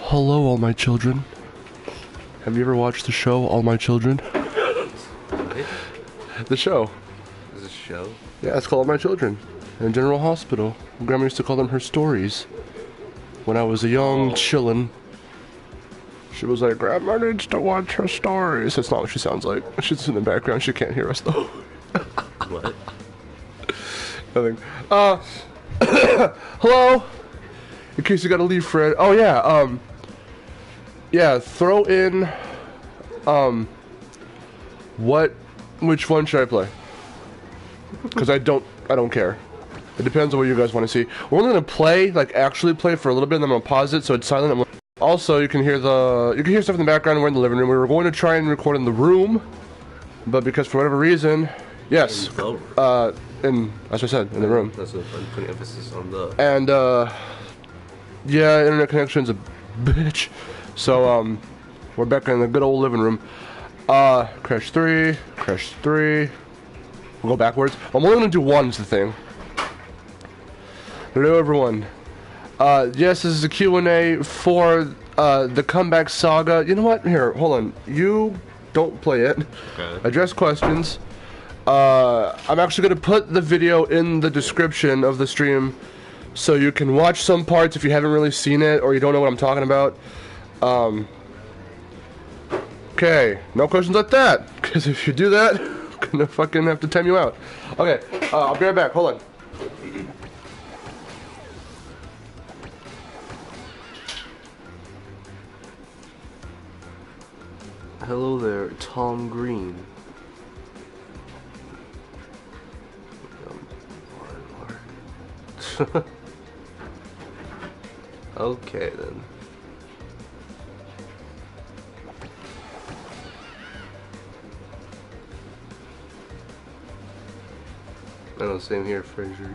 Hello, all my children. Have you ever watched the show, All My Children? What? The show. Is it a show? Yeah, it's called All My Children. In General Hospital. Grandma used to call them her stories. When I was a young chillin'. She was like, Grandma needs to watch her stories. That's not what she sounds like. She's in the background. She can't hear us, though. What? Nothing. Hello? In case you gotta leave, Fred. Oh, yeah, yeah, throw in, which one should I play? Because I don't care. It depends on what you guys want to see. We're only gonna actually play for a little bit, and then I'm gonna pause it so it's silent. Also, you can hear stuff in the background. We're in the living room. We were going to try and record in the room, but because for whatever reason, yes, and as I said, in the room. That's what I'm putting emphasis on the. And yeah, internet connection's a bitch. So we're back in the good old living room. Crash 3. We'll go backwards. I'm only gonna do one is the thing. Hello everyone. Yes, this is a Q&A for the comeback saga. You know what? Here, hold on. You don't play it. Okay. Address questions. I'm actually gonna put the video in the description of the stream so you can watch some parts if you haven't really seen it or you don't know what I'm talking about. Okay, no questions like that, because if you do that, I'm gonna fucking have to time you out. Okay, I'll be right back, hold on. Hello there, Tom Green. Okay then. I know, same here, Fraser.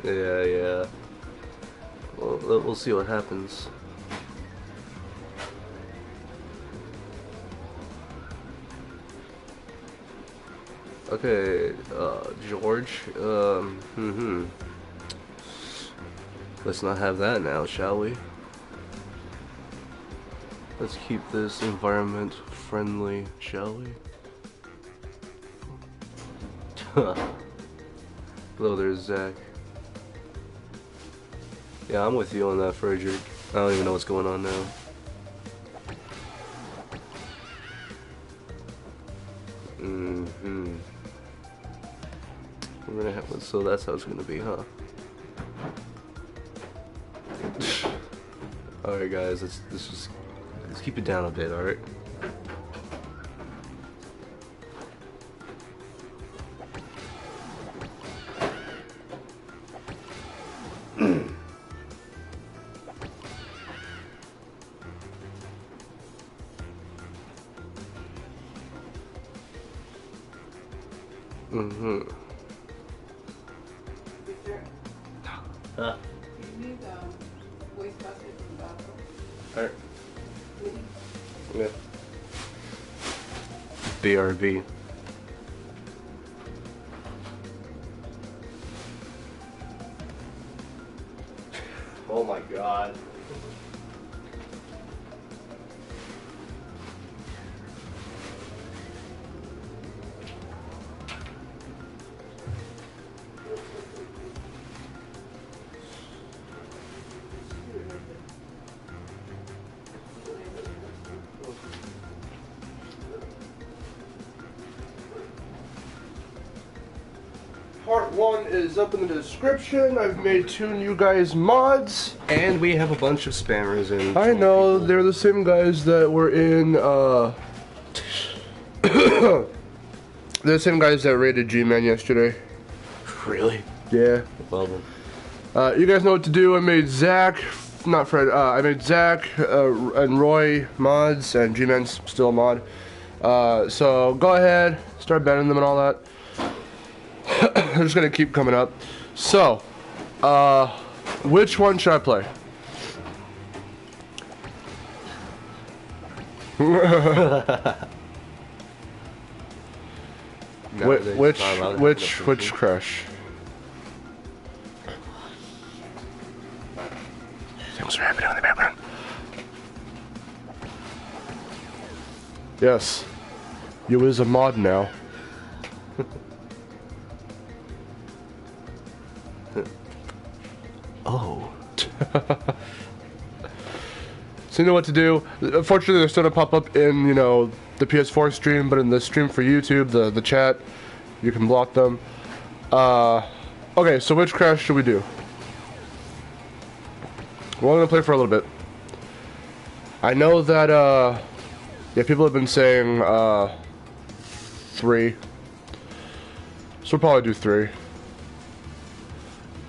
Yeah. Well, we'll see what happens. Okay, George, let's not have that now, shall we? Let's keep this environment friendly, shall we? Hello there, Zach. Yeah, I'm with you on that, Frederick. I don't even know what's going on now. We're gonna have, so that's how it's gonna be, huh? Alright guys, let's keep it down a bit, alright? You need voice message from the bathroom. Alright. Yeah. BRB. Oh my god. part 1 is up in the description. I've made 2 new guys mods. And we have a bunch of spammers in. I know, they're the same guys that were in, they're the same guys that raided G-Man yesterday. Really? Yeah. Well then. You guys know what to do. I made Zach, not Fred, I made Zach and Roy mods, and G-Man's still a mod. So go ahead, start banning them and all that. They're just gonna keep coming up. So, which one should I play? Which crush? Things are happening in the background. Yes, you is a mod now. Oh. So you know what to do. Unfortunately, they're still gonna pop up in, you know, the PS4 stream, but in the stream for YouTube, the chat, you can block them. Okay, so which crash should we do? We're only gonna play for a little bit. I know that, yeah, people have been saying, 3. So we'll probably do 3.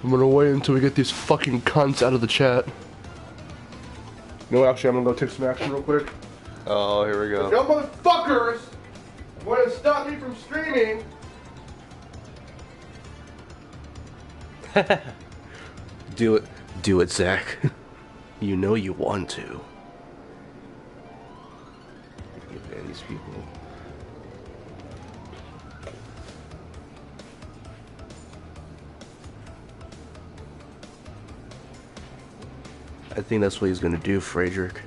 I'm gonna wait until we get these fucking cunts out of the chat. You know what, actually, I'm gonna go take some action real quick. Oh, here we go. Y'all motherfuckers want to stop me from streaming. Do it. Do it, Zach. You know you want to. Ban these people. I think that's what he's gonna do, Frederick.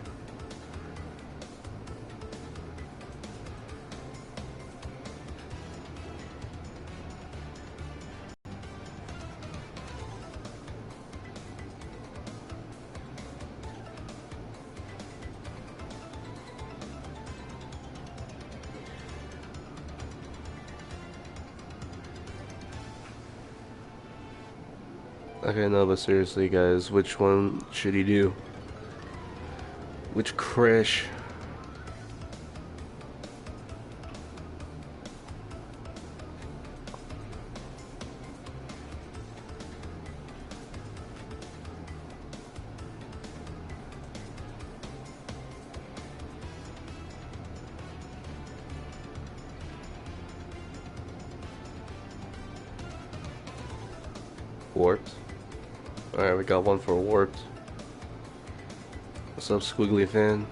Okay, no, but seriously, guys, which one should he do? Which crash? Warped. Alright, we got one for Warped. What's up, Squiggly fan?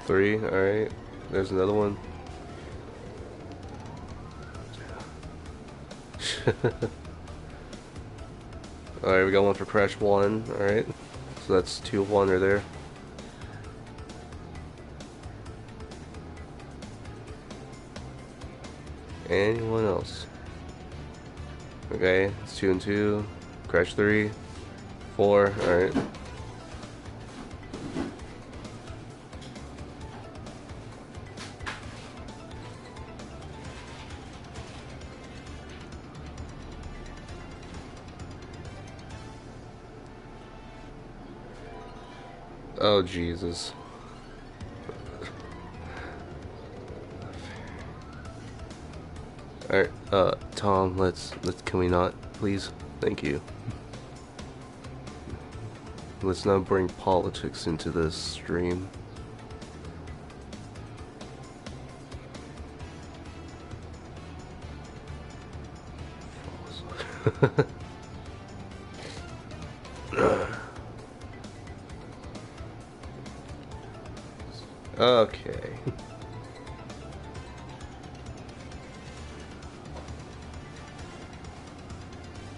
Three, alright. There's another one. Alright, we got one for Crash 1, alright. So that's 2 of 1 right there. Anyone else? Okay, it's 2 and 2. Crash 3. 4, alright. Oh, Jesus. Alright, Tom, let's, can we not, please? Thank you. Let's not bring politics into this stream. Okay.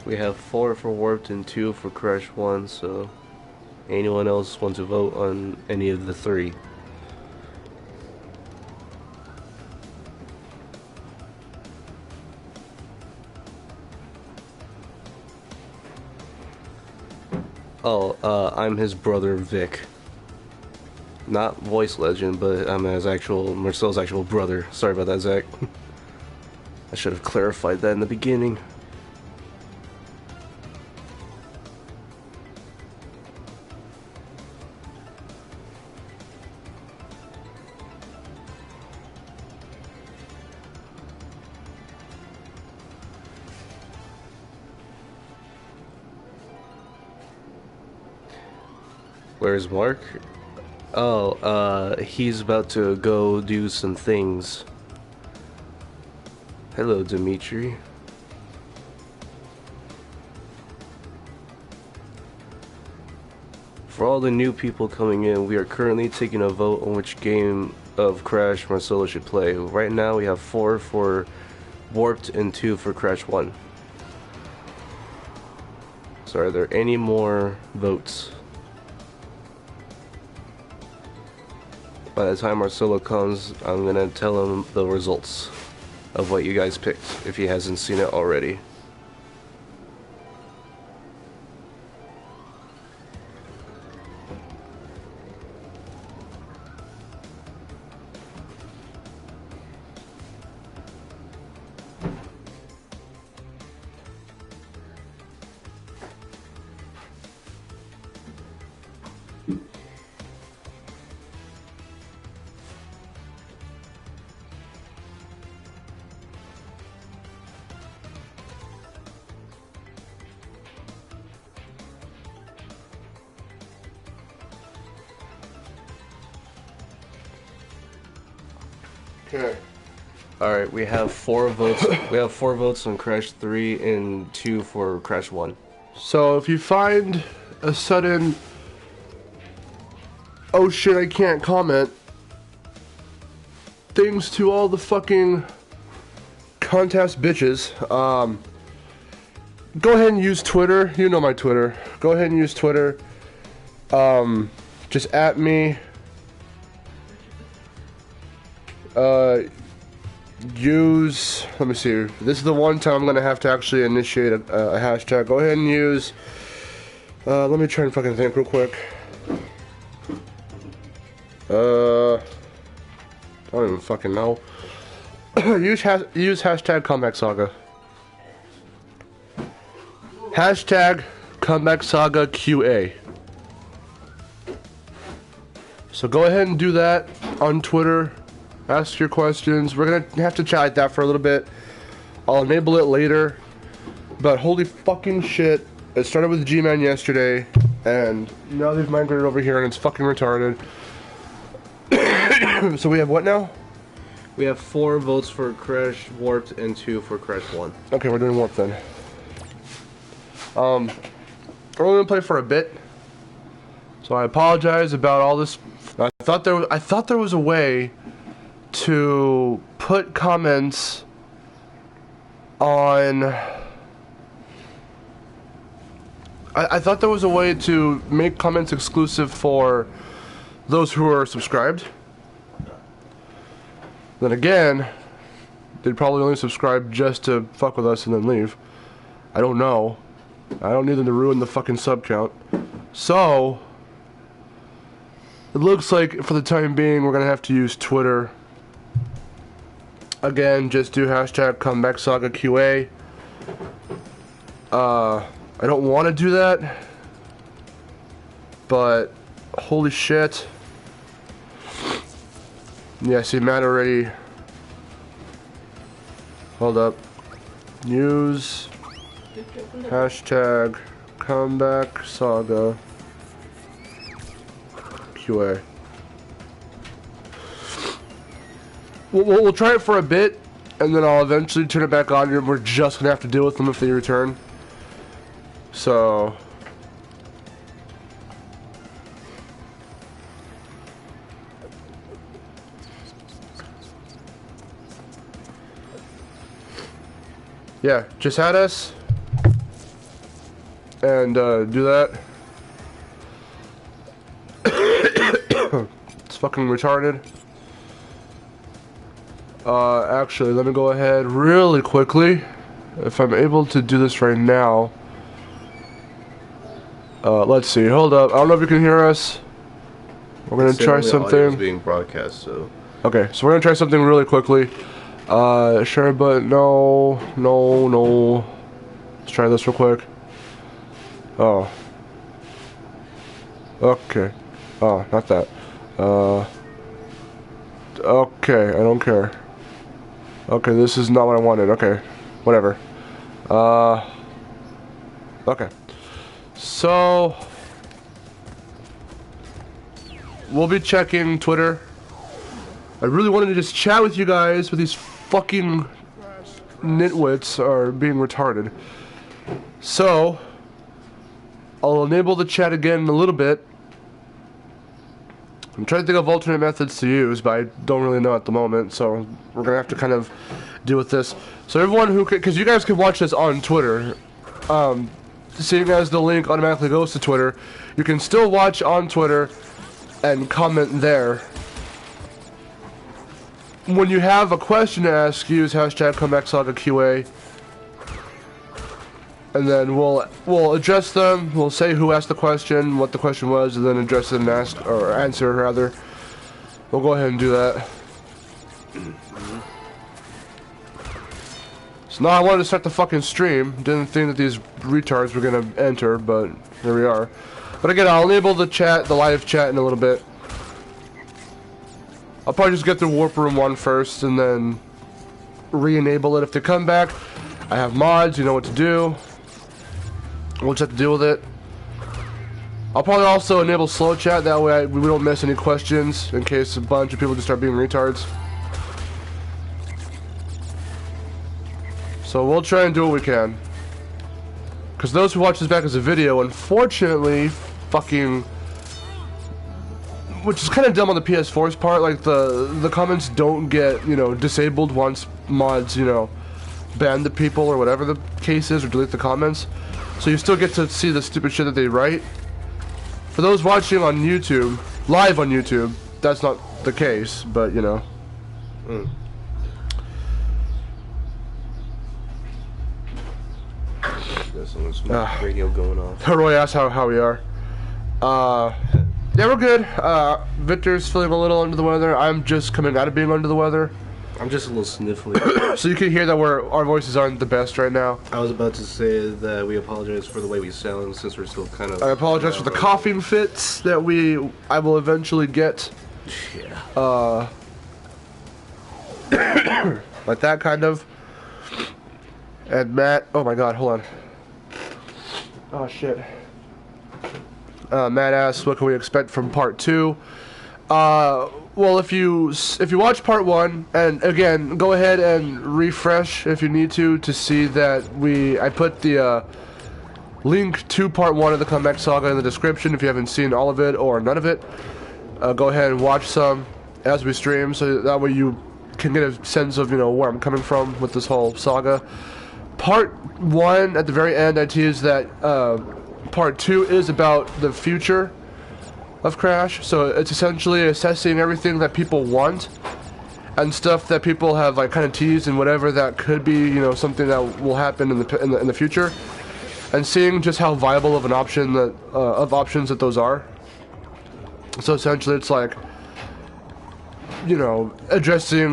We have 4 for Warped and 2 for Crash 1, so anyone else want to vote on any of the 3? Oh, I'm his brother Vic. Not voice legend, but I'm Marcel's actual brother. Sorry about that, Zach. I should have clarified that in the beginning. Where's Mark? Oh, he's about to go do some things. Hello, Dimitri. For all the new people coming in, we are currently taking a vote on which game of Crash Marcelo should play. Right now we have 4 for Warped and 2 for Crash 1. So are there any more votes? By the time Marcelo comes, I'm gonna tell him the results of what you guys picked, if he hasn't seen it already. Okay. Alright, we have 4 votes. We have 4 votes on Crash 3 and 2 for Crash 1. So if you find a sudden, oh shit, I can't comment, things to all the fucking contest bitches, go ahead and use Twitter. You know my Twitter. Go ahead and use Twitter. Just at me. Let me see, this is the one time I'm gonna have to actually initiate a hashtag. Go ahead and use, let me try and fucking think real quick. I don't even fucking know. use hashtag comeback saga. Hashtag comeback saga QA. So go ahead and do that on Twitter. Ask your questions. We're gonna have to chat like that for a little bit. I'll enable it later. But holy fucking shit. It started with G-Man yesterday, and now they've migrated over here and it's fucking retarded. So we have what now? We have 4 votes for Crash Warped and 2 for Crash 1. Okay, we're doing Warped then. We're only gonna play for a bit. So I apologize about all this. I thought there was a way to put comments on. I thought there was a way to make comments exclusive for those who are subscribed. Then again, they'd probably only subscribe just to fuck with us and then leave. I don't know. I don't need them to ruin the fucking sub count. So it looks like for the time being we're gonna have to use Twitter. Again, just do hashtag comeback saga QA. I don't want to do that, but holy shit. Yeah, see, Matt already. Hold up. Use hashtag comeback saga QA. We'll try it for a bit, and then I'll eventually turn it back on, and we're just gonna have to deal with them if they return. So yeah, just add us and do that. It's fucking retarded. Actually, let me go ahead really quickly, if I'm able to do this right now. Let's see. Hold up. I don't know if you can hear us. We're gonna try Considering the audio is something. being broadcast, so Okay, so we're gonna try something really quickly. Share button. No. Let's try this real quick. Oh. Okay. Oh, not that. Okay, I don't care. Okay, this is not what I wanted. Okay, whatever. Okay. So, we'll be checking Twitter. I really wanted to just chat with you guys, but these fucking nitwits are being retarded. So, I'll enable the chat again in a little bit. I'm trying to think of alternate methods to use, but I don't really know at the moment, so we're gonna have to kind of deal with this. So everyone who could, because you guys can watch this on Twitter, seeing as the link automatically goes to Twitter, you can still watch on Twitter and comment there. When you have a question to ask, use hashtag #ComebackSagaQA. And then we'll address them. We'll say who asked the question, what the question was, and then address it and ask or answer rather. We'll go ahead and do that. So now I wanted to start the fucking stream. Didn't think that these retards were gonna enter, but here we are. But again, I'll enable the chat, the live chat, in a little bit. I'll probably just get through Warp Room 1 first, and then re-enable it if they come back. I have mods. You know what to do. We'll just have to deal with it. I'll probably also enable slow chat, that way we don't miss any questions in case a bunch of people just start being retards. So we'll try and do what we can. Because those who watch this back as a video, unfortunately, which is kind of dumb on the PS4's part, like the comments don't get, disabled once mods, ban the people or whatever the case is, or delete the comments. So you still get to see the stupid shit that they write. For those watching on YouTube, live on YouTube, that's not the case, but Got some radio going off. Roy asked how we are. Yeah, we're good. Victor's feeling a little under the weather. I'm just coming out of being under the weather. I'm just a little sniffly. So you can hear that our voices aren't the best right now. I was about to say that we apologize for the way we sound since we're still kind of... I apologize for the coughing fits that I will eventually get. Yeah. Like that kind of. And Matt, oh my god, hold on. Oh shit. Matt asks, what can we expect from part 2? Well, if you watch part 1, and again, go ahead and refresh if you need to see that I put the link to part 1 of the Comeback Saga in the description if you haven't seen all of it or none of it. Go ahead and watch some as we stream, so that way you can get a sense of where I'm coming from with this whole saga. Part 1 at the very end, I teased that part 2 is about the future of Crash, so it's essentially assessing everything that people want and stuff that people have kind of teased and whatever that could be something that will happen in the future, and seeing just how viable of an option that options that those are. So essentially it's addressing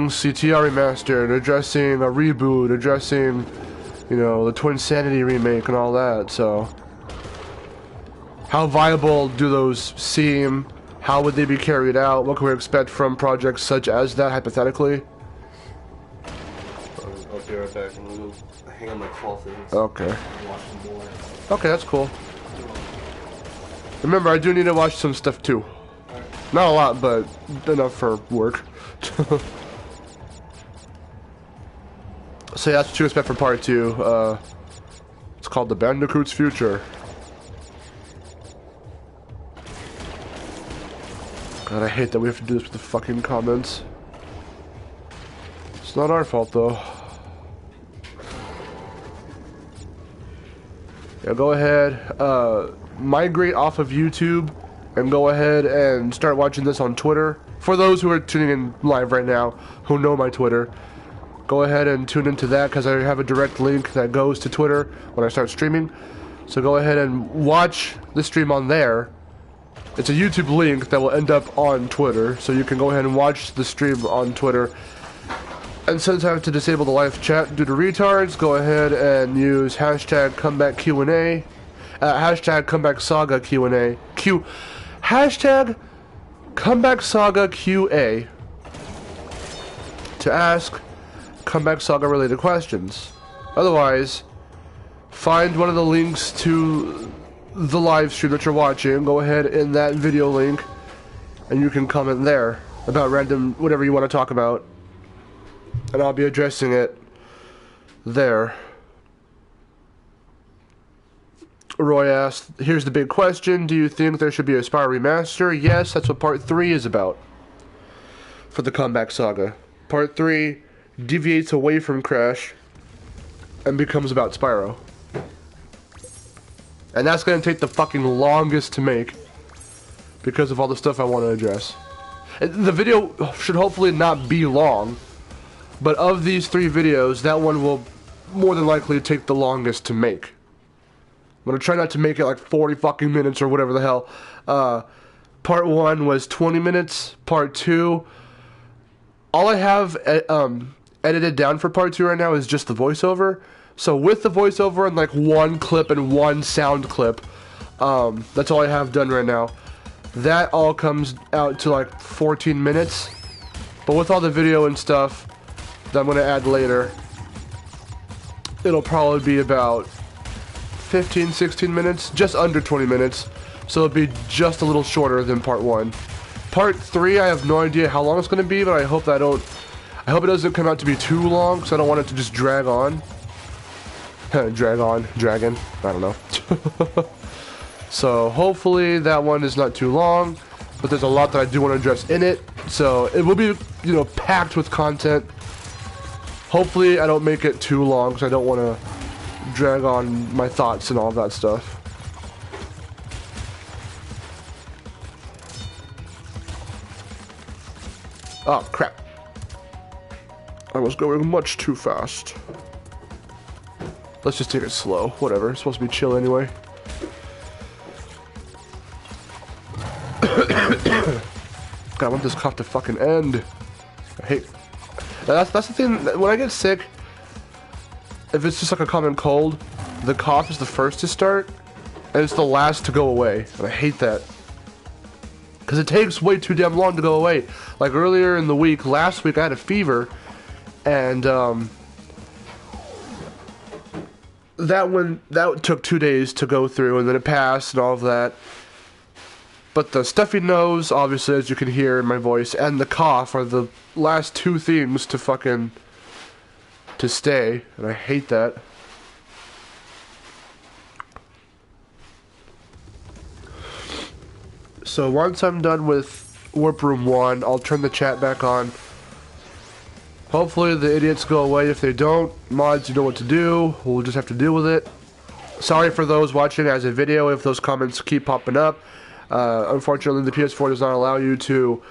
CTR remastered, addressing a reboot, addressing the Twin Sanity remake and all that. So how viable do those seem? How would they be carried out? What can we expect from projects such as that, hypothetically? I'll be right back. I'm gonna hang on my cloth. Okay. Okay, that's cool. Remember, I do need to watch some stuff too. Not a lot, but enough for work. So yeah, that's what you expect from part 2. It's called The Bandicoot's Future. God, I hate that we have to do this with the fucking comments. It's not our fault, though. Yeah, go ahead, migrate off of YouTube and go ahead and start watching this on Twitter. For those who are tuning in live right now, who know my Twitter, go ahead and tune into that, because I have a direct link that goes to Twitter when I start streaming. So go ahead and watch the stream on there. It's a YouTube link that will end up on Twitter, so you can go ahead and watch the stream on Twitter. And since I have to disable the live chat due to retards, go ahead and use hashtag comeback Q&A, hashtag comeback saga Q&A, hashtag comeback saga QA to ask comeback saga related questions. Otherwise, find one of the links to the live stream that you're watching, go ahead in that video link, and you can comment there about random, whatever you want to talk about. And I'll be addressing it there. Roy asked, here's the big question, do you think there should be a Spyro remaster? Yes, that's what part 3 is about for the Comeback Saga. Part 3 deviates away from Crash and becomes about Spyro. And that's going to take the fucking longest to make because of all the stuff I want to address. The video should hopefully not be long, but of these 3 videos, that one will more than likely take the longest to make. I'm going to try not to make it like 40 fucking minutes or whatever the hell. Part 1 was 20 minutes. Part 2, all I have edited down for part 2 right now is just the voiceover. So with the voiceover and like one clip and one sound clip, that's all I have done right now. That all comes out to like 14 minutes. But with all the video and stuff that I'm going to add later, it'll probably be about 15, 16 minutes, just under 20 minutes. So it'll be just a little shorter than part 1. Part 3, I have no idea how long it's going to be, but I hope that I hope it doesn't come out to be too long, because I don't want it to just drag on. Dragon, I don't know. So hopefully that one is not too long, but there's a lot that I do want to address in it. So it will be, you know, packed with content. Hopefully I don't make it too long, because I don't want to drag on my thoughts and all that stuff. Oh, crap. I was going much too fast. Let's just take it slow. Whatever. It's supposed to be chill anyway. God, I want this cough to fucking end. I hate... That's the thing. When I get sick, if it's just like a common cold, the cough is the first to start, and it's the last to go away. And I hate that. Because it takes way too damn long to go away. Like earlier in the week, last week, I had a fever, and that took 2 days to go through, and then it passed and all of that. But the stuffy nose, obviously, as you can hear in my voice, and the cough are the last 2 things to stay, and I hate that. So once I'm done with Warp Room 1, I'll turn the chat back on. Hopefully the idiots go away. If they don't, mods, you know what to do. We'll just have to deal with it. Sorry for those watching as a video if those comments keep popping up. Unfortunately, the PS4 does not allow you to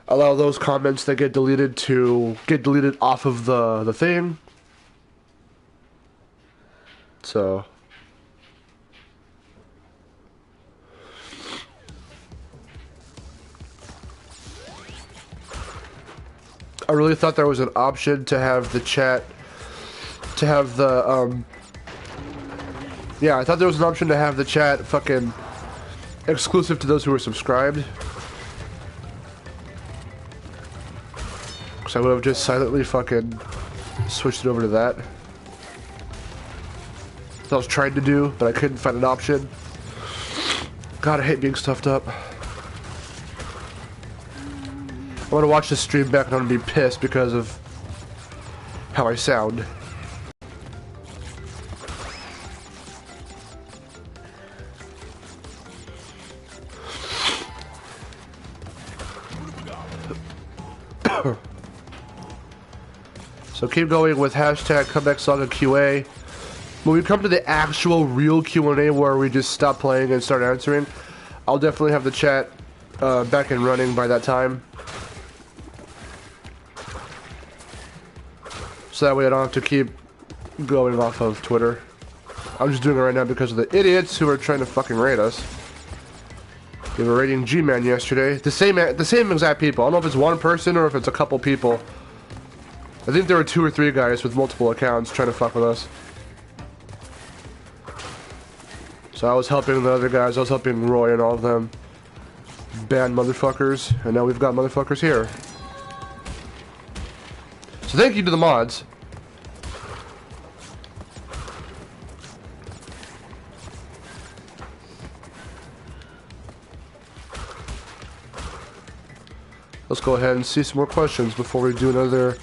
allow those comments that get deleted to get deleted off of the thing. So... I really thought there was an option to have the chat, to have the, yeah, I thought there was an option to have the chat fucking exclusive to those who were subscribed. Because I would have just silently fucking switched it over to that. That's what I was trying to do, but I couldn't find an option. God, I hate being stuffed up. I'm gonna watch this stream back and I'm gonna be pissed because of how I sound. So keep going with hashtag comeback saga QA. When we come to the actual real Q&A where we just stop playing and start answering, I'll definitely have the chat back and running by that time. So that way I don't have to keep going off of Twitter. I'm just doing it right now because of the idiots who are trying to fucking raid us. We were raiding G-Man yesterday. The same exact people. I don't know if it's one person or if it's a couple people. I think there were 2 or 3 guys with multiple accounts trying to fuck with us. So I was helping the other guys. I was helping Roy and all of them ban motherfuckers. And now we've got motherfuckers here. So thank you to the mods. Let's go ahead and see some more questions before we do another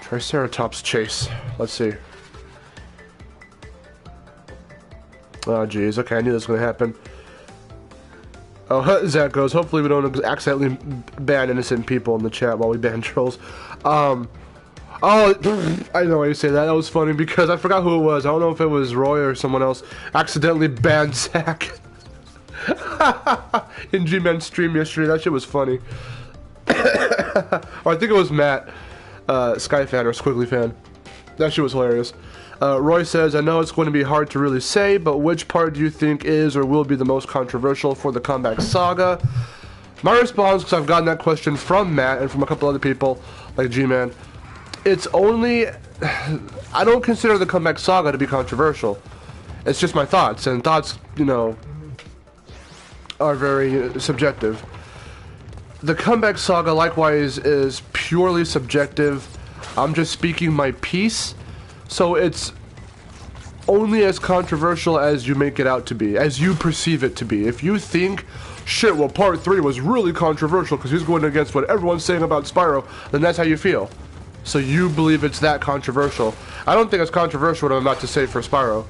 Triceratops chase. Let's see. Oh jeez, okay, I knew this was gonna happen. Oh, Zach goes, hopefully we don't accidentally ban innocent people in the chat while we ban trolls. Oh, I know why you say that. That was funny because I forgot who it was. I don't know if it was Roy or someone else. Accidentally banned Zach. In G-Man's stream yesterday. That shit was funny. Or I think it was Matt, Sky fan or Squiggly fan. That shit was hilarious. Roy says, I know it's going to be hard to really say, but which part do you think is or will be the most controversial for the comeback saga? My response, because I've gotten that question from Matt and from a couple other people, like G-Man, it's only... I don't consider the comeback saga to be controversial. It's just my thoughts, and thoughts, you know, are very subjective. The comeback saga, likewise, is purely subjective. I'm just speaking my piece. So it's only as controversial as you make it out to be, as you perceive it to be. If you think, shit, well, part 3 was really controversial because he's going against what everyone's saying about Spyro, then that's how you feel. So you believe it's that controversial. I don't think it's controversial what I'm about to say for Spyro.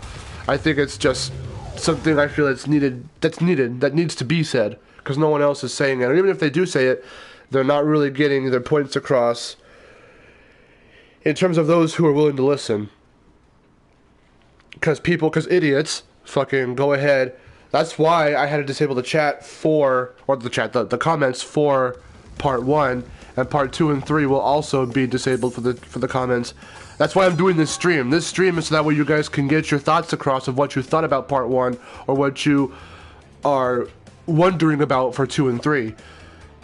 I think it's just something I feel that needs to be said, because no one else is saying it. And even if they do say it, they're not really getting their points across in terms of those who are willing to listen. Because idiots fucking go ahead. That's why I had to disable the chat for, or the comments for part 1, and part 2 and 3 will also be disabled for the comments. That's why I'm doing this stream. This stream is so that way you guys can get your thoughts across of what you thought about part 1, or what you are wondering about for 2 and 3.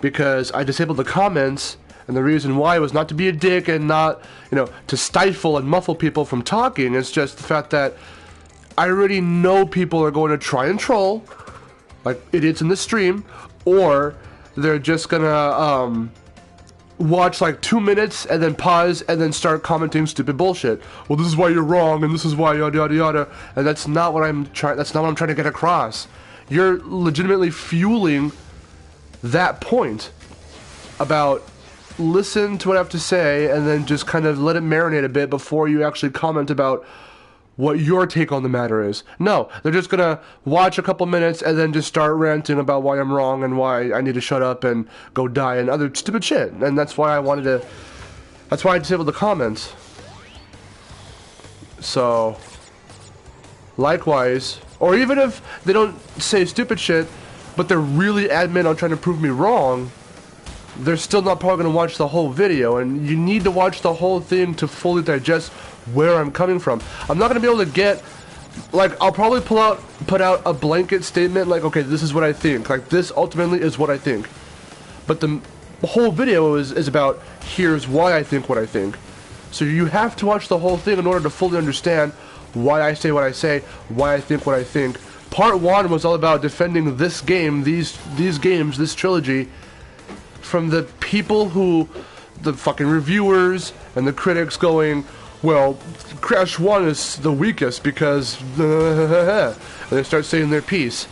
Because I disabled the comments, and the reason why was not to be a dick and not, you know, to stifle and muffle people from talking. It's just the fact that I already know people are going to try and troll, like idiots in the stream, or they're just gonna watch like 2 minutes and then pause and then start commenting stupid bullshit. Well, this is why you're wrong, and this is why yada yada yada. And that's not what I'm trying. That's not what I'm trying to get across. You're legitimately fueling that point about listen to what I have to say and then just kind of let it marinate a bit before you actually comment about what your take on the matter is. No, they're just gonna watch a couple minutes and then just start ranting about why I'm wrong and why I need to shut up and go die and other stupid shit. And that's why that's why I disabled the comments. So, likewise, or even if they don't say stupid shit, but they're really adamant on trying to prove me wrong, they're still not probably going to watch the whole video, and you need to watch the whole thing to fully digest where I'm coming from. I'm not going to be able to get, like, I'll probably put out a blanket statement, like, okay, this is what I think, like, this ultimately is what I think. But the whole video is about, here's why I think what I think. So you have to watch the whole thing in order to fully understand why I say what I say, why I think what I think. Part 1 was all about defending this game, these games, this trilogy, from the people who, the fucking reviewers and the critics going, well, Crash 1 is the weakest because, and they start saying their piece.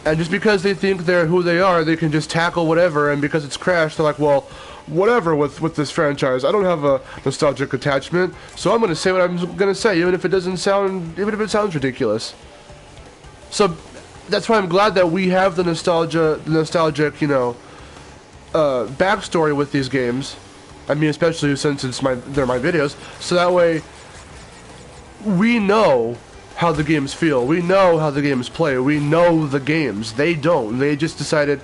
And just because they think they're who they are, they can just tackle whatever, and because it's Crash, they're like, well, whatever with this franchise. I don't have a nostalgic attachment, so I'm going to say what I'm going to say, even if it sounds ridiculous. So that's why I'm glad that we have the nostalgic, you know, backstory with these games. I mean, especially since they're my videos, so that way we know how the games feel, we know how the games play, we know the games. They don't. They just decided,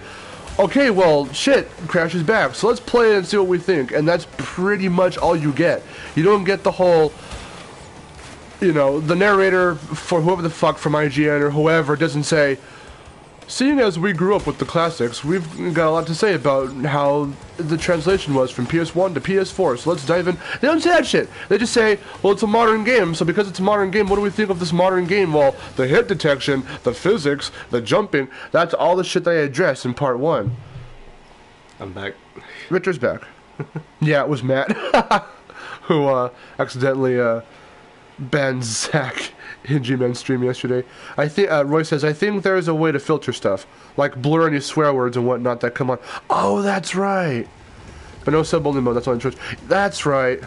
okay, well, shit, Crash is back, so let's play it and see what we think. And that's pretty much all you get. You don't get the whole, you know, the narrator for whoever the fuck from IGN or whoever doesn't say, seeing as we grew up with the classics, we've got a lot to say about how the translation was from PS1 to PS4, so let's dive in. They don't say that shit. They just say, well, it's a modern game, so because it's a modern game, what do we think of this modern game? Well, the hit detection, the physics, the jumping, that's all the shit that I addressed in part 1. I'm back. Richard's back. Yeah, it was Matt who accidentally banned Zach in G-Man's stream yesterday. I think Roy says, I think there is a way to filter stuff, like blur any swear words and whatnot that come on. Oh, that's right. But no sub-only mode, that's on Twitch. That's right.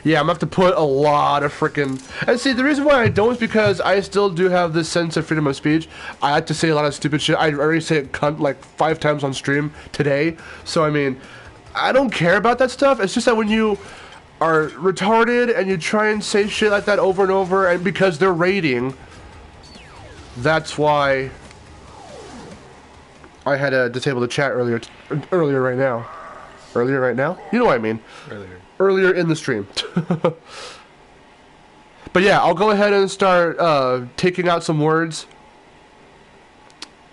Yeah, I'm gonna have to put a lot of freaking... And see, the reason why I don't is because I still do have this sense of freedom of speech. I like to say a lot of stupid shit. I already say it cunt like 5 times on stream today. So, I mean, I don't care about that stuff. It's just that when you are retarded and you try and say shit like that over and over, and because they're rating, that's why I had to disable the chat earlier right now. Earlier right now? You know what I mean. Earlier in the stream. But yeah, I'll go ahead and start taking out some words.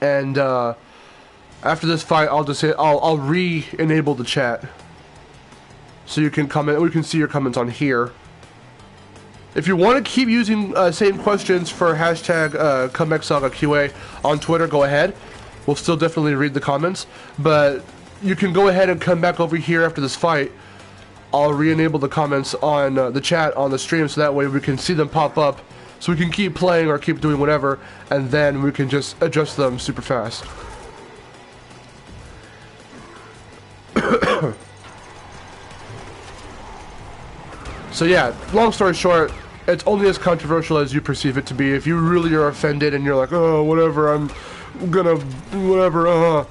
And after this fight, I'll just say I'll re-enable the chat. So you can comment, we can see your comments on here. If you want to keep using same questions for hashtag ComebackSagaQA on Twitter, go ahead. We'll still definitely read the comments. But you can go ahead and come back over here after this fight. I'll re-enable the comments on the chat on the stream so that way we can see them pop up. So we can keep playing or keep doing whatever. And then we can just adjust them super fast. So yeah, long story short, it's only as controversial as you perceive it to be. If you really are offended and you're like, oh, whatever, I'm gonna, whatever,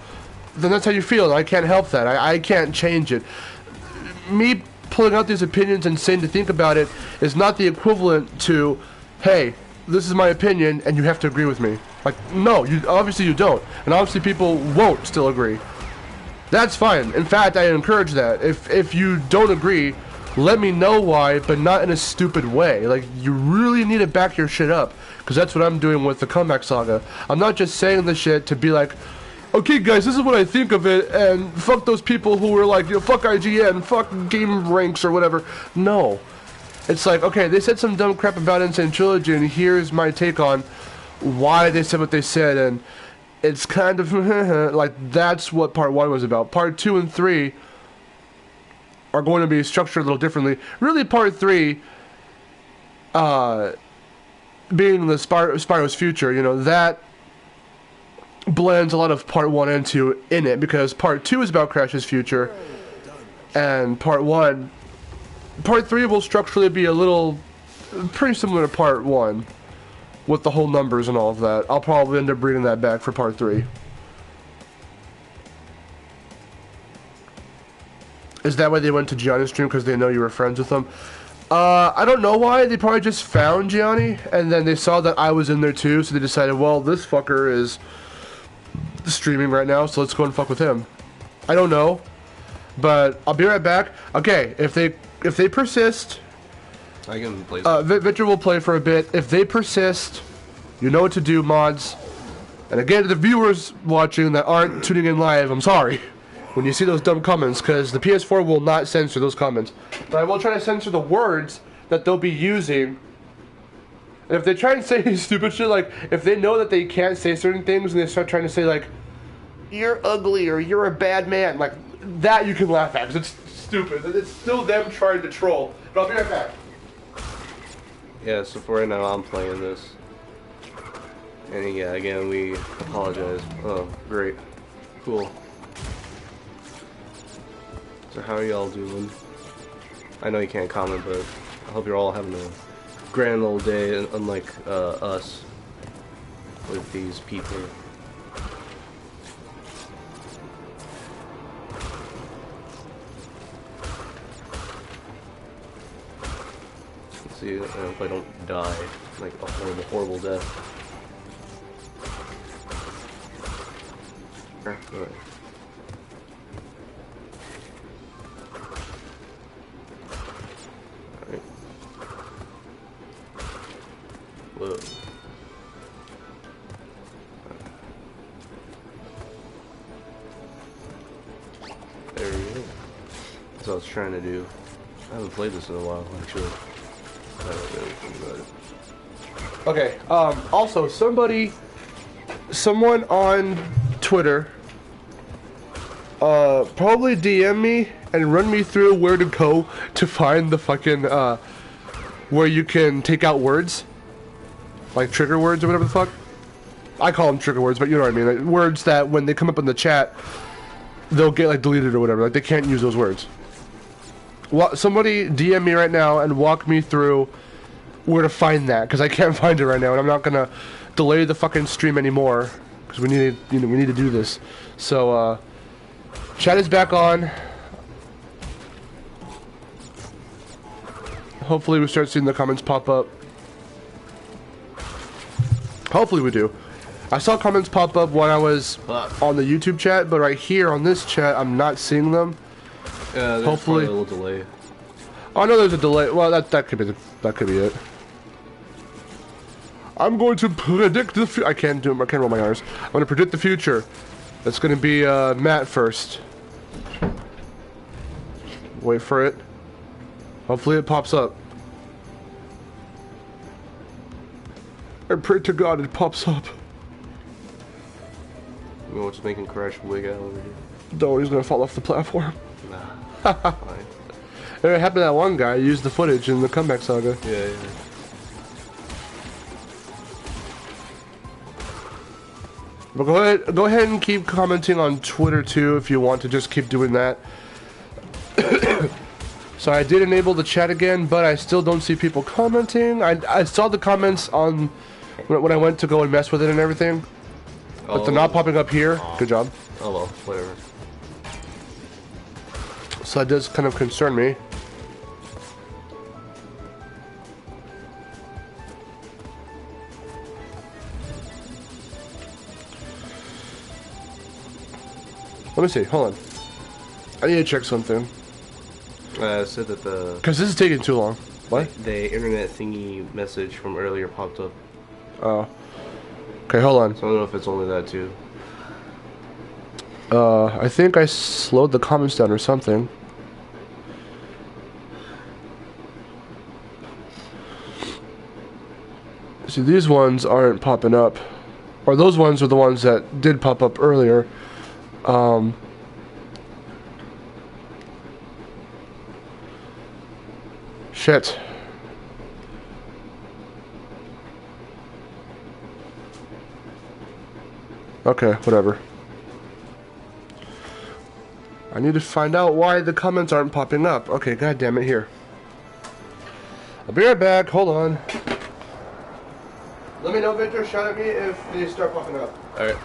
then that's how you feel. I can't help that. I can't change it. Me pulling out these opinions and saying to think about it is not the equivalent to, hey, this is my opinion and you have to agree with me. Like, no, obviously you don't. And obviously people won't still agree. That's fine. In fact, I encourage that. If you don't agree, let me know why, but not in a stupid way. Like, you really need to back your shit up, because that's what I'm doing with the Comeback Saga. I'm not just saying this shit to be like, okay guys, this is what I think of it, and fuck those people who were like, you know, fuck IGN, fuck game ranks or whatever. No. It's like, okay, they said some dumb crap about Sane Trilogy, and here's my take on why they said what they said, and it's kind of like, that's what part 1 was about. Part 2 and 3 are going to be structured a little differently. Really, part 3, being the Spyro's future, you know, that blends a lot of part 1 and 2 in it, because part 2 is about Crash's future, and part 3 will structurally be a little, pretty similar to part 1, with the whole numbers and all of that. I'll probably end up bringing that back for part 3. Is that why they went to Gianni's stream? Because they know you were friends with them? I don't know why. They probably just found Gianni, and then they saw that I was in there too, so they decided, well, this fucker is streaming right now, so let's go and fuck with him. I don't know, but I'll be right back. Okay, if they persist, I can play. Victor will play for a bit. If they persist, you know what to do, mods. And again, to the viewers watching that aren't tuning in live, I'm sorry when you see those dumb comments, because the PS4 will not censor those comments. But I will try to censor the words that they'll be using. And if they try and say stupid shit, like, if they know that they can't say certain things and they start trying to say, like, you're ugly or you're a bad man, like, that you can laugh at, because it's stupid. It's still them trying to troll. But I'll be right back. Yeah, so for right now, I'm playing this. And yeah, again, we apologize. Oh, great. Cool. So how are y'all doing? I know you can't comment, but I hope you're all having a grand old day, unlike us, with these people. Let's see if I don't die, like a horrible, horrible death. Alright. Whoa. There we go. That's what I was trying to do. I haven't played this in a while, actually. I don't know anything about it. Okay, also, someone on Twitter, probably DM me and run me through where to go to find the fucking, where you can take out words. Like trigger words or whatever the fuck. I call them trigger words, but you know what I mean. Like, words that when they come up in the chat, they'll get like deleted or whatever. Like they can't use those words. Somebody DM me right now and walk me through where to find that, because I can't find it right now, and I'm not gonna delay the fucking stream anymore because we need to, we need to do this. So chat is back on. Hopefully we start seeing the comments pop up. Hopefully we do. I saw comments pop up when I was on the YouTube chat, but right here on this chat I'm not seeing them. Yeah, there's hopefully a little delay. Oh, I know there's a delay. Well, that could be it. I'm going to predict the future. I can't roll my R's. I'm going to predict the future. It's going to be Matt first. Wait for it. Hopefully it pops up. I pray to God it pops up. You know what's making Crash wig out over here? No, he's going to fall off the platform. Nah. Fine. It happened to that one guy. He used the footage in the comeback saga. Yeah. But go ahead and keep commenting on Twitter too if you want to just keep doing that. So I did enable the chat again, but I still don't see people commenting. I saw the comments on when I went to go and mess with it and everything, but they're not popping up here. Good job. Oh well, whatever. So that does kind of concern me. Let me see. Hold on. I need to check something. Said that the... Because this is taking too long. What? The internet thingy message from earlier popped up. Oh. Okay, hold on. So I don't know if it's only that too. I think I slowed the comments down or something. See, these ones aren't popping up. Or those ones are the ones that did pop up earlier. Shit. Okay, whatever. I need to find out why the comments aren't popping up. Okay, god damn it, here. I'll be right back, hold on. Let me know, Victor, shout at me if they start popping up. Alright.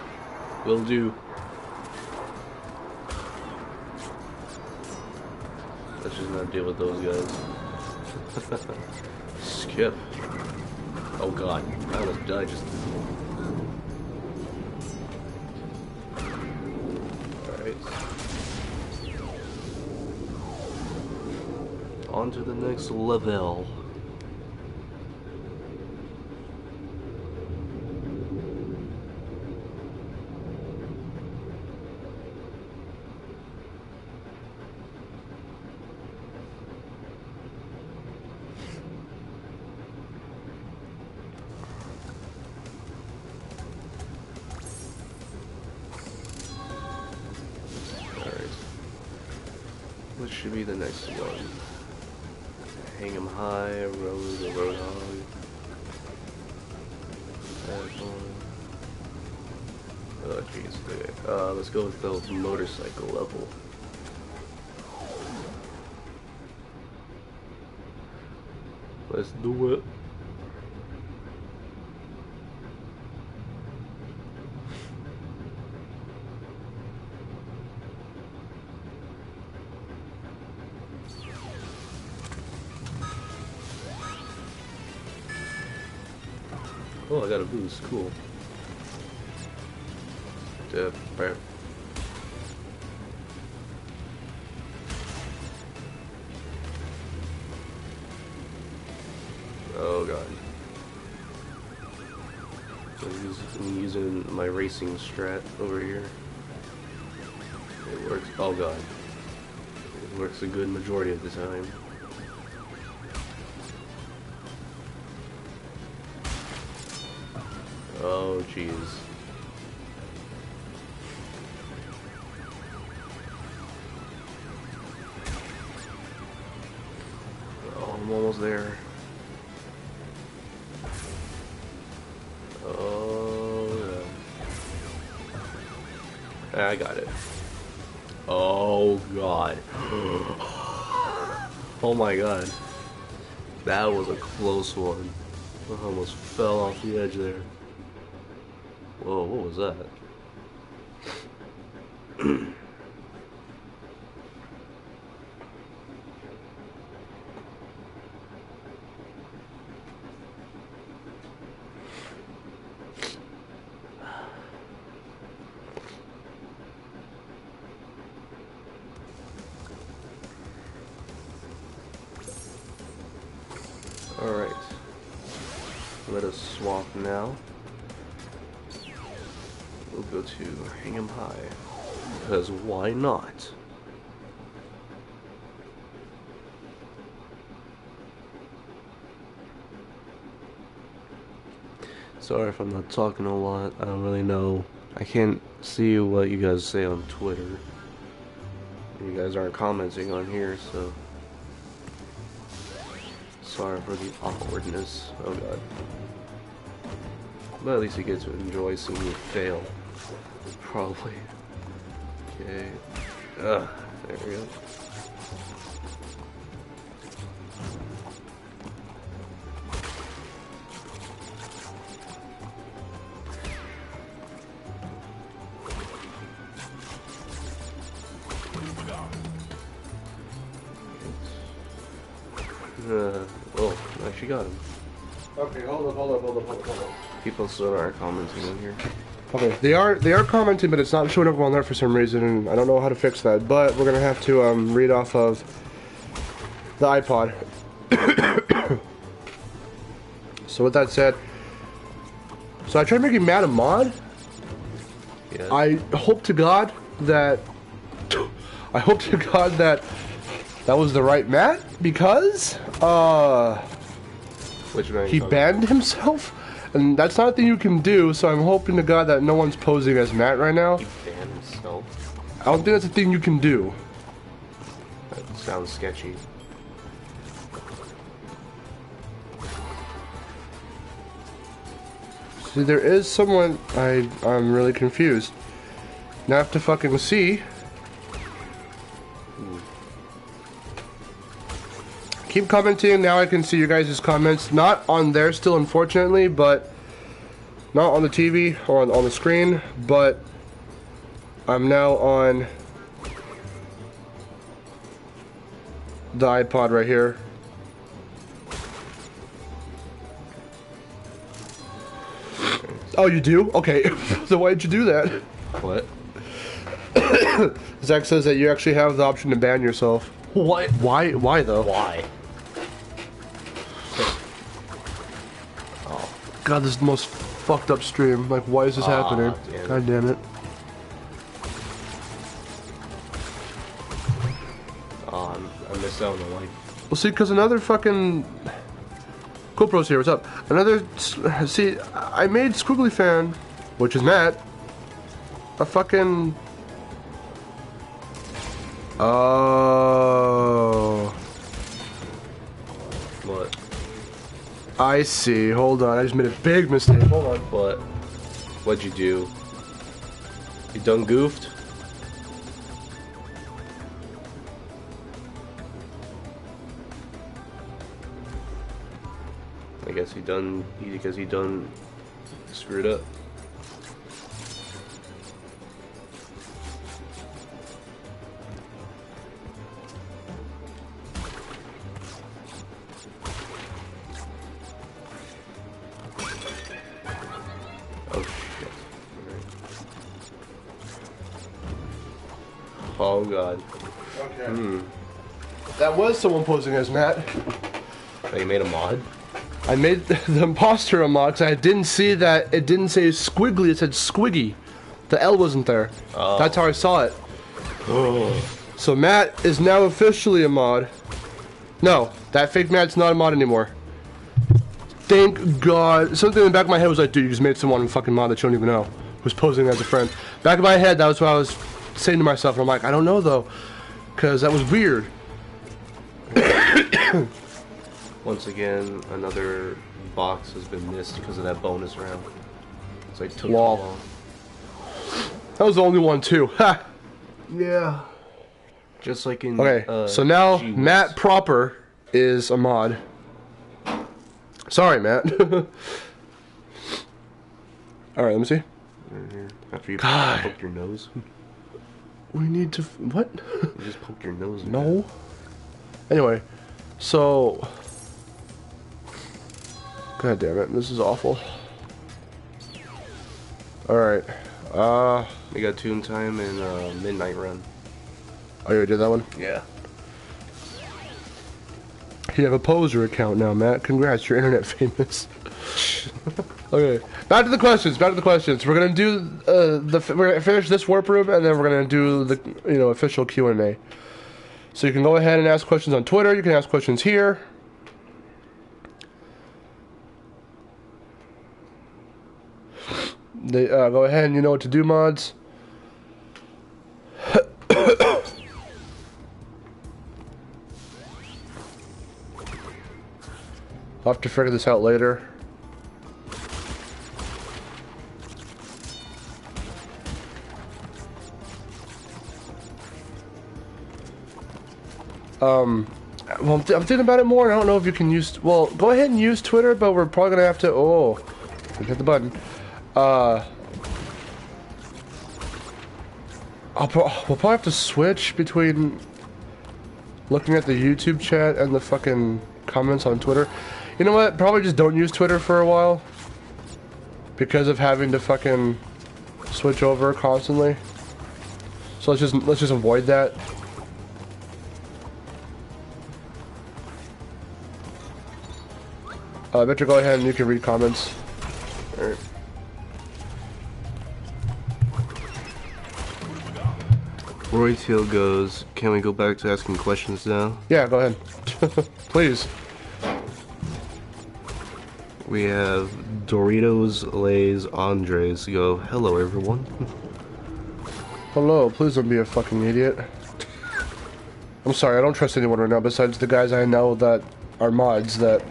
Will do. Let's just not deal with those guys. Skip. Oh god. I almost died just... Alright. On to the next level. What should be the next one? Hang 'em high, road the roadhog. That one. Oh jeez. Okay. Let's go with the motorcycle level. Let's do it. Oh, I got a boost. Cool. Prep. Oh god. I'm using my racing strat over here. It works. Oh god. It works a good majority of the time. Oh jeez. Oh, I'm almost there. Oh yeah. I got it. Oh god. Oh my god. That was a close one. I almost fell off the edge there. Whoa, what was that? Alright. Let us swap now. We'll go to Hang 'em High. Because why not? Sorry if I'm not talking a lot. I don't really know. I can't see what you guys say on Twitter. You guys aren't commenting on here, so sorry for the awkwardness. Oh god. But at least you get to enjoy seeing me fail. Probably. Okay. There we go. Oh, I actually got him. Okay, hold up. People still aren't commenting on here. Okay, they are commenting, but it's not showing up on there for some reason, and I don't know how to fix that. But we're gonna have to read off of the iPod. So with that said, so I tried making Matt a mod. Yeah. I hope to God that that was the right Matt, because Which man he banned himself, and that's not a thing you can do. So I'm hoping to God that no one's posing as Matt right now. He banned himself? I don't think that's a thing you can do. That sounds sketchy. See, there is someone. I'm really confused. Now I have to fucking see. Keep commenting. Now I can see your guys' comments. Not on there still, unfortunately, but not on the TV or on the screen. But I'm now on the iPod right here. Oh, you do? Okay. So why did you do that? What? Zach says that you actually have the option to ban yourself. What? Why? Why though? Why? God, this is the most fucked up stream. Like, why is this happening? Damn. God damn it. I missed out on the light. Well, see, because another fucking... GoPro's here, what's up? Another... See, I made Squiggly Fan, which is Matt, a fucking... Oh... What? I see. Hold on, I just made a big mistake. Hold on. What? What'd you do? You done goofed? I guess he done screwed up. Oh shit. Alright. Oh god. Okay. That was someone posing as Matt. Oh, you made a mod? I made the imposter unlock because I didn't see that it didn't say squiggly, it said squiggy. The L wasn't there. Oh. That's how I saw it. Oh. So Matt is now officially a mod. No, that fake Matt's not a mod anymore. Thank God. Something in the back of my head was like, dude, you just made someone fucking mod that you don't even know. Who's posing as a friend. Back of my head, that was what I was saying to myself. And I'm like, I don't know though. Because that was weird. Once again, another box has been missed because of that bonus round. It's like took too Wow. long. That was the only one too. Ha! Yeah. Just like in. Okay, so now G-Wiz. Matt proper is a mod. Sorry, Matt. Alright, let me see. Right here. After you God. poke your nose. We need to. What? You just poke your nose. in No. Anyway, so. God damn it, this is awful. Alright. there. We got Toon Time and Midnight Run. Oh, you already did that one? Yeah. You have a poser account now, Matt. Congrats, you're internet famous. Okay, back to the questions. We're gonna do we're gonna finish this warp room, and then we're gonna do the official Q&A. So you can go ahead and ask questions on Twitter. You can ask questions here. Go ahead and you know what to do, mods. I'll have to figure this out later. Well, I'm thinking about it more. I don't know if you can use. Well, go ahead and use Twitter, but we're probably gonna have to. Oh, hit the button. We'll probably have to switch between looking at the YouTube chat and the fucking comments on Twitter. You know what? Probably just don't use Twitter for a while because of having to fucking switch over constantly. So let's just avoid that. Victor, go ahead and you can read comments. Alright. Roy Teal goes, can we go back to asking questions now? Yeah, go ahead. Please. We have Doritos Lays Andres go, hello everyone. Hello, please don't be a fucking idiot. I'm sorry, I don't trust anyone right now besides the guys I know that are mods that...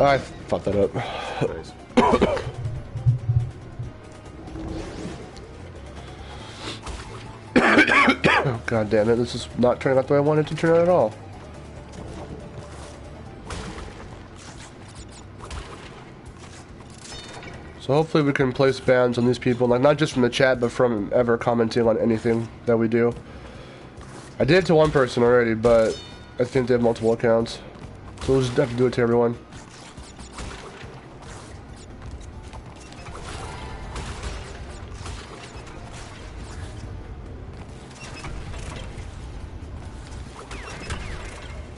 I fucked that up. Nice. God damn it, this is not turning out the way I wanted it to turn out at all. So hopefully we can place bans on these people, like not just from the chat, but from ever commenting on anything that we do. I did it to one person already, but I think they have multiple accounts. So we'll just have to do it to everyone.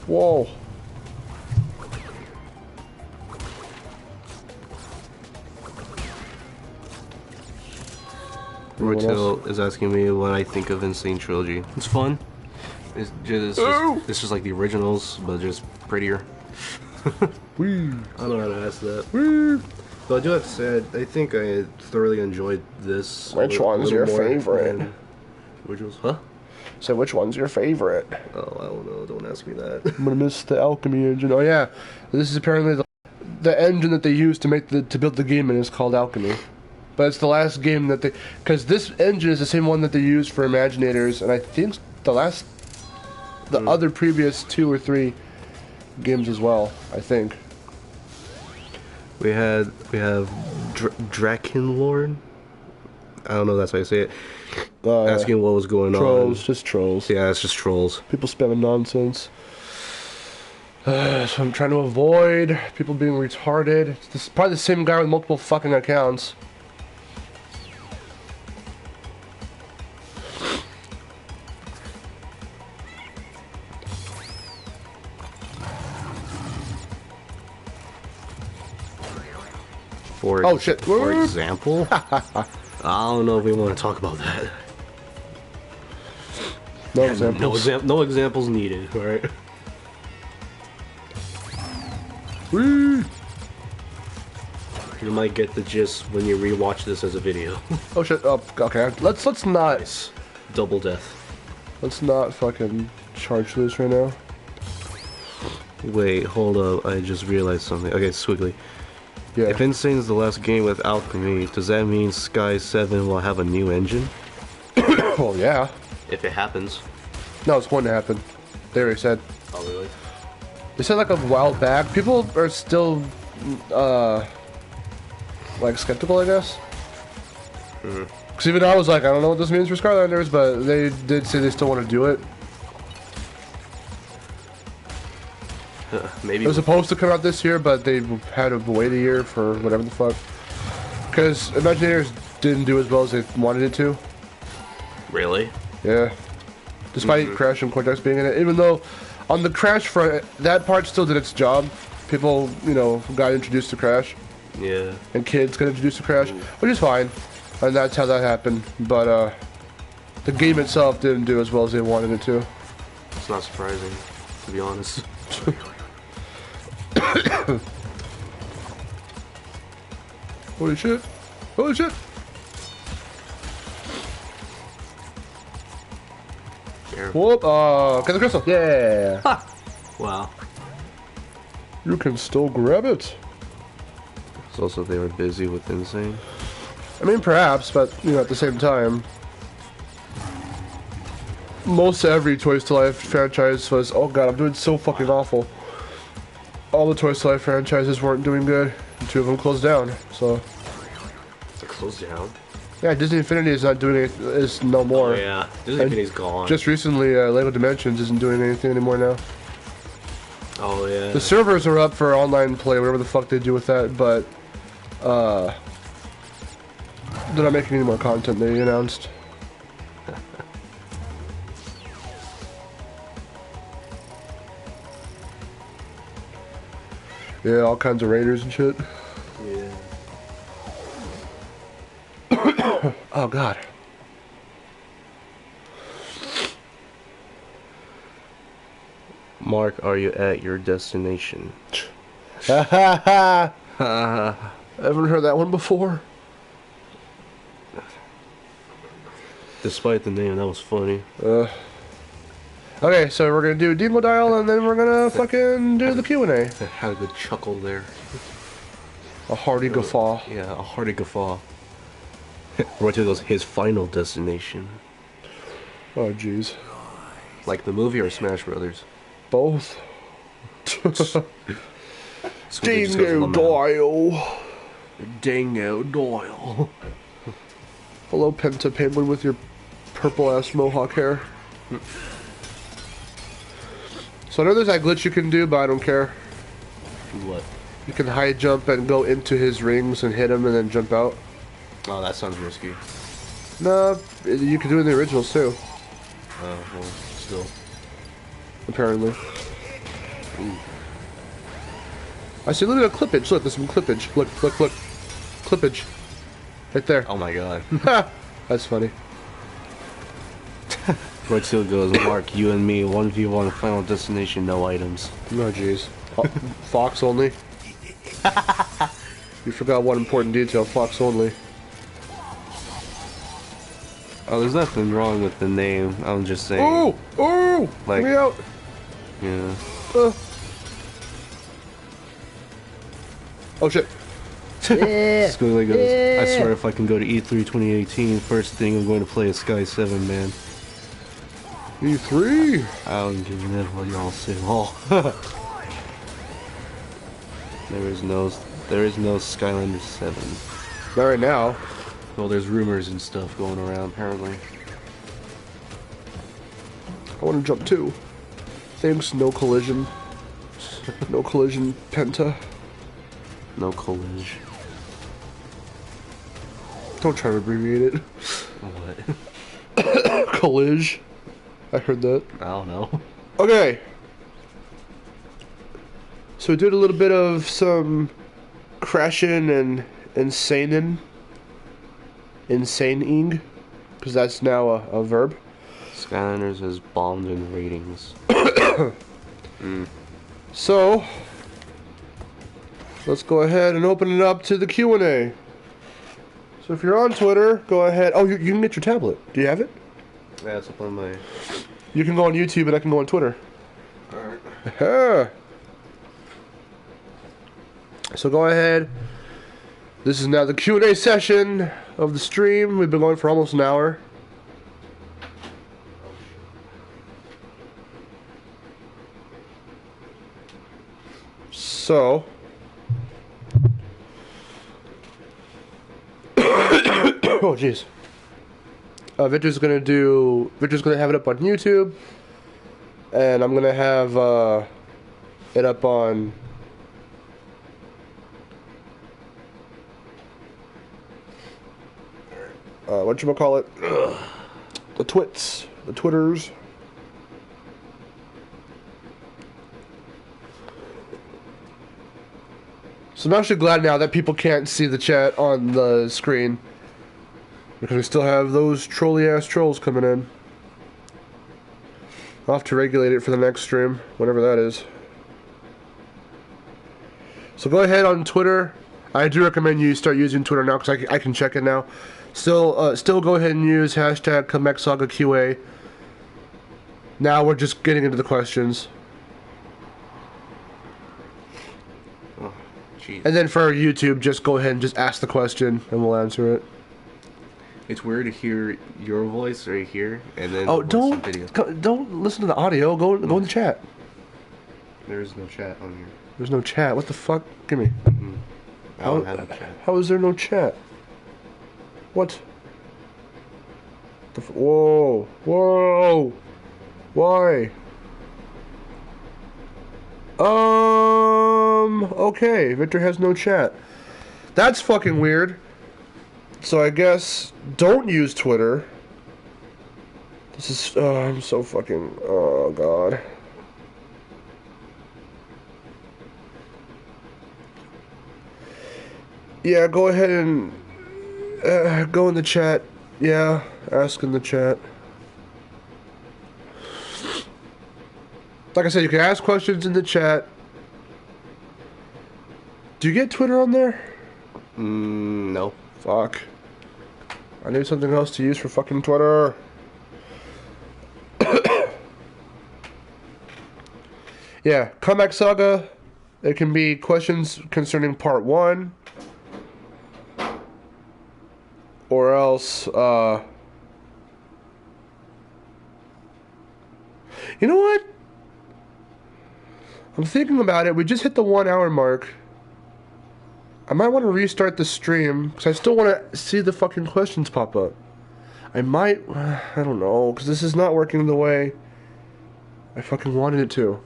Whoa. Roy Teal is asking me what I think of Sane Trilogy. It's fun. It's just like the originals, but just prettier. Wee. I don't know how to ask that. Wee. But I do have to say, I think I thoroughly enjoyed this. Which one's your favorite? Originals? Huh? So which one's your favorite? Oh, I don't know. Don't ask me that. I'm gonna miss the alchemy engine. Oh yeah, this is apparently the engine that they use to make to build the game in is called alchemy. But it's the last game that because this engine is the same one that they used for Imaginators, and I think the other previous 2 or 3 games as well. I think. We have Drakenlord. I don't know if that's how you say it. Asking what was going trolls, on. just trolls. Yeah, it's just trolls. People spamming nonsense. So I'm trying to avoid people being retarded. It's probably the same guy with multiple fucking accounts. Oh shit! For example, I don't know if we want to talk about that. No examples. No examples needed. All right. Whee! You might get the gist when you rewatch this as a video. Oh shit! Oh, okay. Let's not. Nice. Double death. Let's not fucking charge this right now. Wait, hold up. I just realized something. Okay, Squiggly. Yeah. If Insane is the last game with Alchemy, does that mean Sky 7 will have a new engine? Well, yeah. If it happens. No, it's going to happen. They already said. Oh, really? They said like a while back. People are still, like skeptical, I guess. Because even I was like, I don't know what this means for Skylanders, but they did say they still want to do it. Maybe It was supposed to come out this year, but they had to wait a year for whatever the fuck. Because Imagineers didn't do as well as they wanted it to. Really? Yeah. Despite Crash and Cortex being in it. Even though, on the Crash front, that part still did its job. People, you know, got introduced to Crash. Yeah. And kids got introduced to Crash, which is fine. And that's how that happened. But, the game itself didn't do as well as they wanted it to. It's not surprising, to be honest. Holy shit. Holy shit. Whoop, get the crystal. Yeah. Ha! Wow. You can still grab it. It's also they were busy with Insane. I mean, perhaps, but, you know, at the same time, most every Toys to Life franchise was, oh god, I'm doing so fucking awful. All the Toys to Life franchises weren't doing good, and 2 of them closed down, so. It closed down? Yeah, Disney Infinity is not doing it, is no more. Oh yeah, Disney Infinity's gone. Just recently, Lego Dimensions isn't doing anything anymore now. Oh yeah. The servers are up for online play, whatever the fuck they do with that, but, they're not making any more content, they announced. Yeah, all kinds of raiders and shit. Yeah. Oh god. Mark, are you at your destination? Ha ha ha! Haven't heard that one before. Despite the name, that was funny. Okay, so we're gonna do Demo Dial and then we're gonna fucking do the Q&A. I had a good chuckle there. A hearty guffaw. Yeah, a hearty guffaw. Right to goes his final destination. Oh jeez. Like the movie or Smash Brothers? Both. Dingo Dial. Dingo Doyle. Hello, Penta Penguin with your purple ass mohawk hair. So I know there's that glitch you can do, but I don't care. What? You can high jump and go into his rings and hit him and then jump out. Oh, that sounds risky. No, you can do it in the originals too. Oh, well, still. Apparently. Ooh. I see, look at the clippage. Look, there's some clippage. Look, look, look. Clippage. Right there. Oh my god. That's funny. Right still goes, Mark, you and me, 1v1 final destination, no items. Oh, jeez. Fox only. You forgot one important detail. Fox only. Oh, there's nothing wrong with the name. I'm just saying. Oh! Oh! Like, Let me out! Yeah. Oh shit. Squiggly goes, I swear if I can go to E3 2018, first thing I'm going to play is Sky 7, man. E3? I don't give a what y'all say. Oh. There is no Skylanders 7. Not right now. Well, there's rumors and stuff going around, apparently. I want to jump too. Thanks, no collision. No collision, Penta. No collision. Don't try to abbreviate it. What? Collige. I heard that. I don't know. Okay. So we did a little bit of some crashing and insaning, because that's now a verb. Skylanders has bombed in ratings. So, let's go ahead and open it up to the Q&A. So if you're on Twitter, go ahead. Oh, you can get your tablet. Do you have it? Yeah, it's up on my... You can go on YouTube and I can go on Twitter. Alright. So go ahead. This is now the Q&A session of the stream. We've been going for almost an hour. So... oh, jeez. Victor's gonna have it up on YouTube. And I'm gonna have it up on... whatchamacallit? The Twitters. So I'm actually glad now that people can't see the chat on the screen. Because we still have those trolly-ass trolls coming in. I'll have to regulate it for the next stream, whenever that is. So go ahead on Twitter. I do recommend you start using Twitter now, because I can check it now. Still go ahead and use hashtag ComebackSagaQA. Now we're just getting into the questions. Oh, jeez. And then for YouTube, just go ahead and just ask the question, and we'll answer it. It's weird to hear your voice right here, and then don't video. don't listen to the audio. Go in the chat. There is no chat on here. There's no chat. What the fuck? Give me. I don't have a chat. How is there no chat? What? Whoa! Why? Okay. Victor has no chat. That's fucking weird. So I guess don't use Twitter. This is... I'm so fucking... Oh, God. Yeah, go ahead and... go in the chat. Yeah, ask in the chat. Like I said, you can ask questions in the chat. Do you get Twitter on there? No. Fuck. I need something else to use for fucking Twitter. Yeah, Comeback Saga. It can be questions concerning part 1. Or else, you know what? I'm thinking about it. We just hit the 1 hour mark. I might want to restart the stream, because I still want to see the fucking questions pop up. I might... I don't know, because this is not working the way I fucking wanted it to.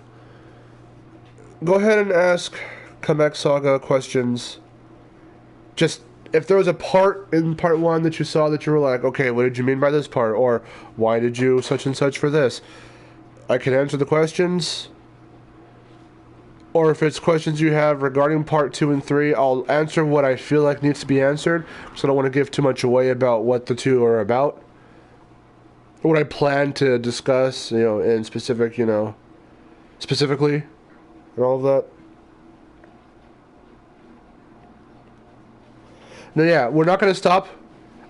Go ahead and ask Comeback Saga questions. Just, if there was a part in part 1 that you saw that you were like, okay, what did you mean by this part? Or, why did you such and such for this? I can answer the questions. Or if it's questions you have regarding part 2 and 3, I'll answer what I feel like needs to be answered. So I don't want to give too much away about what the two are about. Or what I plan to discuss, in specific, specifically. And all of that. No, yeah, we're not going to stop.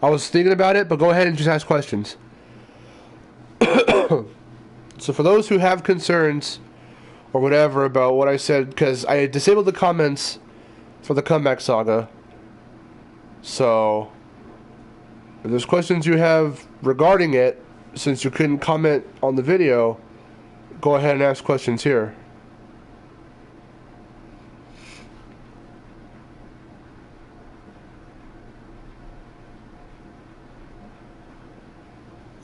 I was thinking about it, but go ahead and just ask questions. So for those who have concerns... or whatever about what I said, because I disabled the comments for the Comeback Saga. So, if there's questions you have regarding it, since you couldn't comment on the video, go ahead and ask questions here.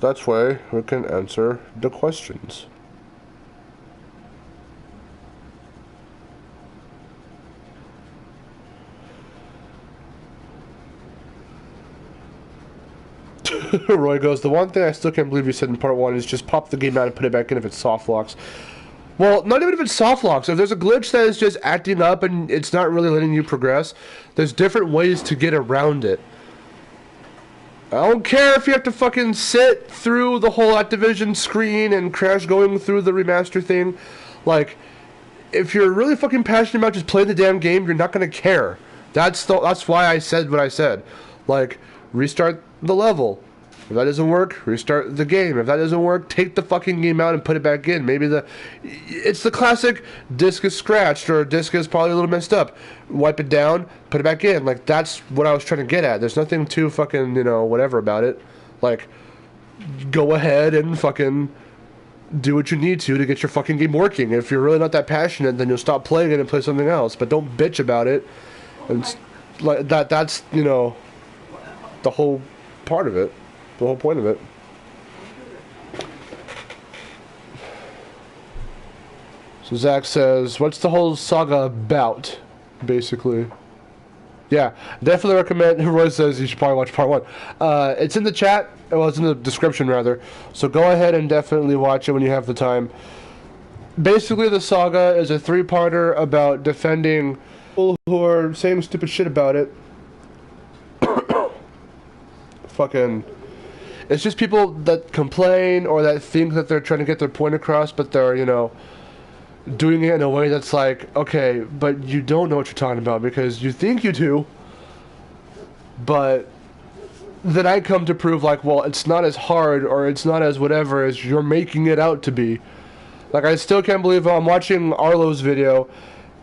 That way, we can answer the questions. Roy goes, the one thing I still can't believe you said in part 1 is just pop the game out and put it back in if it's soft locks. Well, not even if it's soft locks. If there's a glitch that is just acting up and it's not really letting you progress, there's different ways to get around it. I don't care if you have to fucking sit through the whole Activision screen and crash going through the remaster thing. Like, if you're really fucking passionate about just playing the damn game, you're not gonna care. That's why I said what I said. Like, restart the level. If that doesn't work, restart the game. If that doesn't work, take the fucking game out and put it back in. It's the classic disk is scratched or disk is probably a little messed up. Wipe it down, put it back in. Like, that's what I was trying to get at. There's nothing too fucking, whatever about it. Like, go ahead and fucking do what you need to get your fucking game working. If you're really not that passionate, then you'll stop playing it and play something else. But don't bitch about it. And like that's, the whole part of it. The whole point of it. So Zach says, what's the whole saga about, basically? Yeah, definitely recommend. Roy says you should probably watch part 1. It's in the chat. Well, it's in the description, rather. So go ahead and definitely watch it when you have the time. Basically, the saga is a 3-parter about defending people who are saying stupid shit about it. Fucking... It's just people that complain or that think that they're trying to get their point across, but they're, doing it in a way that's like, okay, but you don't know what you're talking about because you think you do, but then I come to prove, like, well, it's not as hard or it's not as whatever as you're making it out to be. Like, I still can't believe I'm watching Arlo's video,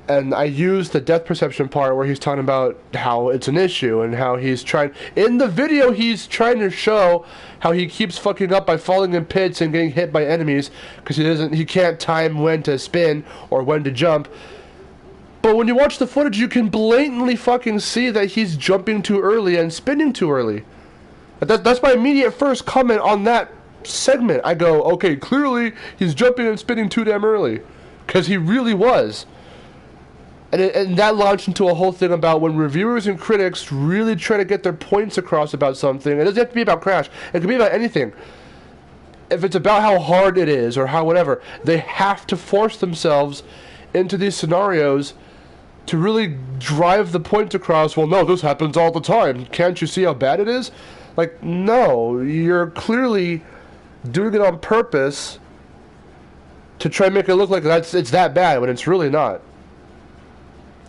and I used the depth perception part where he's talking about how it's an issue and how he's trying... In the video, he's trying to show how he keeps fucking up by falling in pits and getting hit by enemies because he can't time when to spin or when to jump. But when you watch the footage, you can blatantly fucking see that he's jumping too early and spinning too early. That's my immediate first comment on that segment. I go, okay, clearly he's jumping and spinning too damn early. Because he really was. And that launched into a whole thing about when reviewers and critics really try to get their points across about something. It doesn't have to be about Crash. It can be about anything. If it's about how hard it is or how whatever, they have to force themselves into these scenarios to really drive the point across. Well, no, this happens all the time. Can't you see how bad it is? Like, no, you're clearly doing it on purpose to try and make it look like it's that bad when it's really not.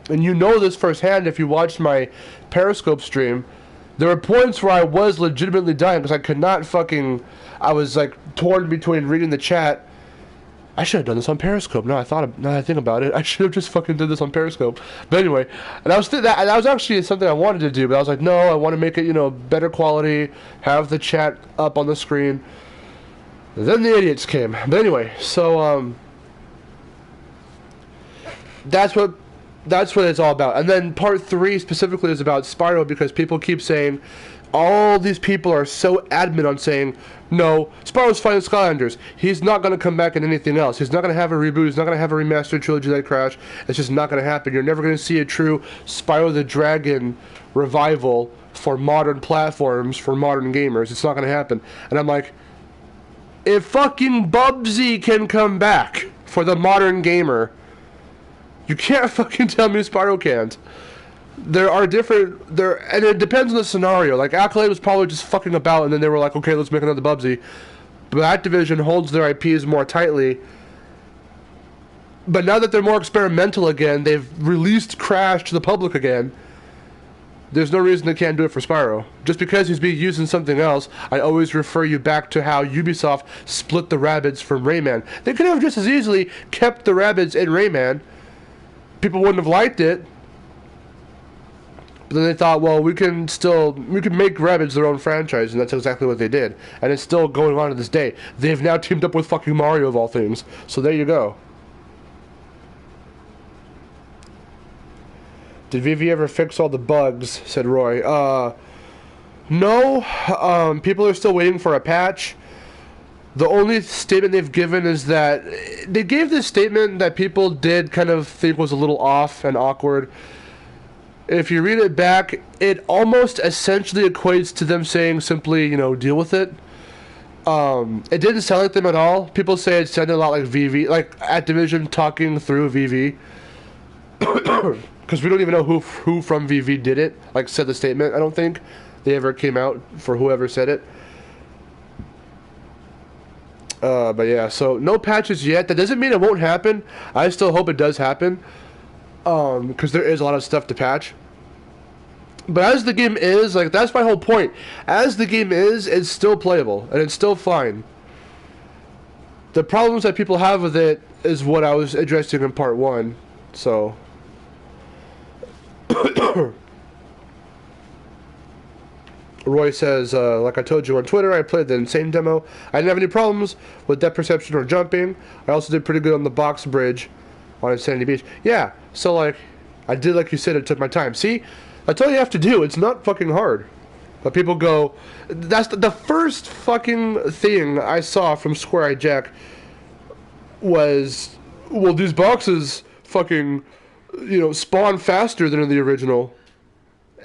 And you know this firsthand if you watched my Periscope stream. There were points where I was legitimately dying because I could not fucking... I was like torn between reading the chat. I should have done this on Periscope. Now I think about it, I should have just fucking did this on Periscope. But anyway, and that was actually something I wanted to do, but I was like, no, I want to make it, better quality, have the chat up on the screen. And then the idiots came. But anyway, so that's what it's all about. And then part 3 specifically is about Spyro because people keep saying, all these people are so adamant on saying, no, Spyro's fighting Skylanders. He's not going to come back in anything else. He's not going to have a reboot. He's not going to have a remastered trilogy like Crash. It's just not going to happen. You're never going to see a true Spyro the Dragon revival for modern platforms, for modern gamers. It's not going to happen. And I'm like, if fucking Bubsy can come back for the modern gamer, you can't fucking tell me Spyro can't. There are different... and it depends on the scenario. Like, Accolade was probably just fucking about, and then they were like, okay, let's make another Bubsy. But Activision holds their IPs more tightly. But now that they're more experimental again, they've released Crash to the public again. There's no reason they can't do it for Spyro. Just because he's being used in something else, I always refer you back to how Ubisoft split the Rabbids from Rayman. They could have just as easily kept the Rabbids in Rayman. People wouldn't have liked it. But then they thought, well, we can make Rabbids their own franchise, and that's exactly what they did. And it's still going on to this day. They've now teamed up with fucking Mario of all things. So there you go. Did Vivi ever fix all the bugs? Said Roy. No. People are still waiting for a patch. The only statement they've given is that... They gave this statement that people did kind of think was a little off and awkward. If you read it back, it almost essentially equates to them saying simply, deal with it. It didn't sound like them at all. People say it sounded a lot like VV, like Activision talking through VV. Because we don't even know who from VV did it, like said the statement. I don't think they ever came out for whoever said it. But yeah, so no patches yet. That doesn't mean it won't happen. I still hope it does happen. Because there is a lot of stuff to patch. But as the game is, like, that's my whole point. As the game is, it's still playable, and it's still fine. The problems that people have with it is what I was addressing in part 1, so... Roy says, like I told you on Twitter, I played the Insane demo. I didn't have any problems with depth perception or jumping. I also did pretty good on the box bridge on Insanity Beach. Yeah, so, like, I did like you said, it took my time. See? That's all you have to do. It's not fucking hard. But people go... That's the first fucking thing I saw from Square Eye Jack was... Well, these boxes fucking, you know, spawn faster than in the original.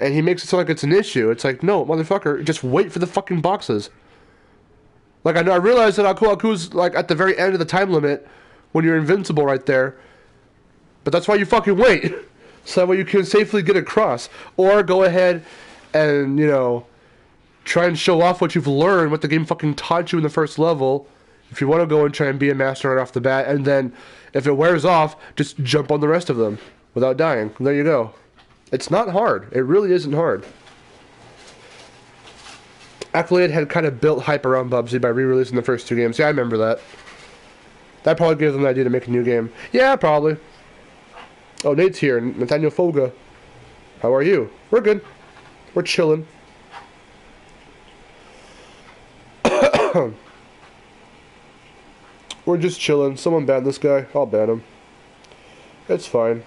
And he makes it sound like it's an issue. It's like, no, motherfucker, just wait for the fucking boxes. Like, I know, I realize that Aku Aku's, like, at the very end of the time limit when you're invincible right there. But that's why you fucking wait. So that way you can safely get across. Or go ahead and, you know, try and show off what you've learned, what the game fucking taught you in the first level. If you want to go and try and be a master right off the bat. And then, if it wears off, just jump on the rest of them without dying. And there you go. It's not hard. It really isn't hard. Accolade had kind of built hype around Bubsy by re-releasing the first 2 games. Yeah, I remember that. That probably gave them the idea to make a new game. Yeah, probably. Oh, Nate's here. Nathaniel Folga. How are you? We're good. We're chilling. We're just chilling. Someone ban this guy. I'll ban him. It's fine.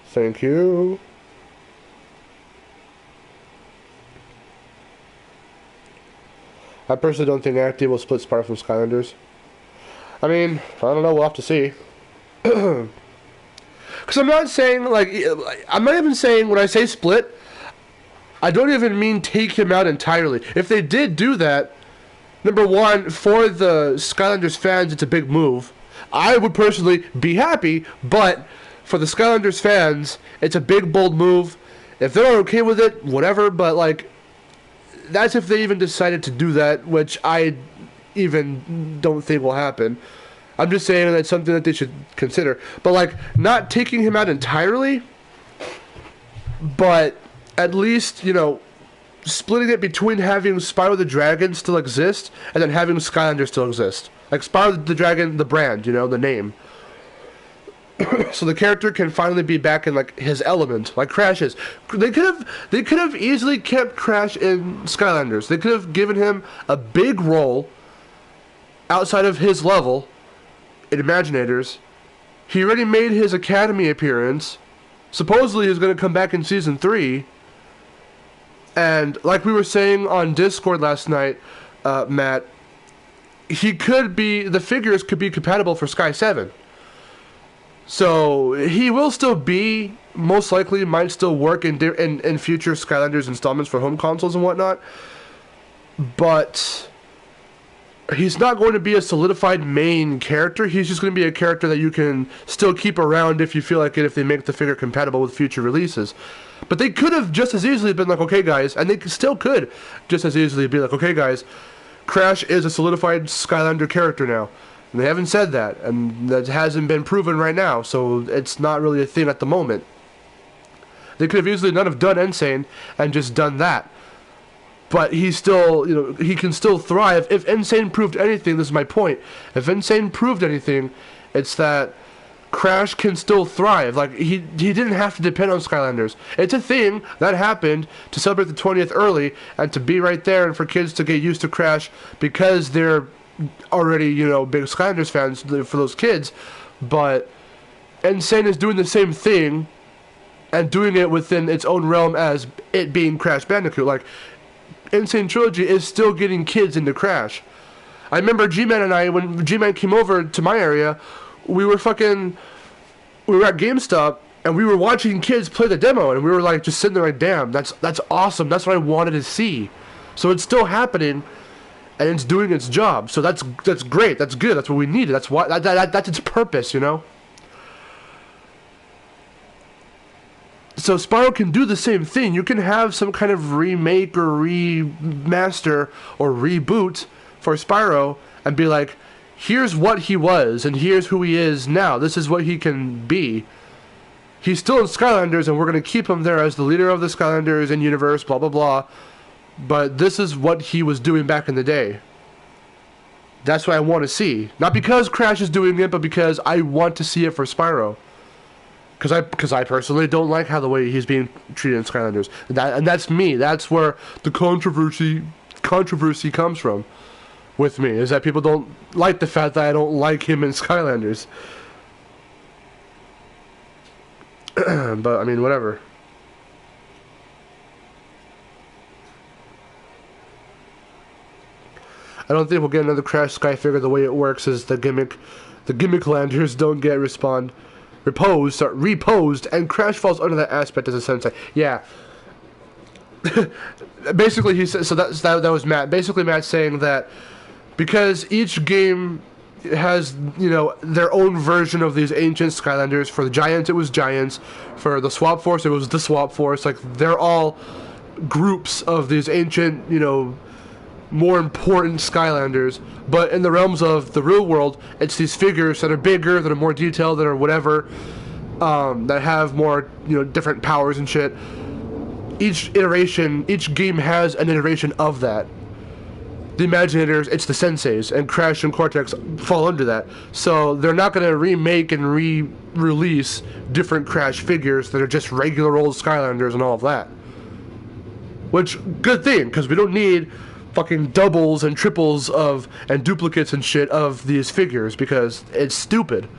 Thank you. I personally don't think Acti will split Sparta from Skylanders. I mean, I don't know, we'll have to see. Because I'm not saying, like, I'm not even saying when I say split, I don't even mean take him out entirely. If they did do that, number one, for the Skylanders fans, it's a big move. I would personally be happy, but for the Skylanders fans, it's a big, bold move. If they're okay with it, whatever, but, like, that's if they even decided to do that, which I even don't think will happen. I'm just saying that's something that they should consider. But, like, not taking him out entirely, but at least, you know, splitting it between having Spyro the Dragon still exist and then having Skylanders still exist. Like, Spyro the Dragon, the brand, you know, the name. So the character can finally be back in, like, his element, like Crash is. They could have easily kept Crash in Skylanders. They could have given him a big role outside of his level in Imaginators. He already made his Academy appearance. Supposedly he's going to come back in Season 3. And like we were saying on Discord last night, Matt, he could be, the figures could be compatible for Sky 7. So he will still be, most likely, might still work in future Skylanders installments for home consoles and whatnot. But he's not going to be a solidified main character. He's just going to be a character that you can still keep around if you feel like it, if they make the figure compatible with future releases. But they could have just as easily been like, okay guys, and they still could just as easily be like, okay guys, Crash is a solidified Skylander character now. And they haven't said that, and that hasn't been proven right now, so it's not really a thing at the moment. They could have easily not have done Insane and just done that. But he's still, you know, he can still thrive. If Insane proved anything, this is my point. If Insane proved anything, it's that Crash can still thrive. Like, he didn't have to depend on Skylanders. It's a thing that happened to celebrate the 20th early, and to be right there and for kids to get used to Crash because they're already, you know, big Skylanders fans for those kids. But Insane is doing the same thing and doing it within its own realm as it being Crash Bandicoot. Like, Sane Trilogy is still getting kids into Crash. I remember G-Man and I, when G-Man came over to my area, we were at GameStop and we were watching kids play the demo, and we were like just sitting there like, damn, that's awesome. That's what I wanted to see. So it's still happening, and it's doing its job. So that's great. That's good. That's what we needed. That's why that's its purpose, you know. So Spyro can do the same thing. You can have some kind of remake or remaster or reboot for Spyro and be like, here's what he was and here's who he is now. This is what he can be. He's still in Skylanders and we're going to keep him there as the leader of the Skylanders and universe, blah, blah, blah. But this is what he was doing back in the day. That's what I want to see. Not because Crash is doing it, but because I want to see it for Spyro. Because I personally don't like how the way he's being treated in Skylanders. And that's me. That's where the controversy comes from with me. Is that people don't like the fact that I don't like him in Skylanders. But, I mean, whatever. I don't think we'll get another Crash Sky figure. The way it works is the gimmick landers don't get reposed, and Crash falls under that aspect as a sensei. Yeah. Basically, he said, so that was Matt. Basically, Matt's saying that because each game has, you know, their own version of these ancient Skylanders. For the Giants, it was Giants. For the Swap Force, it was the Swap Force. Like, they're all groups of these ancient, you know, more important Skylanders, but in the realms of the real world, it's these figures that are bigger, that are more detailed, that are whatever, that have more, you know, different powers and shit. Each game has an iteration of that. The Imaginators, it's the Senseis, and Crash and Cortex fall under that. So they're not going to remake and re-release different Crash figures that are just regular old Skylanders and all of that. Which, good thing, because we don't need fucking doubles and triples and duplicates and shit of these figures, because it's stupid.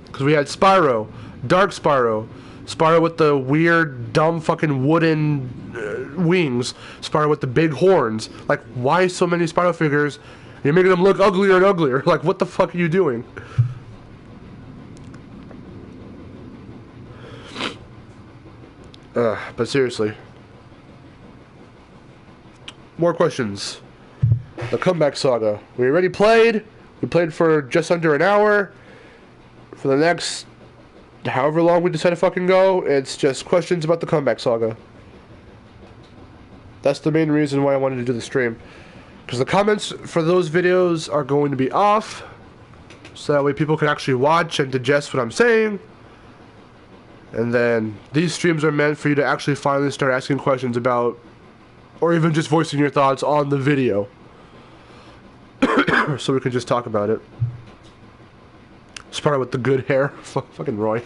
Because we had Spyro, Dark Spyro with the weird, dumb fucking wooden wings, Spyro with the big horns. Like, why so many Spyro figures? You're making them look uglier and uglier. Like, what the fuck are you doing? But seriously. More questions. The Comeback Saga. We already played. We played for just under an hour. For the next however long we decide to fucking go, it's just questions about the Comeback Saga. That's the main reason why I wanted to do the stream. Because the comments for those videos are going to be off. So that way people can actually watch and digest what I'm saying. And then these streams are meant for you to actually finally start asking questions about, or even just voicing your thoughts on the video. So we can just talk about it. Spyro with the good hair. Fucking Roy.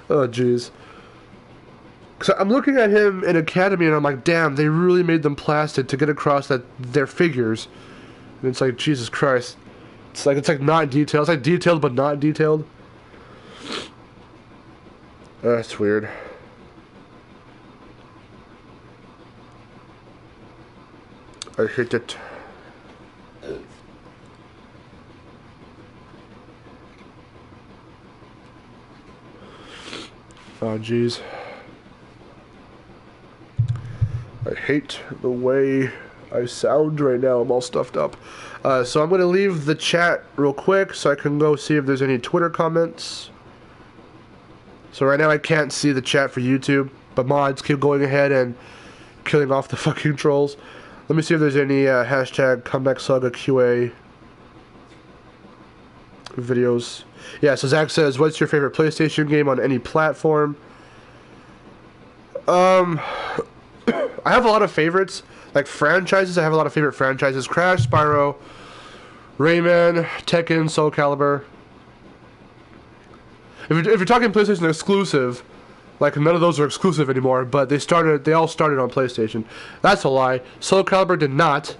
Oh, jeez. Because I'm looking at him in Academy and I'm like, damn, they really made them plastic to get across that they're figures. And it's like, Jesus Christ. It's like not detailed. It's like detailed but not detailed. That's weird. I hate it. Oh, jeez. I hate the way I sound right now. I'm all stuffed up. So I'm going to leave the chat real quick so I can go see if there's any Twitter comments. So right now I can't see the chat for YouTube, but mods keep going ahead and killing off the fucking trolls. Let me see if there's any hashtag Comeback Saga QA videos. Yeah, so Zach says, what's your favorite PlayStation game on any platform? I have a lot of favorites. Like franchises, I have a lot of favorite franchises. Crash, Spyro, Rayman, Tekken, Soul Calibur. If you're talking PlayStation exclusive, like none of those are exclusive anymore, but they all started on PlayStation. That's a lie. Soul Calibur did not.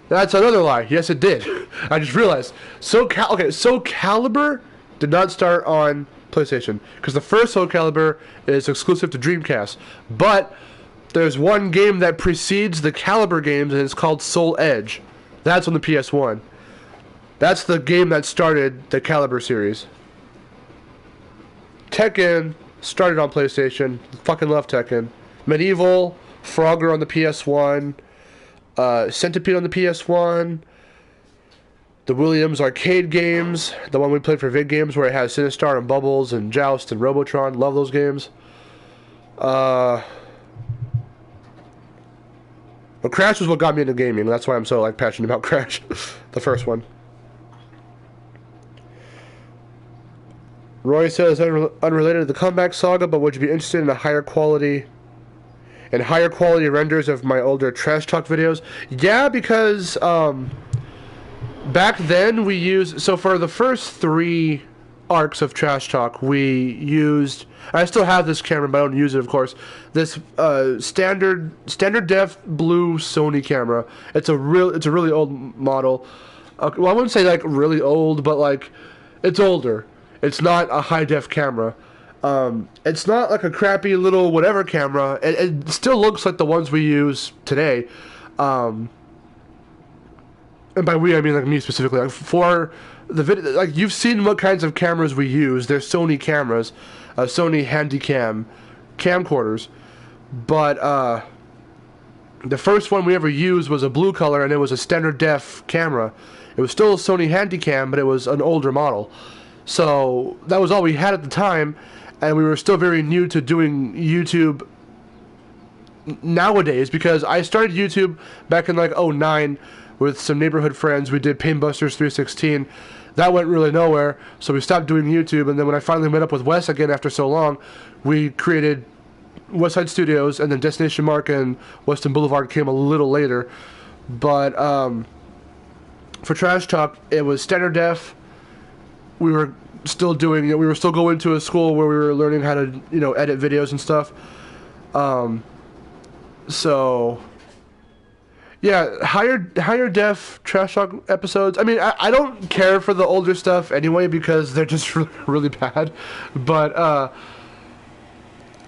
That's another lie. Yes, it did. I just realized. Soul Calibur did not start on PlayStation, because the first Soul Calibur is exclusive to Dreamcast. But there's one game that precedes the Calibur games, and it's called Soul Edge. That's on the PS1. That's the game that started the Calibur series. Tekken started on PlayStation. Fucking love Tekken. Medieval, Frogger on the PS1. Centipede on the PS1. The Williams arcade games, the one we played for Vid Games where it has Sinistar and Bubbles and Joust and Robotron. Love those games. But Crash was what got me into gaming. That's why I'm so like passionate about Crash, the first one. Roy says unrelated to the comeback saga, but would you be interested in higher quality renders of my older trash talk videos? Yeah, because back then we used, so for the first 3 arcs of trash talk we used, I still have this camera but I don't use it, of course, this standard def blue Sony camera. It's a really old model. Well, I wouldn't say like really old, but like it's older. It's not a high def camera. It's not like a crappy little whatever camera. It still looks like the ones we use today. And by we, I mean like me specifically. Like for the video, like you've seen what kinds of cameras we use. They're Sony cameras, Sony Handycam camcorders. But the first one we ever used was a blue color, and it was a standard def camera. It was still a Sony Handycam, but it was an older model. So that was all we had at the time, and we were still very new to doing YouTube nowadays, because I started YouTube back in like 2009 with some neighborhood friends. We did Painbusters 316. That went really nowhere, so we stopped doing YouTube, and then when I finally met up with Wes again after so long, we created Westside Studios, and then Destination Mark and Weston Boulevard came a little later. But for Trash Talk, it was standard def. We were still doing, we were still going to a school where we were learning how to, edit videos and stuff. So yeah, higher def trash talk episodes. I mean, I don't care for the older stuff anyway because they're just really bad. But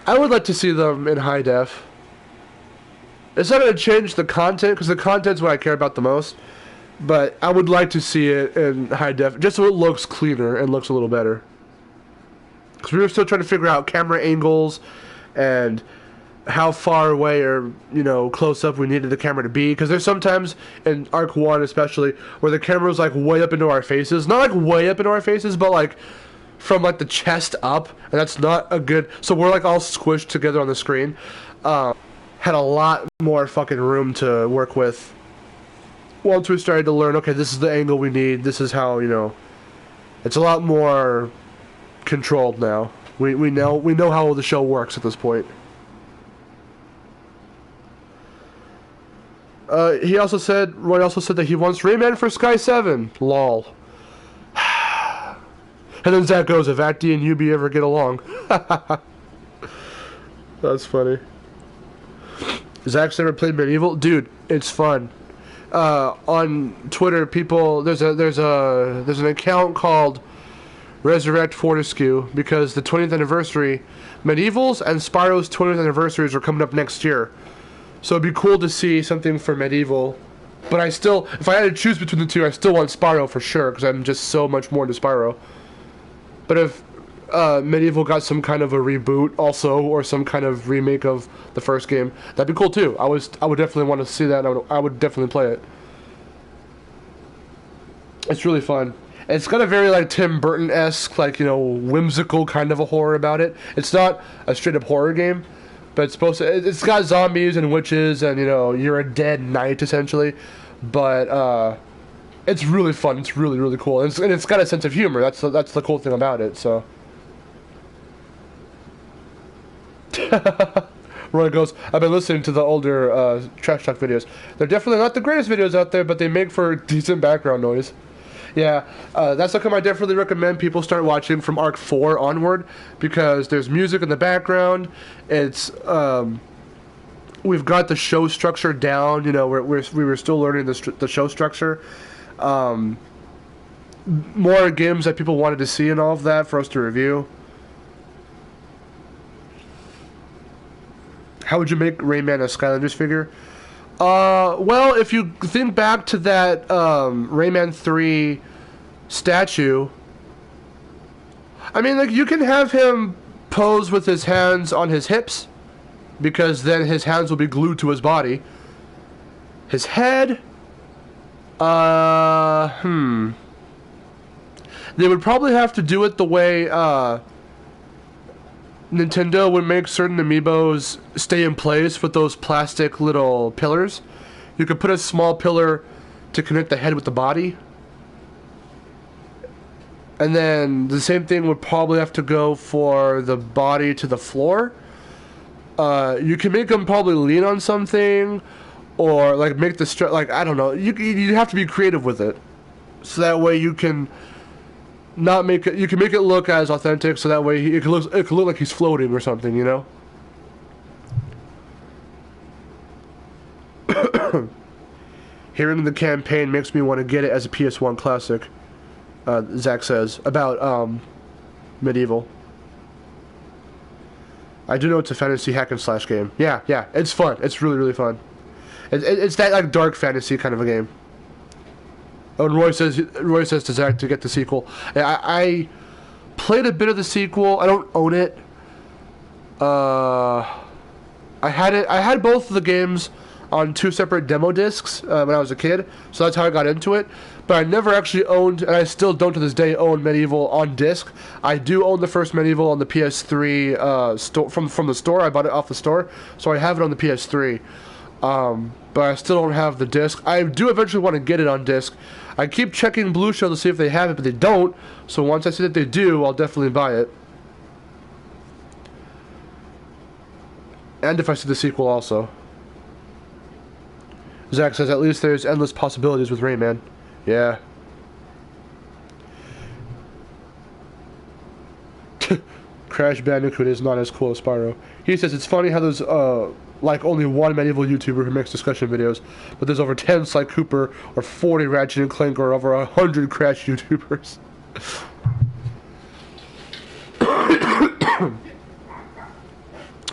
I would like to see them in high def. It's not going to change the content, because the content's what I care about the most. But I would like to see it in high def, just so it looks cleaner and looks a little better. Because we were still trying to figure out camera angles and how far away or, close up we needed the camera to be. Because there's sometimes, in Arc 1 especially, where the camera's like way up into our faces. Not like way up into our faces, but like from like the chest up. And that's not a good... So we're like all squished together on the screen. Had a lot more fucking room to work with. Once we started to learn, okay, this is the angle we need, this is how, it's a lot more controlled now. We know how the show works at this point. Roy also said that he wants Rayman for Sky 7. Lol. And then Zach goes, if Acti and Yubi ever get along. That's funny. Zach's never played Medieval? Dude, it's fun. On Twitter, people, there's an account called Resurrect Fortescue, because the 20th anniversary, Medieval's and Spyro's 20th anniversaries are coming up next year. So it'd be cool to see something for Medieval. But I still, if I had to choose between the two, I still want Spyro for sure, because I'm just so much more into Spyro. But if Medieval got some kind of a reboot also, or some kind of remake of the first game, that'd be cool too. I would definitely want to see that, and I would definitely play it. It's really fun. It's got a very like Tim Burton-esque, like, whimsical kind of a horror about it. It's not a straight up horror game, but it's got zombies and witches, and you're a dead knight essentially. But it's really fun. It's really, really cool, and it's got a sense of humor. That's the cool thing about it. So. Roy goes, I've been listening to the older trash talk videos. They're definitely not the greatest videos out there, but they make for decent background noise. Yeah, that's how come I definitely recommend people start watching from Arc 4 onward, because there's music in the background. It's we've got the show structure down. We were still learning the show structure. More games that people wanted to see and all of that for us to review. How would you make Rayman a Skylanders figure? Well, if you think back to that Rayman 3 statue, I mean, like, you can have him pose with his hands on his hips, because then his hands will be glued to his body. His head. They would probably have to do it the way Nintendo would make certain amiibos stay in place with those plastic little pillars. You could put a small pillar to connect the head with the body. And then the same thing would probably have to go for the body to the floor. You can make them probably lean on something, or like make the like I don't know. You have to be creative with it, so that way you can not make it. You can make it look as authentic, so that way it can look like he's floating or something. You know. Hearing the campaign makes me want to get it as a PS1 classic. Zach says about Medieval. I do know it's a fantasy hack and slash game. Yeah, it's fun. It's really fun. It's that like dark fantasy kind of a game. Oh, and Roy says to Zach to get the sequel. I played a bit of the sequel. I don't own it. I had both of the games on 2 separate demo discs when I was a kid, so that's how I got into it. But I never actually owned, and I still don't to this day own Medieval on disc. I do own the first Medieval on the PS3 store from the store. I bought it off the store, so I have it on the PS3. But I still don't have the disc. I do eventually want to get it on disc. I keep checking Blue Shell to see if they have it, but they don't. So once I see that they do, I'll definitely buy it. And if I see the sequel also. Zach says, at least there's endless possibilities with Rayman. Yeah. Crash Bandicoot is not as cool as Spyro. He says, it's funny how there's like only one Medieval YouTuber who makes discussion videos, but there's over 10 Sly Cooper or 40 Ratchet and Clank or over 100 Crash YouTubers.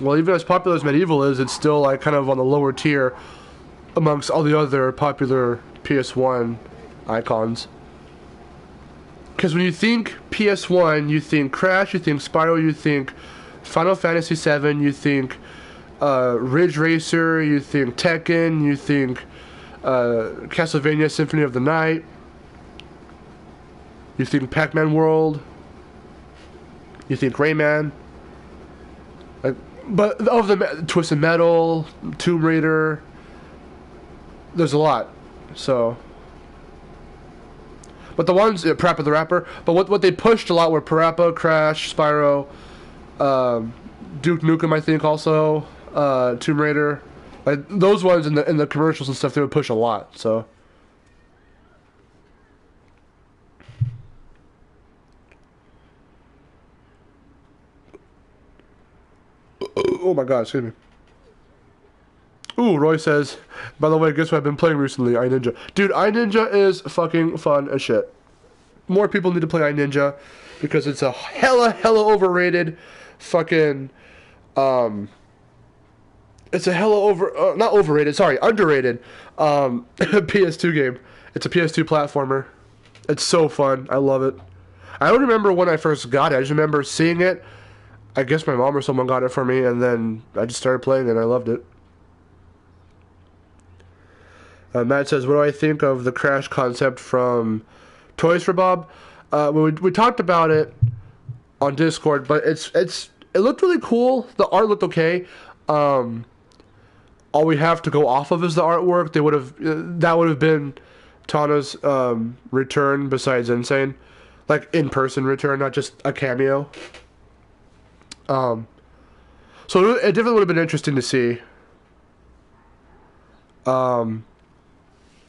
Well, even as popular as Medieval is, it's still like kind of on the lower tier amongst all the other popular PS1 icons. Because when you think PS1, you think Crash, you think Spyro, you think Final Fantasy VII, you think Ridge Racer, you think Tekken, you think Castlevania Symphony of the Night, you think Pac-Man World, you think Rayman. But of the Twisted Metal, Tomb Raider, there's a lot. So, but the ones Parappa the Rapper. But what they pushed a lot were Parappa, Crash, Spyro, Duke Nukem, I think also, Tomb Raider. Like those ones in the commercials and stuff, they would push a lot. So. Oh my god, excuse me. Ooh, Roy says, by the way, guess what I've been playing recently? iNinja. Dude, iNinja is fucking fun as shit. More people need to play iNinja because it's a hella overrated fucking, it's a hella not overrated, sorry, underrated, PS2 game. It's a PS2 platformer. It's so fun. I love it. I don't remember when I first got it. I just remember seeing it. I guess my mom or someone got it for me, and then I just started playing it, and I loved it. Matt says, what do I think of the Crash concept from Toys for Bob? We talked about it on Discord, but it looked really cool. The art looked okay. All we have to go off of is the artwork. That would have been Tana's return besides Insane. Like, in-person return, not just a cameo. So it definitely would have been interesting to see.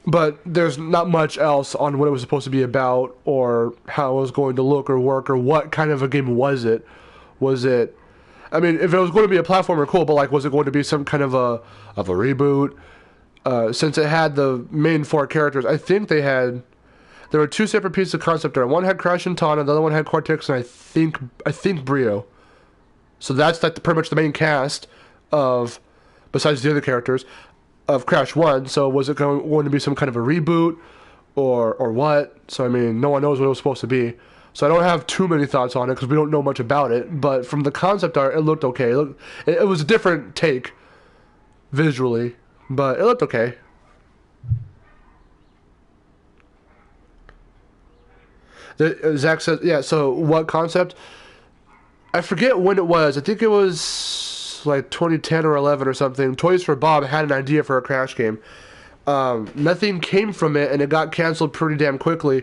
But there's not much else on what it was supposed to be about, or how it was going to look or work, or what kind of a game was it. Was it... I mean, if it was going to be a platformer, cool, but like, was it going to be some kind of a reboot? Since it had the main 4 characters, I think there were 2 separate pieces of concept art. One had Crash and Tana, the other one had Cortex, and I think Brio. So that's like pretty much the main cast of, besides the other characters, of Crash 1. So was it going to be some kind of a reboot or what? So I mean, no one knows what it was supposed to be. So I don't have too many thoughts on it because we don't know much about it. But from the concept art, it looked okay. It was a different take visually, but it looked okay. Zach says, yeah, so what concept? I forget when it was. I think it was like 2010 or 11 or something. Toys for Bob had an idea for a Crash game. Nothing came from it, and it got canceled pretty damn quickly.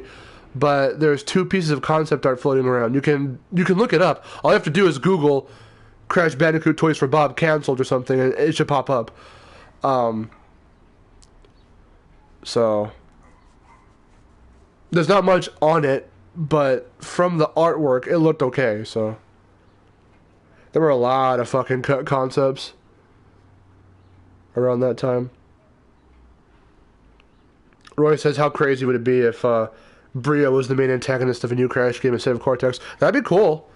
But there's 2 pieces of concept art floating around. You can look it up. All you have to do is Google Crash Bandicoot Toys for Bob canceled or something, and it should pop up. So there's not much on it, but from the artwork, it looked okay. So there were a lot of fucking concepts around that time. Roy says, how crazy would it be if Brio was the main antagonist of a new Crash game instead of Cortex? That'd be cool.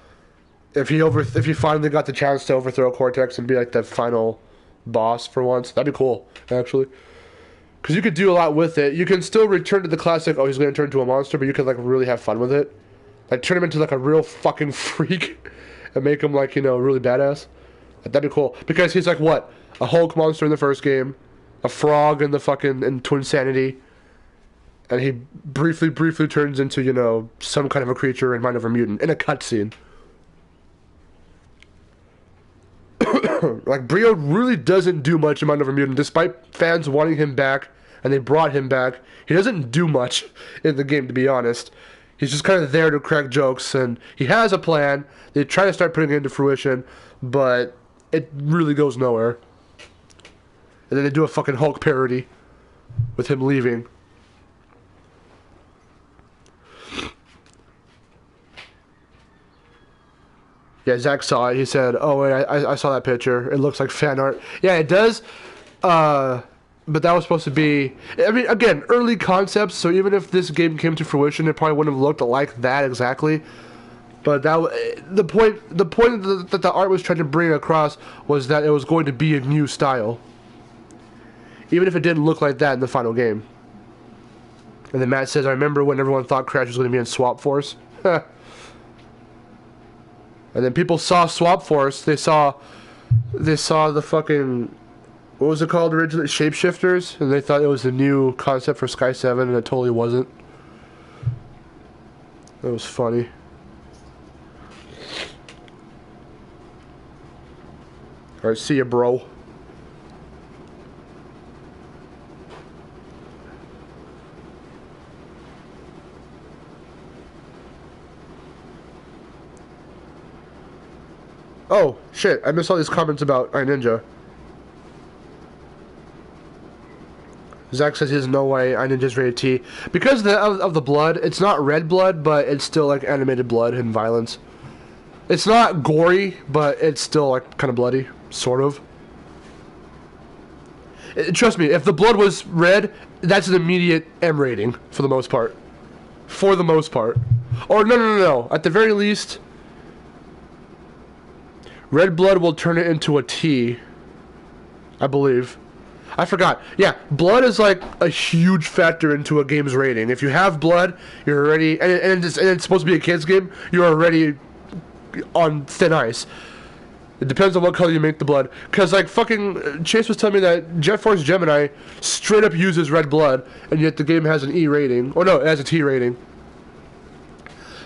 If he finally got the chance to overthrow Cortex and be like the final boss for once, that'd be cool, actually. Because you could do a lot with it. You can still return to the classic, oh, he's going to turn into a monster, but you could, like, really have fun with it. Like, turn him into, like, a real fucking freak and make him, like, you know, really badass. That'd be cool. Because he's, like, what? A Hulk monster in the first game, a frog in the fucking, in Twinsanity, and he briefly turns into, you know, some kind of a creature in Mind Over Mutant in a cutscene. Like, Brio really doesn't do much in Mind Over Mutant, despite fans wanting him back, and they brought him back. He doesn't do much in the game, to be honest. He's just kind of there to crack jokes, and he has a plan. They try to start putting it into fruition, but it really goes nowhere. And then they do a fucking Hulk parody with him leaving. Yeah, Zach saw it. He said, oh, wait, I saw that picture. It looks like fan art. Yeah, it does. But that was supposed to be... I mean, again, early concepts, so even if this game came to fruition, it probably wouldn't have looked like that exactly. But the point that the art was trying to bring across was that it was going to be a new style. Even if it didn't look like that in the final game. And then Matt says, I remember when everyone thought Crash was going to be in Swap Force. And then people saw Swap Force. They saw the fucking, what was it called originally? Shapeshifters, and they thought it was a new concept for Sky 7, and it totally wasn't. It was funny. Alright, see ya, bro. Oh, shit, I missed all these comments about iNinja. Zach says he doesn't know why iNinja's rated T. Because of the blood, it's not red blood, but it's still like animated blood and violence. It's not gory, but it's still like kind of bloody, sort of. Trust me, if the blood was red, that's an immediate M rating, for the most part. For the most part. Or no. At the very least... red blood will turn it into a T, I believe. I forgot. Yeah, blood is like a huge factor into a game's rating. If you have blood, you're already... And it's supposed to be a kid's game, you're already on thin ice. It depends on what color you make the blood. Because, like, fucking... Chase was telling me that Jet Force Gemini straight up uses red blood, and yet the game has an E rating. Or no, it has a T rating.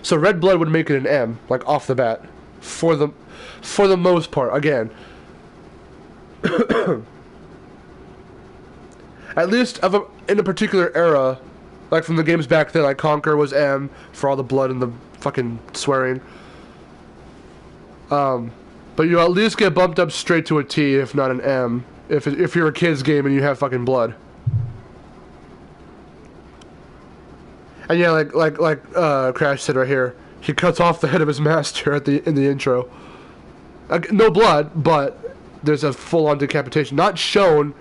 So red blood would make it an M, like, off the bat. For the most part, again. At least in a particular era, like from the games back then, like Conquer was M for all the blood and the fucking swearing. But you at least get bumped up straight to a T, if not an M, if you're a kid's game and you have fucking blood. And yeah, like Crash said right here, he cuts off the head of his master in the intro. No blood, but there's a full-on decapitation. Not shown.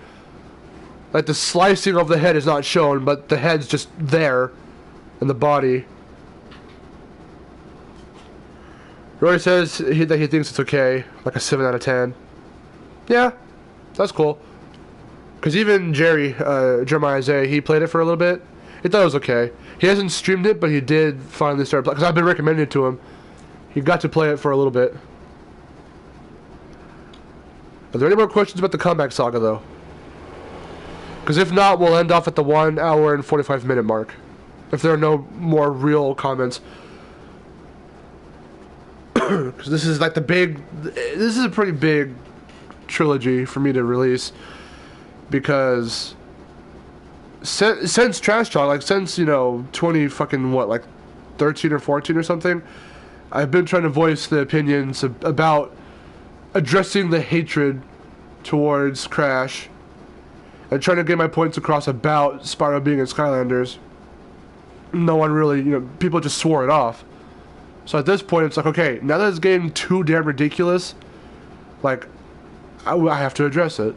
Like, the slicing of the head is not shown, but the head's just there in the body. Roy says that he thinks it's okay, like a 7 out of 10. Yeah, that's cool. Because even Jeremiah Zay, he played it for a little bit. He thought it was okay. He hasn't streamed it, but he did finally start playing. Because I've been recommending it to him. He got to play it for a little bit. Are there any more questions about the Comeback Saga, though? Because if not, we'll end off at the 1 hour and 45 minute mark. If there are no more real comments. Because this is like this is a pretty big trilogy for me to release. Because since Trash Talk, like since, 20 fucking what, like 13 or 14 or something, I've been trying to voice the opinions about addressing the hatred towards Crash and trying to get my points across about Spyro being in Skylanders. No one really, people just swore it off. So at this point, it's like, okay, now that it's getting too damn ridiculous, like, I have to address it.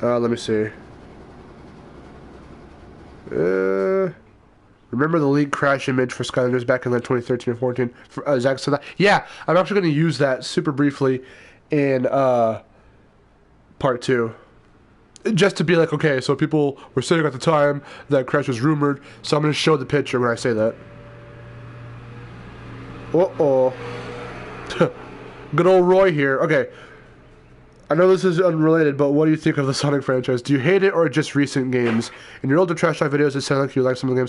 Let me see. Remember the leaked Crash image for Skylanders back in like 2013 or 14? Zach said that. Yeah, I'm actually going to use that super briefly in part 2. Just to be like, okay, so people were saying at the time that Crash was rumored, so I'm going to show the picture when I say that. Uh-oh. Good old Roy here. Okay. I know this is unrelated, but what do you think of the Sonic franchise? Do you hate it or just recent games? In your older Trash Talk videos, it sounded like you like some of the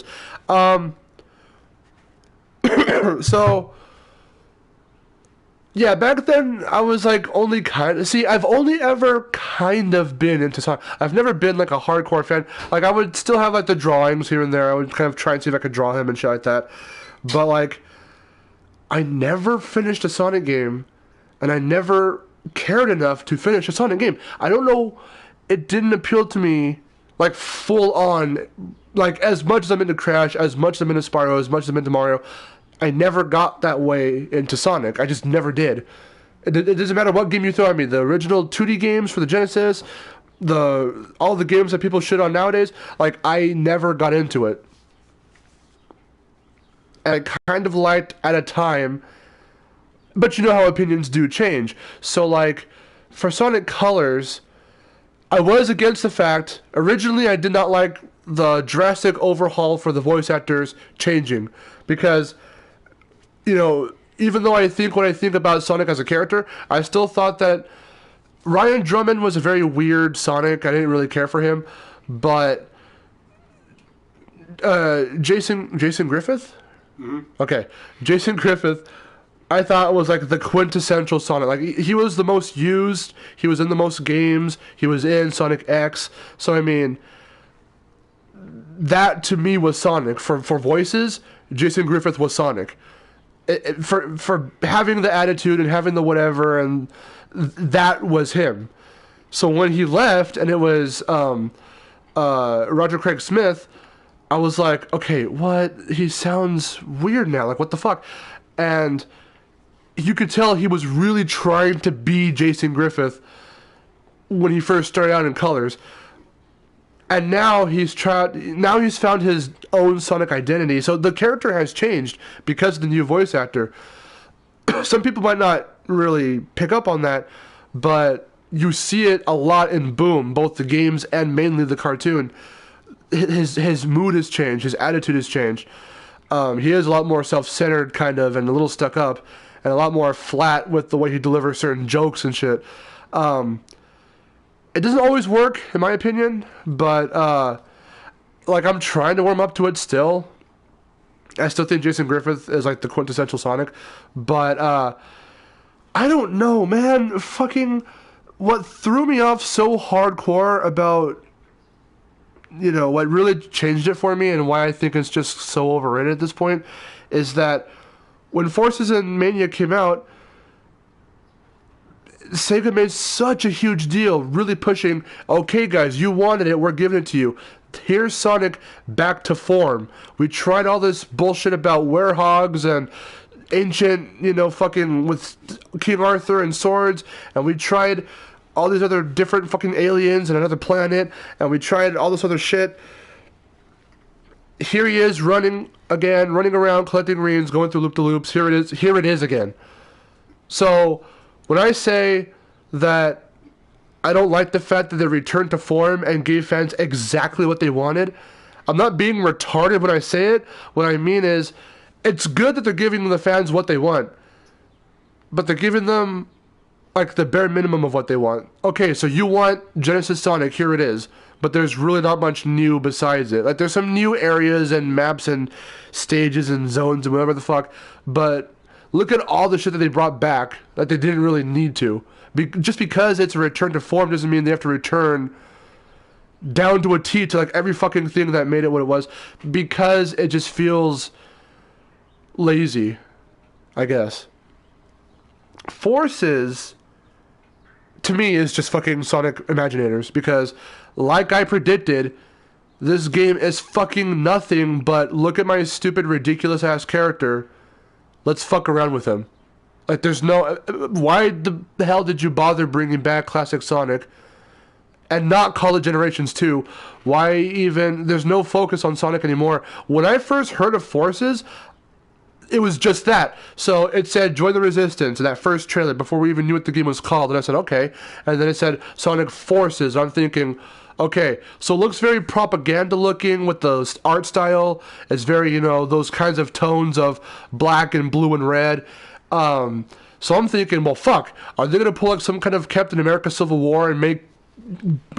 games. So, yeah, back then, I was like only kind of... See, I've only ever kind of been into Sonic. I've never been like a hardcore fan. Like, I would still have like the drawings here and there. I would kind of try and see if I could draw him and shit like that. But like, I never finished a Sonic game, and I never cared enough to finish a Sonic game. I don't know, it didn't appeal to me like full on, like as much as I'm into Crash, as much as I'm into Spyro, as much as I'm into Mario. I never got that way into Sonic. I just never did. It doesn't matter what game you throw at me. The original 2D games for the Genesis, all the games that people shit on nowadays, like I never got into it. And I kind of liked at a time. But you know how opinions do change. So, like, for Sonic Colors, I was against the fact... Originally, I did not like the drastic overhaul for the voice actors changing. Because, even though I think what I think about Sonic as a character, I still thought that Ryan Drummond was a very weird Sonic. I didn't really care for him. But Jason Griffith? Mm-hmm. Okay. Jason Griffith... I thought it was like the quintessential Sonic. Like he was the most used. He was in the most games. He was in Sonic X. So I mean, that to me was Sonic. For voices, Jason Griffith was Sonic. For having the attitude and having the whatever, and that was him. So when he left and it was Roger Craig Smith, I was like, okay, what? He sounds weird now. Like what the fuck? And you could tell he was really trying to be Jason Griffith when he first started out in Colors. And now he's found his own Sonic identity. So the character has changed because of the new voice actor. Some people might not really pick up on that, but you see it a lot in Boom, both the games and mainly the cartoon. His mood has changed, his attitude has changed. He is a lot more self-centered kind of and a little stuck up and a lot more flat with the way he delivers certain jokes and shit. It doesn't always work, in my opinion, but like I'm trying to warm up to it still. I still think Jason Griffith is like the quintessential Sonic, but I don't know, man. Fucking what threw me off so hardcore about, what really changed it for me and why I think it's just so overrated at this point is that when Forces and Mania came out, Sega made such a huge deal, really pushing, okay guys, you wanted it, we're giving it to you. Here's Sonic back to form. We tried all this bullshit about werewolves and ancient, fucking with King Arthur and swords, and we tried all these other different fucking aliens and another planet, and we tried all this other shit. Here he is running around, collecting rings, going through loop-de-loops. Here it is again. So, when I say that I don't like the fact that they returned to form and gave fans exactly what they wanted, I'm not being retarded when I say it. What I mean is, it's good that they're giving the fans what they want, but they're giving them like the bare minimum of what they want. Okay, so you want Genesis Sonic, here it is, but there's really not much new besides it. Like, there's some new areas and maps and stages and zones and whatever the fuck, but look at all the shit that they brought back that they didn't really need to. Just because it's a return to form doesn't mean they have to return down to a T to like every fucking thing that made it what it was, because it just feels lazy, I guess. Forces, to me, is just fucking Sonic Imaginators, because like I predicted, this game is fucking nothing but look at my stupid ridiculous ass character, let's fuck around with him. Like, there's no... Why the hell did you bother bringing back classic Sonic and not call it Generations 2? Why even... There's no focus on Sonic anymore. When I first heard of Forces, it was just that. So it said, join the Resistance in that first trailer before we even knew what the game was called. And I said, okay. And then it said Sonic Forces. I'm thinking, okay, so it looks very propaganda looking with the art style. It's very, you know, those kinds of tones of black and blue and red. So I'm thinking, well, fuck, are they going to pull like some kind of Captain America Civil War and make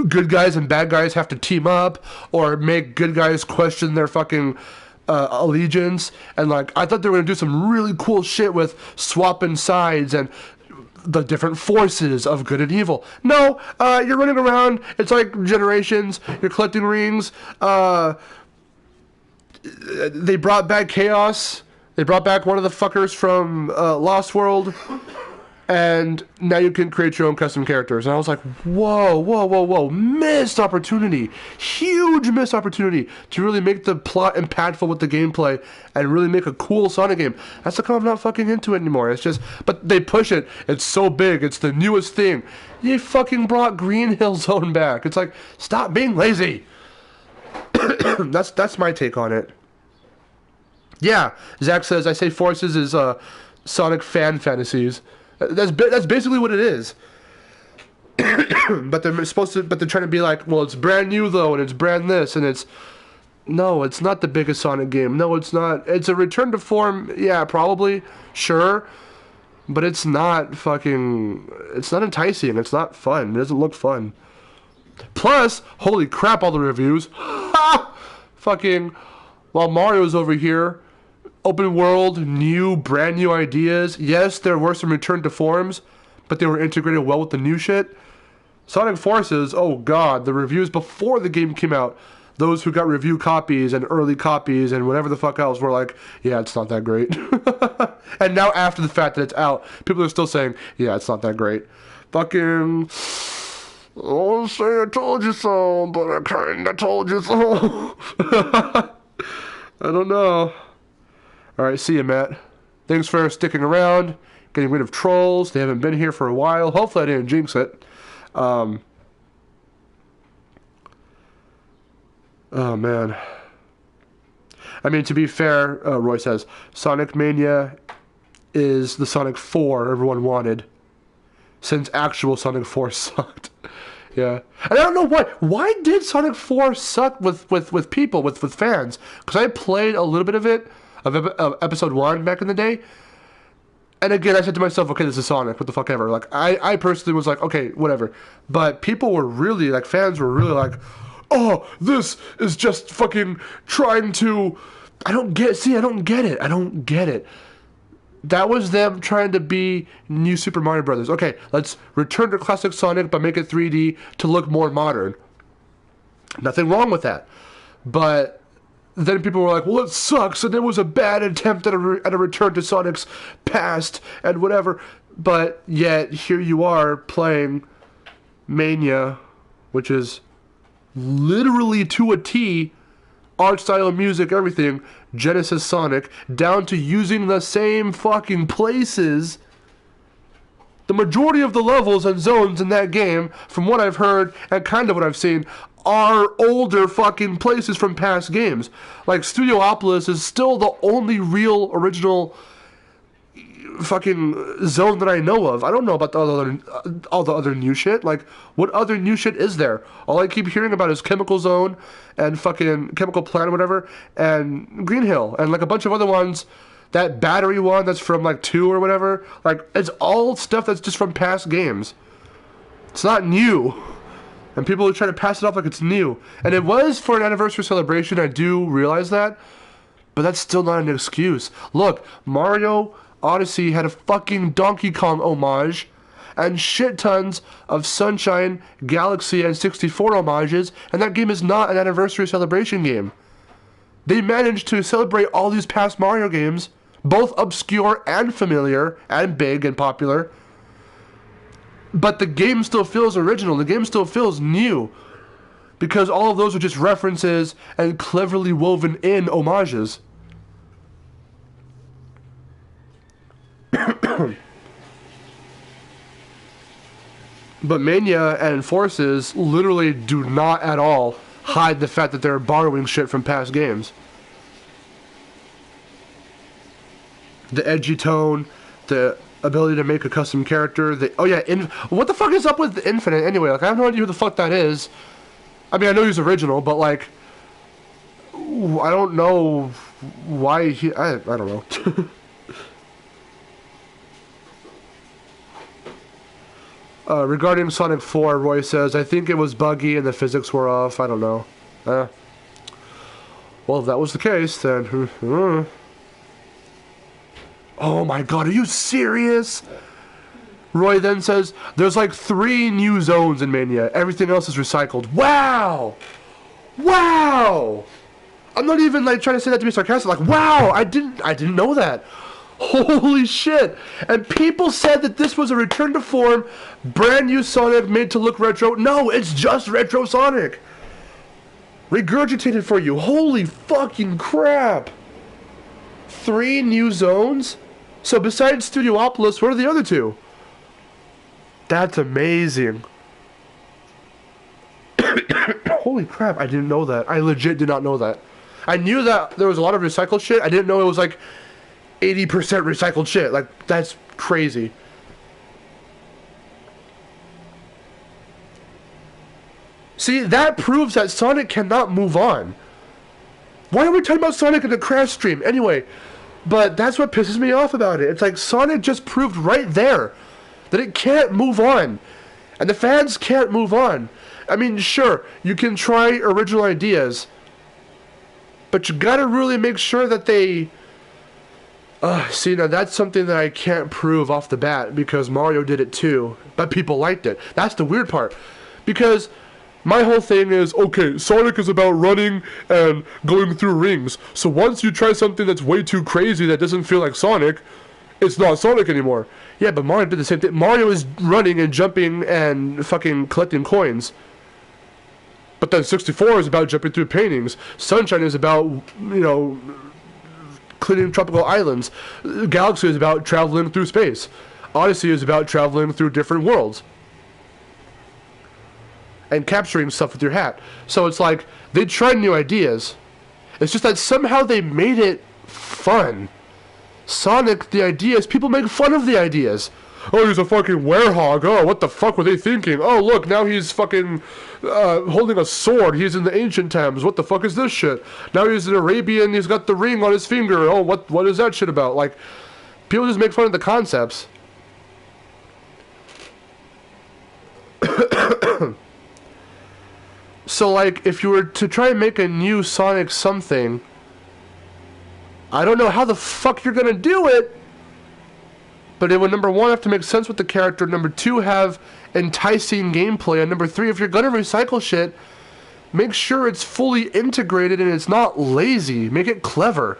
good guys and bad guys have to team up, or make good guys question their fucking allegiance? And like, I thought they were going to do some really cool shit with swapping sides and the different forces of good and evil. No, you're running around, it's like Generations, you're collecting rings. They brought back Chaos. They brought back one of the fuckers from Lost World, and now you can create your own custom characters. And I was like, whoa, missed opportunity. Huge missed opportunity to really make the plot impactful with the gameplay and really make a cool Sonic game. That's how I'm not fucking into it anymore. It's just, but they push it. It's so big. It's the newest thing. They fucking brought Green Hill Zone back. It's like, stop being lazy. That's my take on it. Yeah, Zach says, I say Forces is Sonic fan fantasies. That's basically what it is. But they're trying to be like, well, it's brand new though, and it's brand this, and it's... No, it's not the biggest Sonic game. No, it's not. It's a return to form, yeah, probably, sure. But it's not fucking... It's not enticing. It's not fun. It doesn't look fun. Plus, holy crap, all the reviews. Fucking... While Mario's over here... Open world, brand new ideas. Yes, there were some return to forms, but they were integrated well with the new shit. Sonic Forces, oh god, the reviews before the game came out, those who got review copies and early copies and whatever the fuck else were like, yeah, it's not that great. And now after the fact that it's out, people are still saying, yeah, it's not that great. Fucking... I'll say I told you so, but I kinda told you so. I don't know. Alright, see you, Matt. Thanks for sticking around, getting rid of trolls. They haven't been here for a while. Hopefully I didn't jinx it. Oh, man. I mean, to be fair, Roy says, Sonic Mania is the Sonic 4 everyone wanted, since actual Sonic 4 sucked. Yeah. And I don't know why. Why did Sonic 4 suck with people, with fans? Because I played a little bit of it, of episode 1 back in the day, and again I said to myself, okay, this is Sonic, what the fuck ever. Like, I personally was like, okay, whatever. But people were really, like, fans were really like, oh, this is just fucking trying to... I don't get it. That was them trying to be new Super Mario Brothers. Okay, let's return to classic Sonic but make it 3D to look more modern. Nothing wrong with that. But then people were like, well, it sucks, and it was a bad attempt at a return to Sonic's past, and whatever. But yet, here you are playing Mania, which is literally to a T, art style, music, everything, Genesis Sonic, down to using the same fucking places. The majority of the levels and zones in that game, from what I've heard, and kind of what I've seen, are older fucking places from past games. Like, Studiopolis is still the only real original fucking zone that I know of. I don't know about all the other new shit. Like, what other new shit is there? All I keep hearing about is Chemical Zone and fucking Chemical Plant or whatever, and Green Hill, and like a bunch of other ones That battery one that's from like 2 or whatever. Like, it's all stuff that's just from past games. It's not new. And people are trying to pass it off like it's new. And it was for an anniversary celebration, I do realize that. But that's still not an excuse. Look, Mario Odyssey had a fucking Donkey Kong homage. And shit tons of Sunshine, Galaxy, and 64 homages. And that game is not an anniversary celebration game. They managed to celebrate all these past Mario games. Both obscure and familiar. And big and popular. But the game still feels original. The game still feels new. Because all of those are just references and cleverly woven in homages. But Mania and Forces literally do not at all hide the fact that they're borrowing shit from past games. The edgy tone, the ability to make a custom character, what the fuck is up with the Infinite anyway? Like, I have no idea who the fuck that is. I mean, I know he's original, but like, I don't know why I don't know. Regarding Sonic 4, Roy says, I think it was buggy and the physics were off. I don't know. Well, if that was the case, then... Oh my god, are you serious? Roy then says, there's like 3 new zones in Mania. Everything else is recycled. Wow! Wow! I'm not even like trying to say that to be sarcastic. Like, wow! I didn't know that. Holy shit! And people said that this was a return to form, brand new Sonic made to look retro. No, it's just retro Sonic. Regurgitated for you. Holy fucking crap! 3 new zones? So besides Studiopolis, what are the other 2? That's amazing. Holy crap, I didn't know that. I legit did not know that. I knew that there was a lot of recycled shit. I didn't know it was like 80% recycled shit. Like, that's crazy. See, that proves that Sonic cannot move on. Why are we talking about Sonic in the Crash stream? Anyway, but that's what pisses me off about it. It's like Sonic just proved right there that it can't move on. And the fans can't move on. I mean, sure, you can try original ideas, but you gotta really make sure that they... see, now that's something that I can't prove off the bat, because Mario did it too, but people liked it. That's the weird part. Because my whole thing is, okay, Sonic is about running and going through rings. So once you try something that's way too crazy that doesn't feel like Sonic, it's not Sonic anymore. Yeah, but Mario did the same thing. Mario is running and jumping and fucking collecting coins. But then 64 is about jumping through paintings. Sunshine is about, you know, cleaning tropical islands. Galaxy is about traveling through space. Odyssey is about traveling through different worlds. And capturing stuff with your hat. So it's like, they tried new ideas. It's just that somehow they made it fun. Sonic, the ideas, people make fun of the ideas. Oh, he's a fucking werehog. Oh, what the fuck were they thinking? Oh, look, now he's fucking holding a sword. He's in the ancient times. What the fuck is this shit? Now he's an Arabian. He's got the ring on his finger. Oh, what is that shit about? Like, people just make fun of the concepts. So, like, if you were to try and make a new Sonic something, I don't know how the fuck you're gonna do it, but it would, number 1, have to make sense with the character, number 2, have enticing gameplay, and number 3, if you're gonna recycle shit, make sure it's fully integrated and it's not lazy. Make it clever.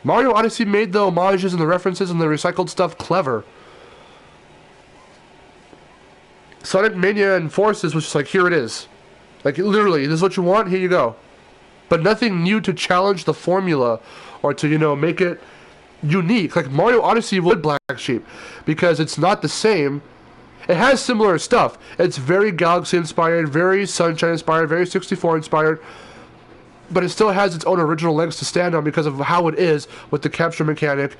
Mario Odyssey made the homages and the references and the recycled stuff clever. Sonic Mania and Forces was just like, here it is. Like, literally, this is what you want, here you go. But nothing new to challenge the formula or to, you know, make it unique. Like, Mario Odyssey would Black Sheep, because it's not the same. It has similar stuff. It's very Galaxy-inspired, very Sunshine-inspired, very 64-inspired, but it still has its own original legs to stand on because of how it is with the capture mechanic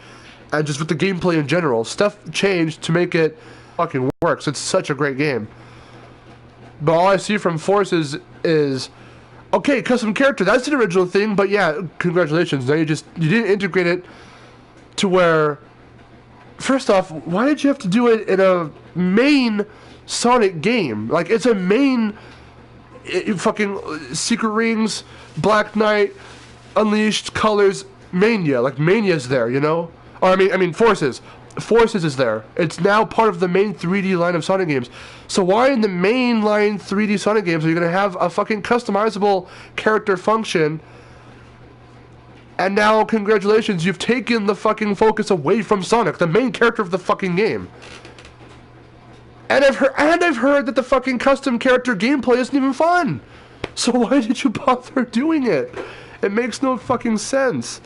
and just with the gameplay in general. Stuff changed to make it fucking works. It's such a great game. But all I see from Forces is, okay, custom character, that's the original thing, but yeah, congratulations. Now you didn't integrate it to to where, first off, why did you have to do it in a main Sonic game? Like, it's a main fucking Secret Rings, Black Knight, Unleashed, Colors, Mania. Like, Mania's there, you know? Or, I mean, Forces. Forces is there. It's now part of the main 3D line of Sonic games. So why in the main line 3D Sonic games are you going to have a fucking customizable character function? And now, congratulations, you've taken the fucking focus away from Sonic, the main character of the fucking game. And I've heard that the fucking custom character gameplay isn't even fun. So why did you bother doing it? It makes no fucking sense.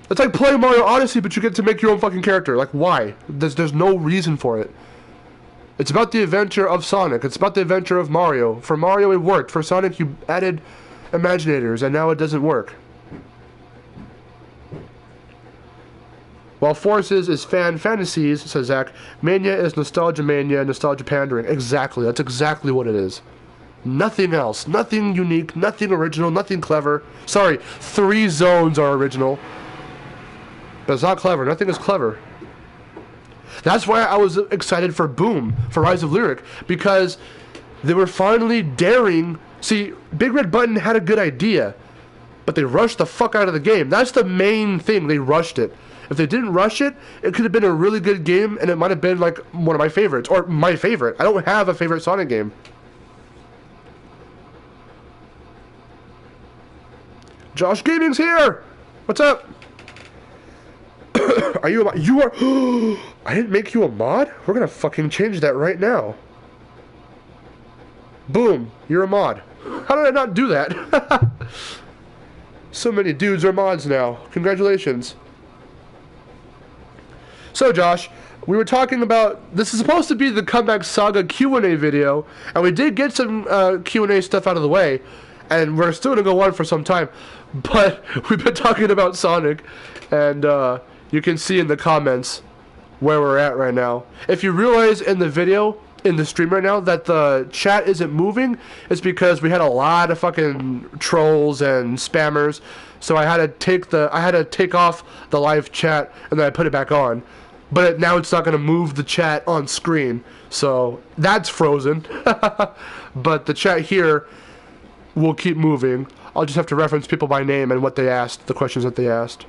It's like playing Mario Odyssey, but you get to make your own fucking character. Like, why? There's no reason for it. It's about the adventure of Sonic. It's about the adventure of Mario. For Mario, it worked. For Sonic, you added Imaginators, and now it doesn't work. While Forces is fan fantasies, says Zach, Mania is nostalgia mania, nostalgia pandering. Exactly. That's exactly what it is. Nothing else. Nothing unique. Nothing original. Nothing clever. Sorry, 3 zones are original. But it's not clever. Nothing is clever. That's why I was excited for Boom, for Rise of Lyric, because they were finally daring. See, Big Red Button had a good idea, but they rushed the fuck out of the game. That's the main thing. They rushed it. If they didn't rush it, it could have been a really good game, and it might have been like one of my favorites, or my favorite. I don't have a favorite Sonic game. Josh Gaming's here! What's up? Are you a mod? You are... I didn't make you a mod? We're gonna fucking change that right now. Boom. You're a mod. How did I not do that? So many dudes are mods now. Congratulations. So, Josh, we were talking about... This is supposed to be the Comeback Saga Q&A video, and we did get some Q&A stuff out of the way, and we're still going to go on for some time, but we've been talking about Sonic, and... you can see in the comments where we're at right now. If you realize in the video, in the stream right now, that the chat isn't moving, it's because we had a lot of fucking trolls and spammers. So I had to take off the live chat and then I put it back on. But now it's not going to move the chat on screen. So that's frozen. But the chat here will keep moving. I'll just have to reference people by name and what they asked, the questions that they asked.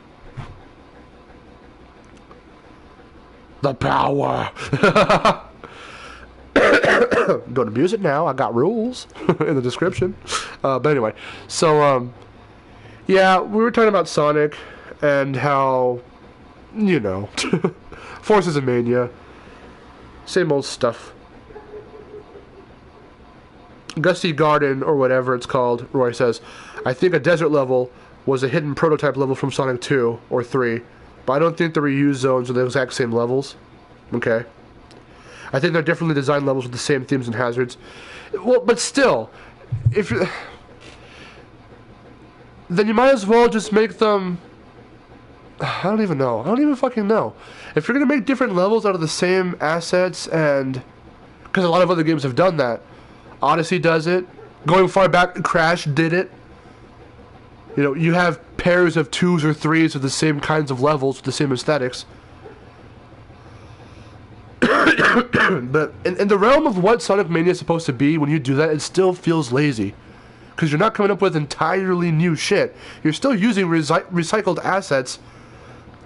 The power. Don't abuse it now. I got rules in the description. But anyway, so yeah, we were talking about Sonic and how, you know, Forces of Mania, same old stuff. Gusty Garden, or whatever it's called, Roy says, I think a desert level was a hidden prototype level from Sonic 2 or 3. But I don't think the reused zones are the exact same levels. Okay. I think they're differently designed levels with the same themes and hazards. Well, but still, if you... Then you might as well just make them... I don't even know. I don't even fucking know. If you're going to make different levels out of the same assets and... Because a lot of other games have done that. Odyssey does it. Going far back, Crash did it. You know, you have pairs of 2s or 3s of the same kinds of levels with the same aesthetics. But in the realm of what Sonic Mania is supposed to be, when you do that, it still feels lazy. Because you're not coming up with entirely new shit. You're still using recycled assets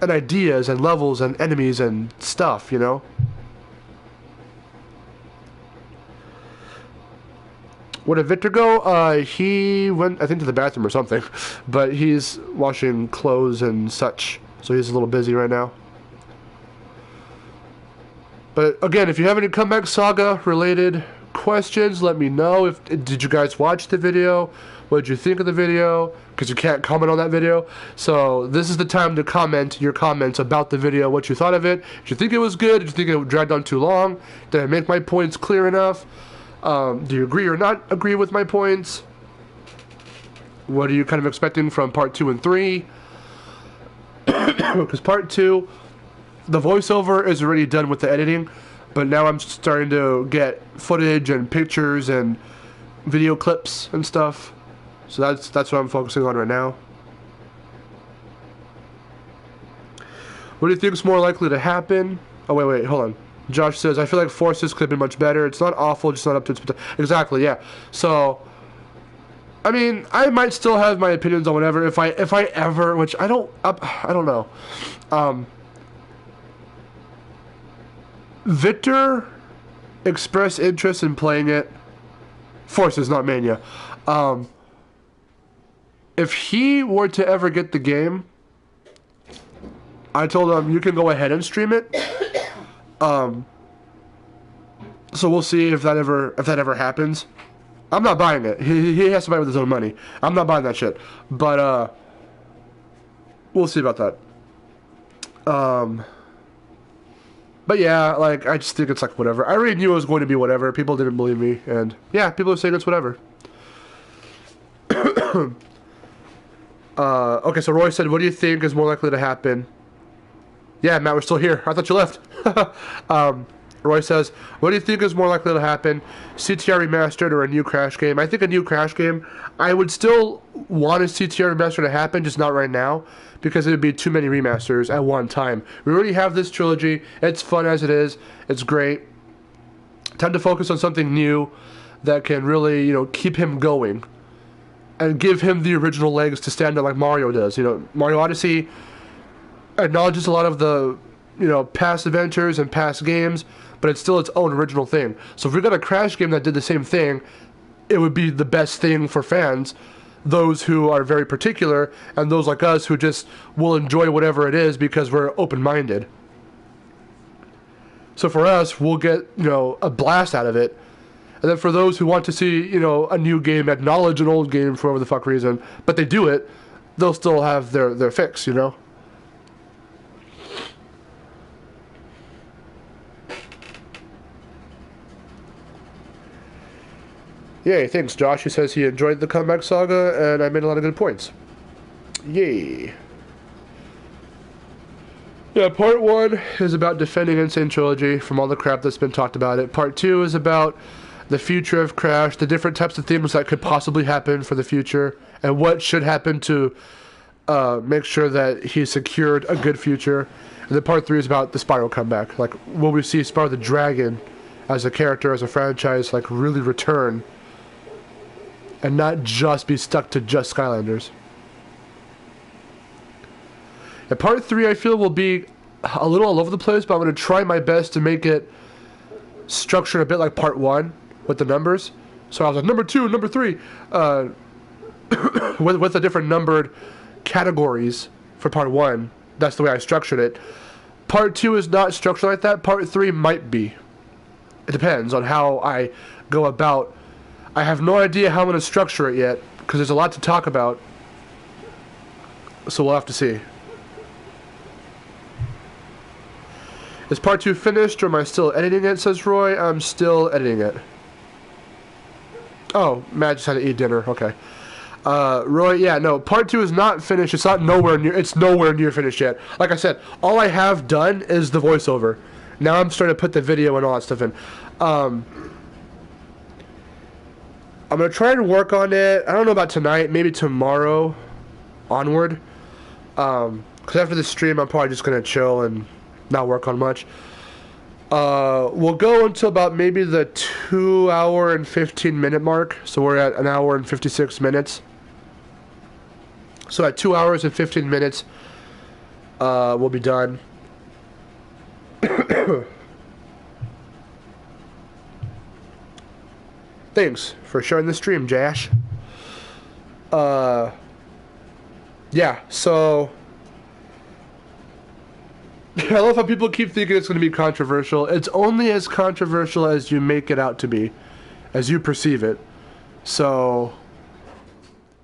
and ideas and levels and enemies and stuff, you know? Where did Victor go? He went, I think, to the bathroom or something. But he's washing clothes and such. So he's a little busy right now. But again, if you have any Comeback Saga related questions, let me know. Did you guys watch the video? What did you think of the video? Because you can't comment on that video. So this is the time to comment your comments about the video, what you thought of it. Did you think it was good? Did you think it dragged on too long? Did I make my points clear enough? Do you agree or not agree with my points? What are you kind of expecting from part 2 and 3? Because part 2, the voiceover is already done with the editing, but now I'm starting to get footage and pictures and video clips and stuff. So that's what I'm focusing on right now. What do you think is more likely to happen? Oh, wait, hold on. Josh says, I feel like Forces could have been much better. It's not awful, just not up to its potential. Exactly, yeah. So, I mean, I might still have my opinions on whatever. If I ever, which I don't know. Victor expressed interest in playing it. Forces, not Mania. If he were to ever get the game, I told him you can go ahead and stream it. So we'll see if that ever happens. I'm not buying it. He has to buy it with his own money. I'm not buying that shit. But we'll see about that. But yeah, like I just think it's like whatever. I already knew it was going to be whatever. People didn't believe me, and yeah, people are saying it's whatever. Okay, so Roy said, what do you think is more likely to happen? Yeah, Matt, we're still here. I thought you left. Roy says, what do you think is more likely to happen? CTR remastered or a new Crash game? I think a new Crash game. I would still want a CTR remaster to happen, just not right now, because it would be too many remasters at one time. We already have this trilogy. It's fun as it is. It's great. Time to focus on something new that can really, you know, keep him going and give him the original legs to stand on like Mario does. You know, Mario Odyssey acknowledges a lot of the, you know, past adventures and past games, but it's still its own original thing. So if we got a Crash game that did the same thing, it would be the best thing for fans, those who are very particular, and those like us who just will enjoy whatever it is because we're open-minded. So for us, we'll get, you know, a blast out of it. And then for those who want to see, you know, a new game acknowledge an old game for whatever the fuck reason, but they do it, they'll still have their fix, you know? Yay, thanks Josh. He says he enjoyed the comeback saga and I made a lot of good points. Yay. Yeah, part 1 is about defending Insane Trilogy from all the crap that's been talked about it. Part 2 is about the future of Crash, the different types of things that could possibly happen for the future, and what should happen to make sure that he secured a good future. And then part 3 is about the Spyro comeback. Like, will we see Spyro the Dragon as a character, as a franchise, like, really return and not just be stuck to just Skylanders. And part 3, I feel, will be a little all over the place, but I'm going to try my best to make it structured a bit like part 1 with the numbers. So I was like, number 2, number 3, with the different numbered categories for part 1. That's the way I structured it. Part 2 is not structured like that. Part 3 might be. It depends on how I go about. I have no idea how I'm going to structure it yet, because there's a lot to talk about. So we'll have to see. Is part 2 finished, or am I still editing it, says Roy? I'm still editing it. Oh, Matt just had to eat dinner. Okay. Roy, yeah, no, part 2 is not finished. It's nowhere near finished yet. Like I said, all I have done is the voiceover. Now I'm starting to put the video and all that stuff in. I'm going to try and work on it. I don't know about tonight, maybe tomorrow onward. Because after the stream, I'm probably just going to chill and not work on much. We'll go until about maybe the 2 hour and 15 minute mark. So we're at 1 hour and 56 minutes. So at 2 hours and 15 minutes, we'll be done. Thanks for sharing the stream, Jash. Yeah, so I love how people keep thinking it's going to be controversial. It's only as controversial as you make it out to be, as you perceive it. So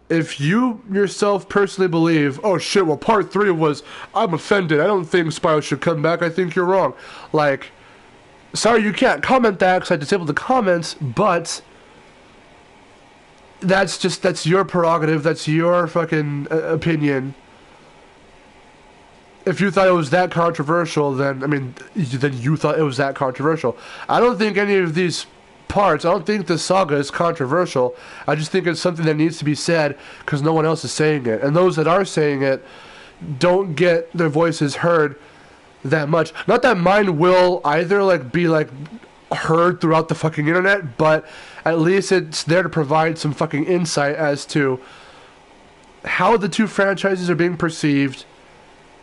if you yourself personally believe, oh shit, well part 3 was, I'm offended, I don't think Spyro should come back, I think you're wrong. Like, sorry you can't comment that because I disabled the comments, but that's your prerogative, that's your fucking opinion. If you thought it was that controversial, then, I mean, then you thought it was that controversial. I don't think any of these parts, I don't think the saga is controversial. I just think it's something that needs to be said because no one else is saying it. And those that are saying it don't get their voices heard that much. Not that mine will either, like, be, like, heard throughout the fucking internet, but at least it's there to provide some fucking insight as to how the two franchises are being perceived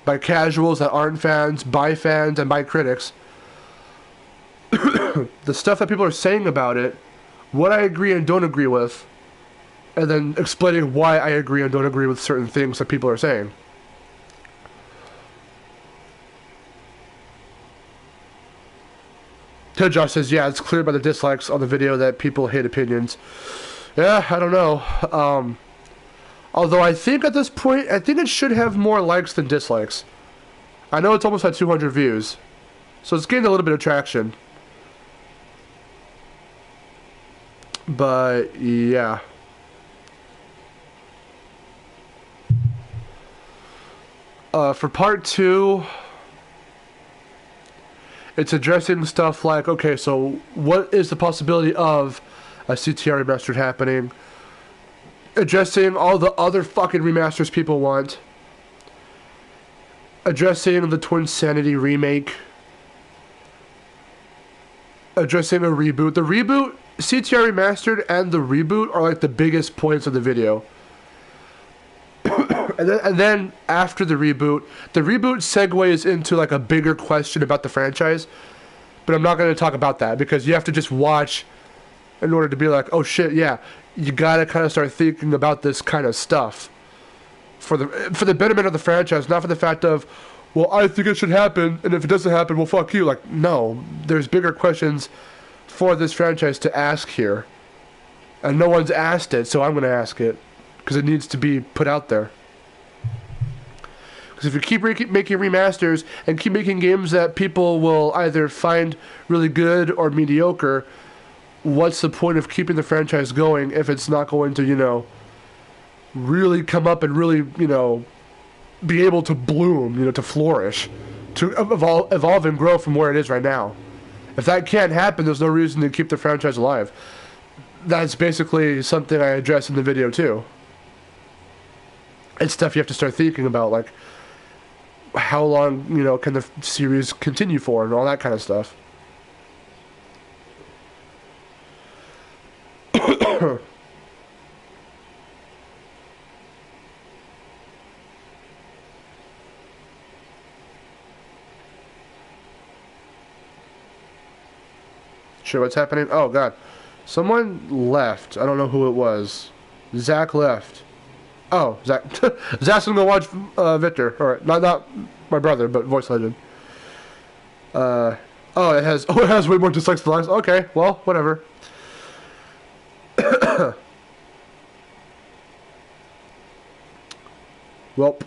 by casuals that aren't fans, by fans, and by critics. The stuff that people are saying about it, what I agree and don't agree with, and then explaining why I agree and don't agree with certain things that people are saying. Ted Josh says, yeah, it's clear by the dislikes on the video that people hate opinions. Yeah, I don't know. Although I think at this point, I think it should have more likes than dislikes. I know it's almost had 200 views, so it's gained a little bit of traction. But, yeah. For part 2... it's addressing stuff like, okay, so what is the possibility of a CTR remastered happening? Addressing all the other fucking remasters people want. Addressing the Twin Sanity remake. Addressing a reboot. The reboot, CTR remastered and the reboot are like the biggest points of the video. And then after the reboot segues into like a bigger question about the franchise. But I'm not going to talk about that because you have to just watch in order to be like, oh shit, yeah, you got to kind of start thinking about this kind of stuff for the betterment of the franchise, not for the fact of, well, I think it should happen, and if it doesn't happen, well, fuck you. Like, no, there's bigger questions for this franchise to ask here, and no one's asked it, so I'm going to ask it because it needs to be put out there. Because if you keep making remasters and keep making games that people will either find really good or mediocre, what's the point of keeping the franchise going if it's not going to, you know, really come up and really, you know, be able to bloom, you know, to flourish, to evolve and grow from where it is right now? If that can't happen, there's no reason to keep the franchise alive. That's basically something I address in the video too. It's stuff you have to start thinking about, like how long, you know, can the series continue for and all that kind of stuff. Sure, what's happening? Oh god, someone left. I don't know who it was. Zach left. Oh, Zach. Zach's gonna go watch Victor. Alright, not my brother, but Voice Legend. Oh, it has way more dislikes than likes. Okay, well, whatever. Welp.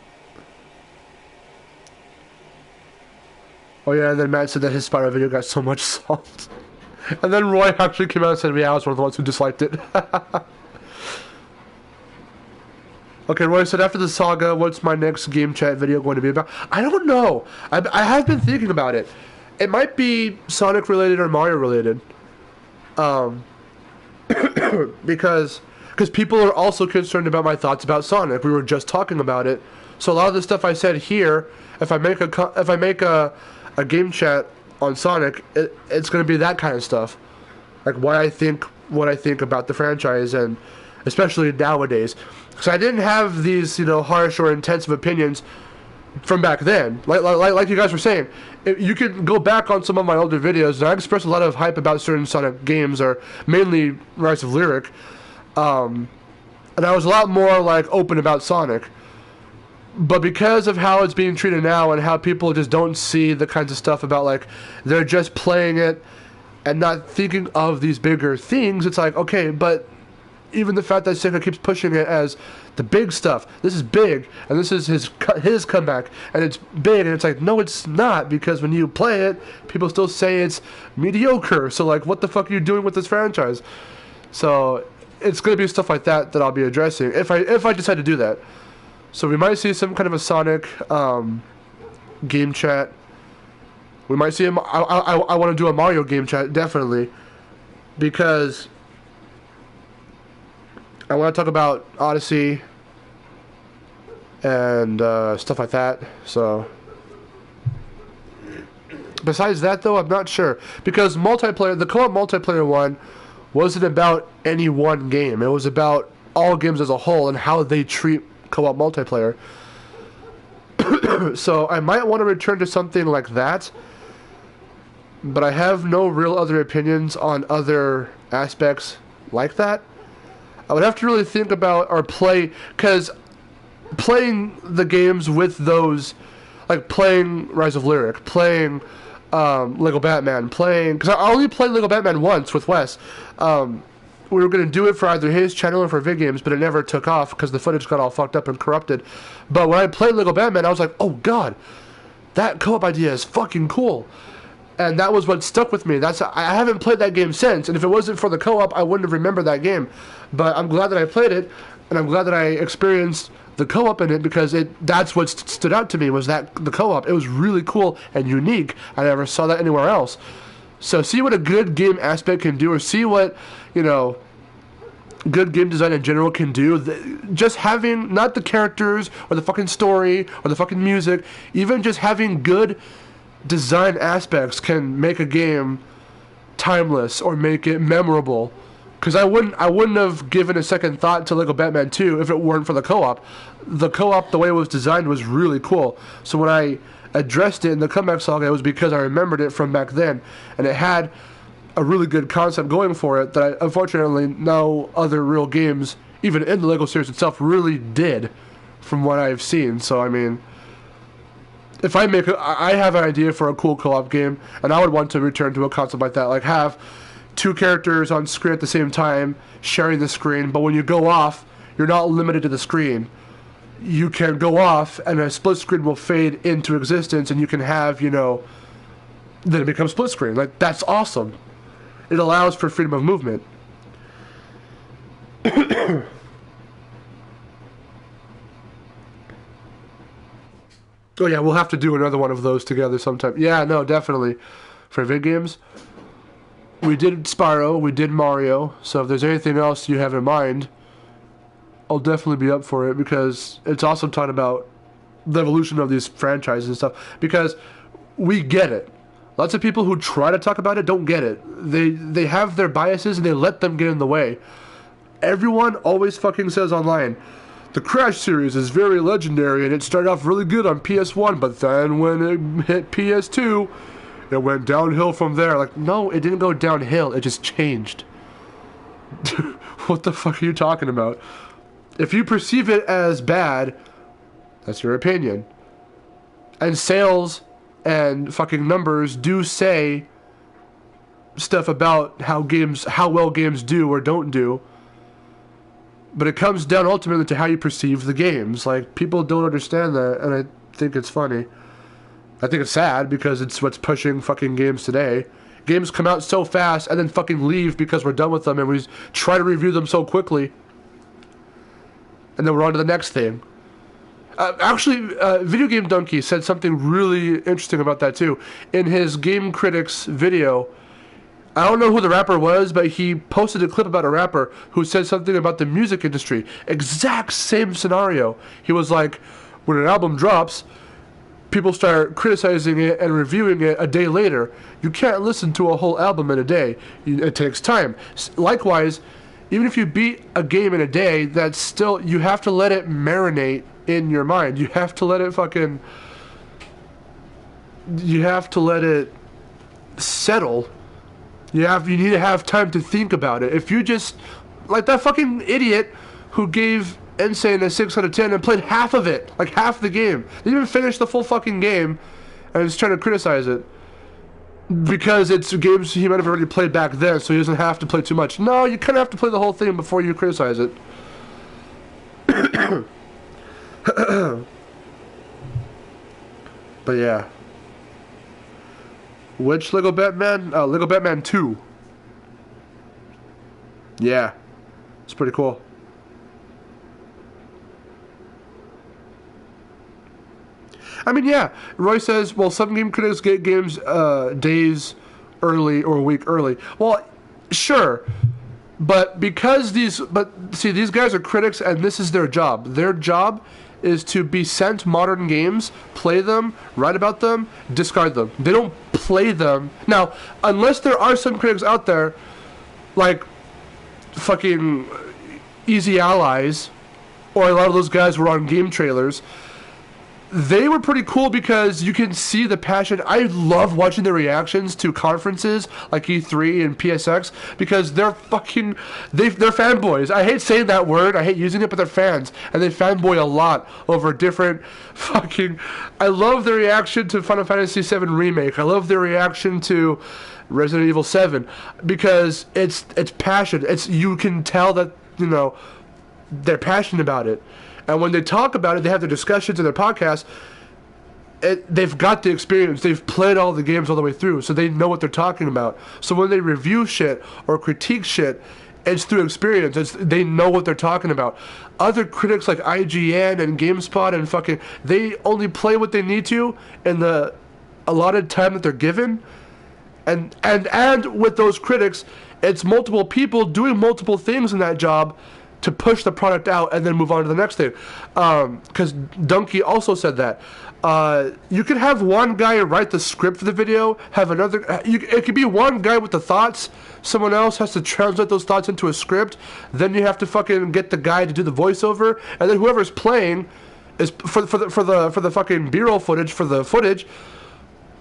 Oh yeah, and then Matt said that his Spyro video got so much salt. And then Roy actually came out and said, yeah, I was one of the ones who disliked it. Okay, Roy said, after the Saga, what's my next game chat video going to be about? I don't know. I have been thinking about it. It might be Sonic related or Mario related. Because people are also concerned about my thoughts about Sonic. We were just talking about it. So a lot of the stuff I said here, if I make a game chat on Sonic, it's going to be that kind of stuff. Like what I think about the franchise, and especially nowadays. So I didn't have these, you know, harsh or intensive opinions from back then. Like you guys were saying, you can go back on some of my older videos, and I expressed a lot of hype about certain Sonic games, or mainly Rise of Lyric. And I was a lot more, like, open about Sonic. But because of how it's being treated now, and how people just don't see the kinds of stuff about, like, they're just playing it and not thinking of these bigger things, it's like, okay, but even the fact that Sega keeps pushing it as the big stuff, this is big, and this is his comeback, and it's big, and it's like, no, it's not, because when you play it, people still say it's mediocre, so, like, what the fuck are you doing with this franchise? So it's going to be stuff like that I'll be addressing, if I decide to do that. So we might see some kind of a Sonic game chat. We might see I want to do a Mario game chat, definitely, because I want to talk about Odyssey and stuff like that. So Besides that, though, I'm not sure. Because multiplayer, the co-op multiplayer one wasn't about any one game. It was about all games as a whole and how they treat co-op multiplayer. So I might want to return to something like that. But I have no real other opinions on other aspects like that. I would have to really think about or play, because playing the games with those, like playing Rise of Lyric, playing Lego Batman, because I only played Lego Batman once with Wes. We were going to do it for either his channel or for Vid Games, but it never took off because the footage got all fucked up and corrupted. But when I played Lego Batman, I was like, oh god, that co-op idea is fucking cool. And that was what stuck with me. I haven't played that game since, and if it wasn't for the co-op, I wouldn't have remembered that game. But I'm glad that I played it, and I'm glad that I experienced the co-op in it, because that's what stood out to me, was that the co-op. It was really cool and unique. I never saw that anywhere else. So see what a good game aspect can do, or see what, good game design in general can do. Just having, not the characters, or the fucking story, or the fucking music, even just having good design aspects can make a game timeless or make it memorable. Because I wouldn't have given a second thought to Lego Batman 2 if it weren't for the co-op. The co-op, the way it was designed, was really cool. So when I addressed it in the Comeback Saga, it was because I remembered it from back then, and it had a really good concept going for it that unfortunately no other real games, even in the Lego series itself, really did, from what I've seen. So I mean, if I have an idea for a cool co-op game, and I would want to return to a concept like that, like have two characters on screen at the same time, sharing the screen, but when you go off, you're not limited to the screen. You can go off, and a split screen will fade into existence, and you can have, then it becomes split screen. Like, that's awesome. It allows for freedom of movement. Oh yeah, we'll have to do another one of those together sometime. Yeah, no, definitely. For vid games, we did Spyro, we did Mario, so if there's anything else you have in mind, I'll definitely be up for it, because it's awesome talking about the evolution of these franchises and stuff, because we get it. Lots of people who try to talk about it don't get it. They have their biases and they let them get in the way. Everyone always fucking says online, the Crash series is very legendary and it started off really good on PS1, but then when it hit PS2, it went downhill from there. Like, no, it didn't go downhill, it just changed. What the fuck are you talking about? If you perceive it as bad, that's your opinion. And sales and fucking numbers do say stuff about how well games do or don't do. But it comes down ultimately to how you perceive the games. Like, people don't understand that, and I think it's funny. I think it's sad, because it's what's pushing fucking games today. Games come out so fast and then fucking leave because we're done with them, and we try to review them so quickly. And then we're on to the next thing. Actually, Video Game Donkey said something really interesting about that too. In his Game Critics video, I don't know who the rapper was, but he posted a clip about a rapper who said something about the music industry. Exact same scenario. He was like, when an album drops, people start criticizing it and reviewing it a day later. You can't listen to a whole album in a day. It takes time. Likewise, even if you beat a game in a day, that's still, you have to let it marinate in your mind. You have to let it settle. You need to have time to think about it. If you just, like that fucking idiot who gave Insane a 6 out of 10 and played half of it, like half the game. They didn't even finish the full fucking game, and is trying to criticize it. Because it's games he might have already played back then, so he doesn't have to play too much. No, you kind of have to play the whole thing before you criticize it. But yeah. Which Lego Batman? Lego Batman 2. Yeah. It's pretty cool. I mean, yeah. Roy says, well, some game critics get games days early or a week early. Well, sure. But these guys are critics, and this is their job. Their job is to be sent modern games, play them, write about them, discard them. They don't play them. Now, unless there are some critics out there, like fucking Easy Allies, or a lot of those guys were on game trailers, they were pretty cool because you can see the passion. I love watching their reactions to conferences like E3 and PSX because they're fanboys. I hate saying that word. I hate using it, but they're fans. And they fanboy a lot over different fucking... I love their reaction to Final Fantasy VII Remake. I love their reaction to Resident Evil 7 because it's passion. You can tell that, you know, they're passionate about it. And when they talk about it, they have their discussions in their podcasts. They've got the experience. They've played all the games all the way through, so they know what they're talking about. So when they review shit or critique shit, it's through experience. They know what they're talking about. Other critics like IGN and GameSpot and fucking... They only play what they need to in the allotted time that they're given. And with those critics, it's multiple people doing multiple things in that job to push the product out and then move on to the next thing. Because Donkey also said that. You could have one guy write the script for the video, have another... it could be one guy with the thoughts, someone else has to translate those thoughts into a script, then you have to fucking get the guy to do the voiceover, and then whoever's playing is for the fucking B-roll footage, for the footage,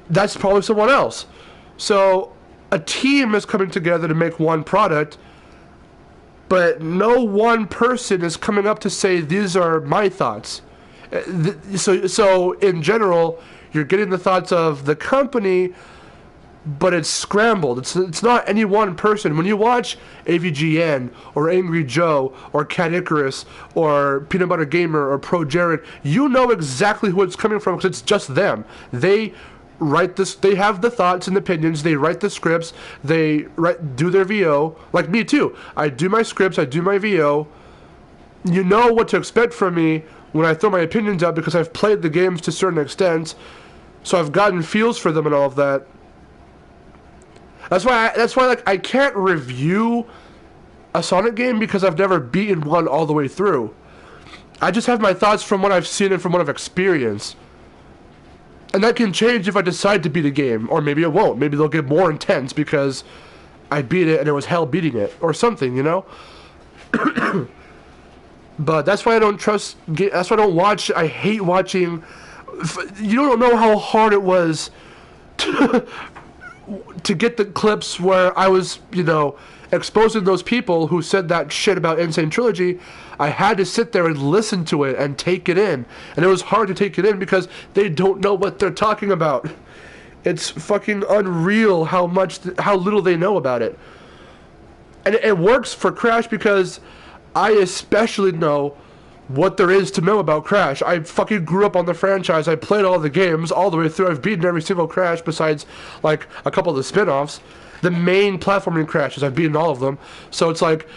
that's probably someone else. So a team is coming together to make one product, but no one person is coming up to say, these are my thoughts. So in general, you're getting the thoughts of the company, but it's scrambled. It's not any one person. When you watch AVGN or Angry Joe or Cat Icarus or Peanut Butter Gamer or Pro Jared, you know exactly who it's coming from because it's just them. They write this. They have the thoughts and opinions. They write the scripts. They do their VO. Like me too. I do my scripts. I do my VO. You know what to expect from me when I throw my opinions out because I've played the games to certain extents, so I've gotten feels for them and all of that. That's why like I can't review a Sonic game because I've never beaten one all the way through. I just have my thoughts from what I've seen and from what I've experienced. And that can change if I decide to beat a game, or maybe it won't. Maybe they'll get more intense because I beat it and it was hell beating it, or something, you know? But that's why I don't trust... That's why I don't watch... I hate watching... You don't know how hard it was to get the clips where I was, you know, exposing those people who said that shit about Sane Trilogy. I had to sit there and listen to it and take it in. And it was hard to take it in because they don't know what they're talking about. It's fucking unreal how little they know about it. And it works for Crash because I especially know what there is to know about Crash. I fucking grew up on the franchise. I played all the games all the way through. I've beaten every single Crash besides like a couple of the spin-offs. The main platforming Crashes, I've beaten all of them. So it's like,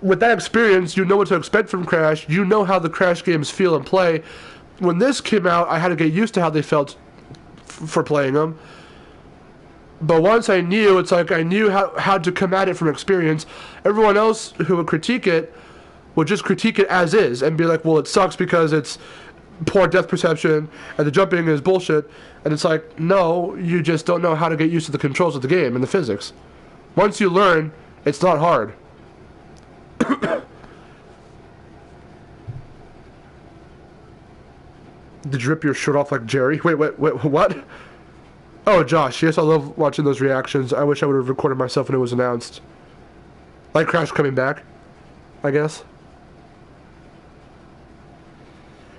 with that experience, you know what to expect from Crash. You know how the Crash games feel and play. When this came out, I had to get used to how they felt for playing them. But once I knew, it's like I knew how to come at it from experience. Everyone else who would critique it would just critique it as is and be like, well, it sucks because it's poor depth perception and the jumping is bullshit. And it's like, no, you just don't know how to get used to the controls of the game and the physics. Once you learn, it's not hard. Did you rip your shirt off like Jerry? Wait, what? Oh, Josh, yes, I love watching those reactions. I wish I would have recorded myself when it was announced. Like Crash coming back, I guess.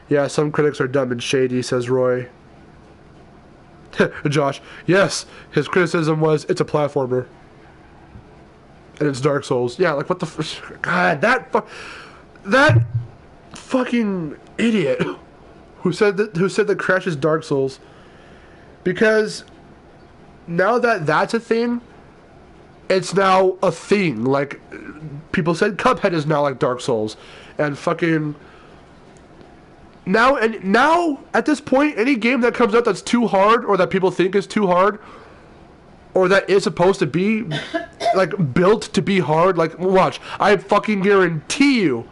Yeah, some critics are dumb and shady, says Roy. Josh, yes, his criticism was, it's a platformer. And it's Dark Souls. Yeah, like what the God, that fucking idiot who said that Crash is Dark Souls. Because now that that's a thing, it's now a thing. Like, people said Cuphead is now like Dark Souls. And fucking... Now, at this point, any game that comes out that's too hard, or that people think is too hard, or that is supposed to be, like, built to be hard, like, watch, I fucking guarantee you,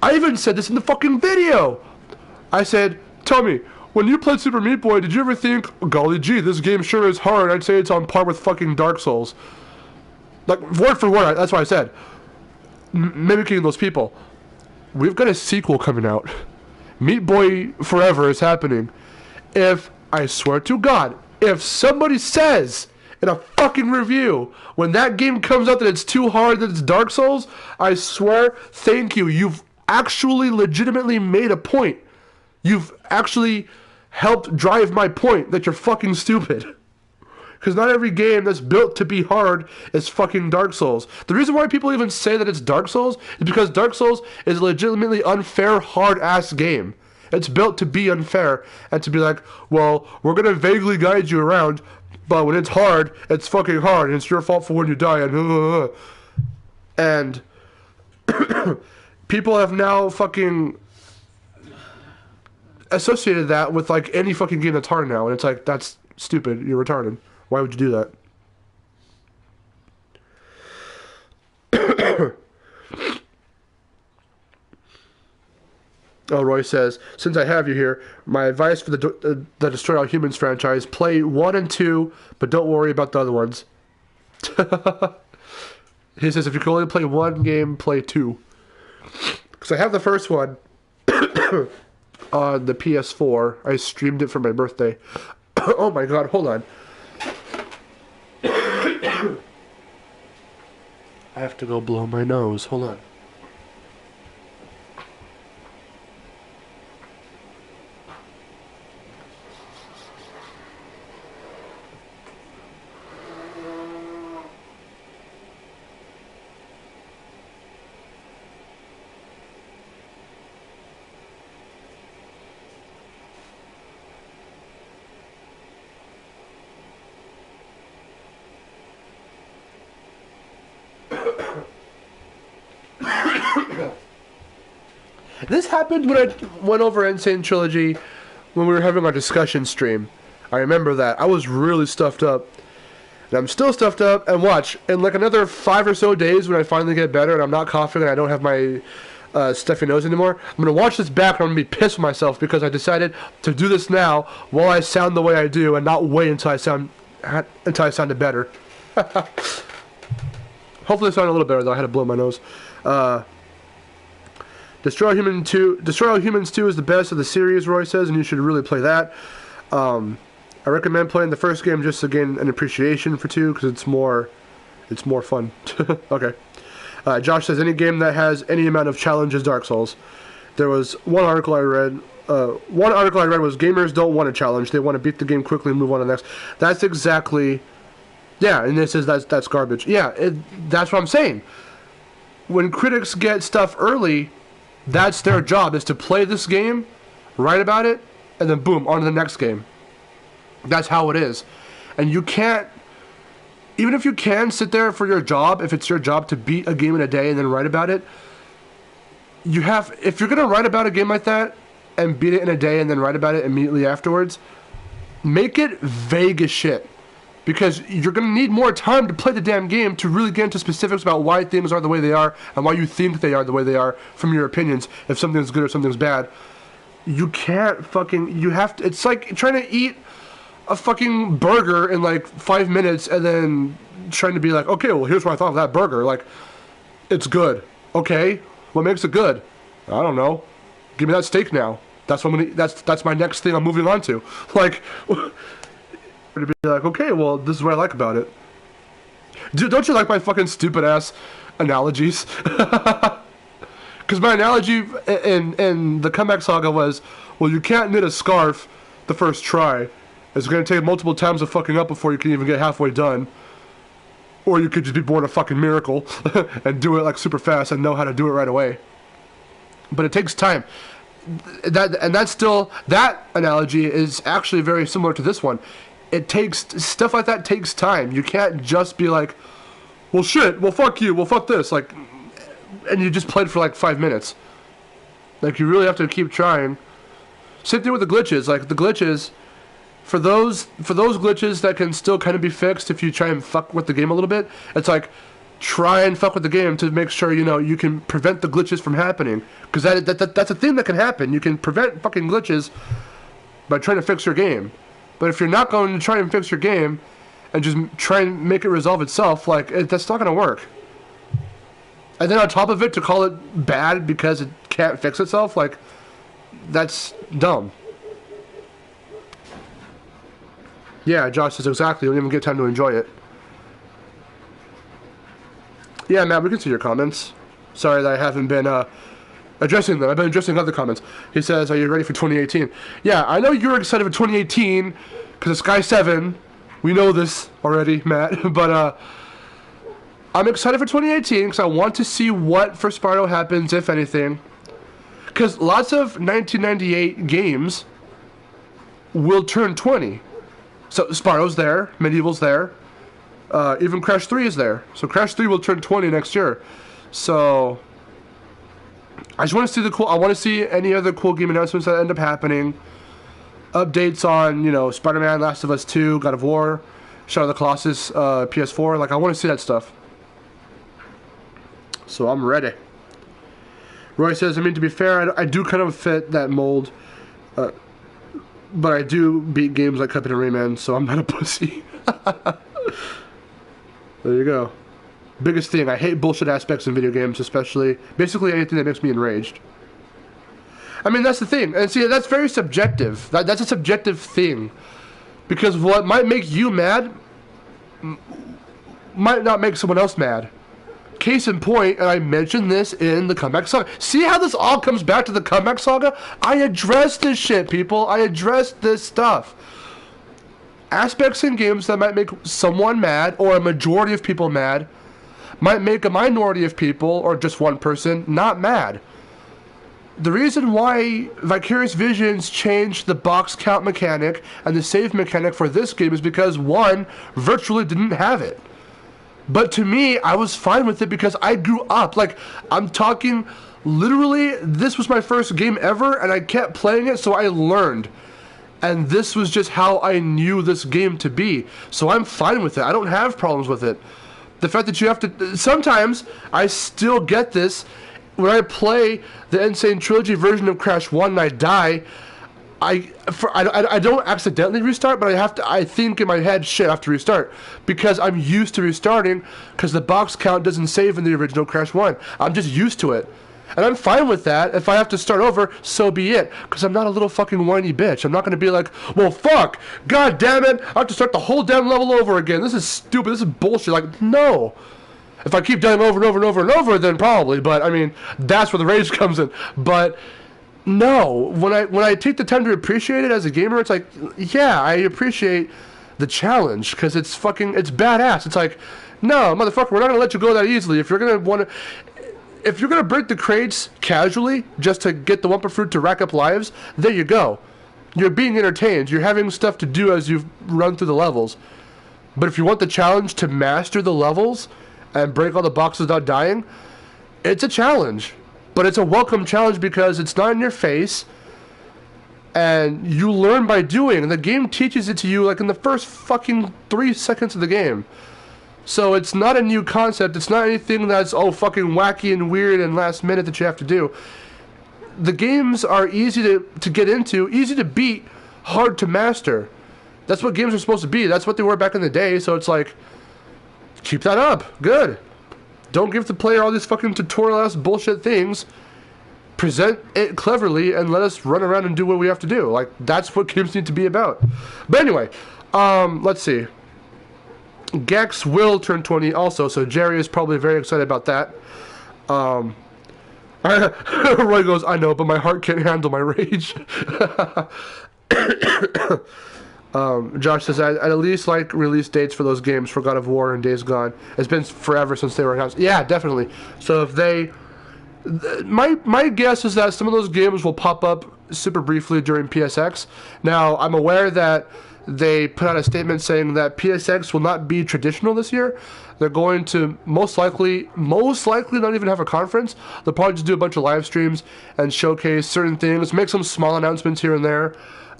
I even said this in the fucking video, I said, tell me, when you played Super Meat Boy, did you ever think, golly gee, this game sure is hard. I'd say it's on par with fucking Dark Souls. Like, word for word, that's what I said. Mimicking those people. We've got a sequel coming out. Meat Boy Forever is happening. If, I swear to God, if somebody says in a fucking review when that game comes out that it's too hard, that it's Dark Souls, I swear, thank you. You've actually legitimately made a point. You've actually helped drive my point that you're fucking stupid. Because not every game that's built to be hard is fucking Dark Souls. The reason why people even say that it's Dark Souls is because Dark Souls is a legitimately unfair, hard-ass game. It's built to be unfair and to be like, well, we're going to vaguely guide you around, but when it's hard, it's fucking hard, and it's your fault for when you die, and people have now fucking associated that with, like, any fucking game that's hard now, and it's like, that's stupid, you're retarded. Why would you do that? Oh, Roy says, since I have you here, my advice for the Destroy All Humans franchise, play 1 and 2, but don't worry about the other ones. He says, if you can only play one game, play 2. Because I have the first one on the PS4. I streamed it for my birthday. Oh my god, hold on. I have to go blow my nose. Hold on. This happened when I went over Sane Trilogy when we were having our discussion stream. I remember that. I was really stuffed up. And I'm still stuffed up. And watch, in like another 5 or so days when I finally get better and I'm not coughing and I don't have my stuffy nose anymore, I'm going to watch this back and I'm going to be pissed with myself because I decided to do this now while I sound the way I do and not wait until I sounded better. Hopefully I sound a little better, though. I had to blow my nose. Destroy All Humans 2 is the best of the series, Roy says, and you should really play that. I recommend playing the first game just to gain an appreciation for 2, because it's more fun. Okay. Josh says, any game that has any amount of challenge is Dark Souls. There was one article I read was gamers don't want a challenge. They want to beat the game quickly and move on to the next. That's exactly... Yeah, and this is that's garbage. Yeah, that's what I'm saying. When critics get stuff early, that's their job, is to play this game, write about it, and then boom, on to the next game. That's how it is. And you can't, even if you can sit there for your job, if it's your job to beat a game in a day and then write about it, if you're going to write about a game like that and beat it in a day and then write about it immediately afterwards, make it vague as shit. Because you're going to need more time to play the damn game to really get into specifics about why things are the way they are and why you think they are the way they are from your opinions, if something's good or something's bad. You can't fucking... It's like trying to eat a fucking burger in like 5 minutes and then trying to be like, okay, well, here's what I thought of that burger. Like, it's good. Okay, what makes it good? I don't know. Give me that steak now. That's my next thing I'm moving on to. Like... to be like, okay, well, this is what I like about it. Don't you like my fucking stupid ass analogies? Because my analogy in the Comeback Saga was, well, you can't knit a scarf the first try. It's going to take multiple times of fucking up before you can even get halfway done. Or you could just be born a fucking miracle and do it like super fast and know how to do it right away. But it takes time. That analogy is actually very similar to this one. Stuff like that takes time. You can't just be like, well, shit, well, fuck you, well, fuck this, like, and you just played for like 5 minutes. Like, you really have to keep trying. Same thing with the glitches. Like, the glitches, for those glitches that can still kind of be fixed if you try and fuck with the game a little bit, it's like, try and fuck with the game to make sure, you know, you can prevent the glitches from happening. Because that's a thing that can happen. You can prevent fucking glitches by trying to fix your game. But if you're not going to try and fix your game and just try and make it resolve itself, like, that's not going to work. And then on top of it, to call it bad because it can't fix itself, like, that's dumb. Yeah, Josh says exactly. You don't even get time to enjoy it. Yeah, Matt, we can see your comments. Sorry that I haven't been addressing them. I've been addressing other comments. He says, are you ready for 2018? Yeah, I know you're excited for 2018 because it's Sky 7. We know this already, Matt. But I'm excited for 2018 because I want to see what for Spyro happens, if anything. Because lots of 1998 games will turn 20. So Spyro's there, Medieval's there, even Crash 3 is there. So Crash 3 will turn 20 next year. So I just want to see I want to see any other cool game announcements that end up happening. Updates on, you know, Spider-Man, Last of Us 2, God of War, Shadow of the Colossus, PS4. Like, I want to see that stuff. So I'm ready. Roy says, I mean, to be fair, I do kind of fit that mold. But I do beat games like Cuphead and Rayman, so I'm not a pussy. There you go. Biggest thing, I hate bullshit aspects in video games, basically anything that makes me enraged. I mean, that's the thing. And see, that's very subjective. That's a subjective thing. Because what might make you mad might not make someone else mad. Case in point, and I mentioned this in the Comeback Saga. See how this all comes back to the Comeback Saga? I addressed this shit, people. I addressed this stuff. Aspects in games that might make someone mad, or a majority of people mad, might make a minority of people, or just one person, not mad. The reason why Vicarious Visions changed the box count mechanic and the save mechanic for this game is because, one, virtually didn't have it. But to me, I was fine with it because I grew up. Like, I'm talking, literally, this was my first game ever, and I kept playing it, so I learned. And this was just how I knew this game to be. So I'm fine with it. I don't have problems with it. The fact that you have to... Sometimes, I still get this. When I play the Insane Trilogy version of Crash 1 and I die... I don't accidentally restart, but I think in my head, shit, I have to restart. Because I'm used to restarting, because the box count doesn't save in the original Crash 1. I'm just used to it. And I'm fine with that. If I have to start over, so be it. Because I'm not a little fucking whiny bitch. I'm not going to be like, well, fuck, god damn it, I have to start the whole damn level over again. This is stupid, this is bullshit. Like, no. If I keep doing it over and over and over and over, then probably. But, I mean, that's where the rage comes in. But... no, when I take the time to appreciate it as a gamer, it's like, yeah, I appreciate the challenge because it's badass. It's like, no, motherfucker, we're not gonna let you go that easily. If you're gonna break the crates casually just to get the Wumpa Fruit to rack up lives, there you go. You're being entertained. You're having stuff to do as you run through the levels. But if you want the challenge to master the levels and break all the boxes without dying, it's a challenge. But it's a welcome challenge because it's not in your face, and you learn by doing, and the game teaches it to you like in the first fucking 3 seconds of the game. So it's not a new concept, it's not anything that's, oh, fucking wacky and weird and last minute that you have to do. The games are easy to get into, easy to beat, hard to master. That's what games are supposed to be, that's what they were back in the day, so it's like, keep that up, good. Don't give the player all these fucking tutorial-ass bullshit things. Present it cleverly and let us run around and do what we have to do. Like, that's what games need to be about. But anyway, let's see. Gex will turn 20 also, so Jerry is probably very excited about that. Roy goes, I know, but my heart can't handle my rage. Josh says, I'd at least like release dates for those games for God of War and Days Gone. It's been forever since they were announced. Yeah, definitely. So if they... My guess is that some of those games will pop up super briefly during PSX. Now, I'm aware that they put out a statement saying that PSX will not be traditional this year. They're going to most likely not even have a conference. They'll probably just do a bunch of live streams and showcase certain things, make some small announcements here and there.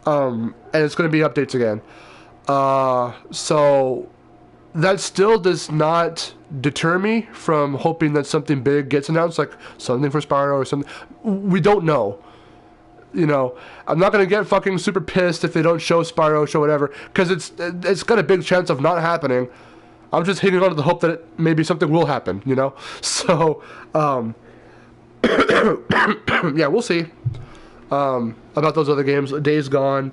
And it's going to be updates again. So that still does not deter me from hoping that something big gets announced, like something for Spyro or something. We don't know. You know, I'm not gonna get fucking super pissed if they don't show Spyro, show whatever, because it's got a big chance of not happening. I'm just hanging on to the hope that maybe something will happen, you know? So, yeah, we'll see about those other games. Days Gone.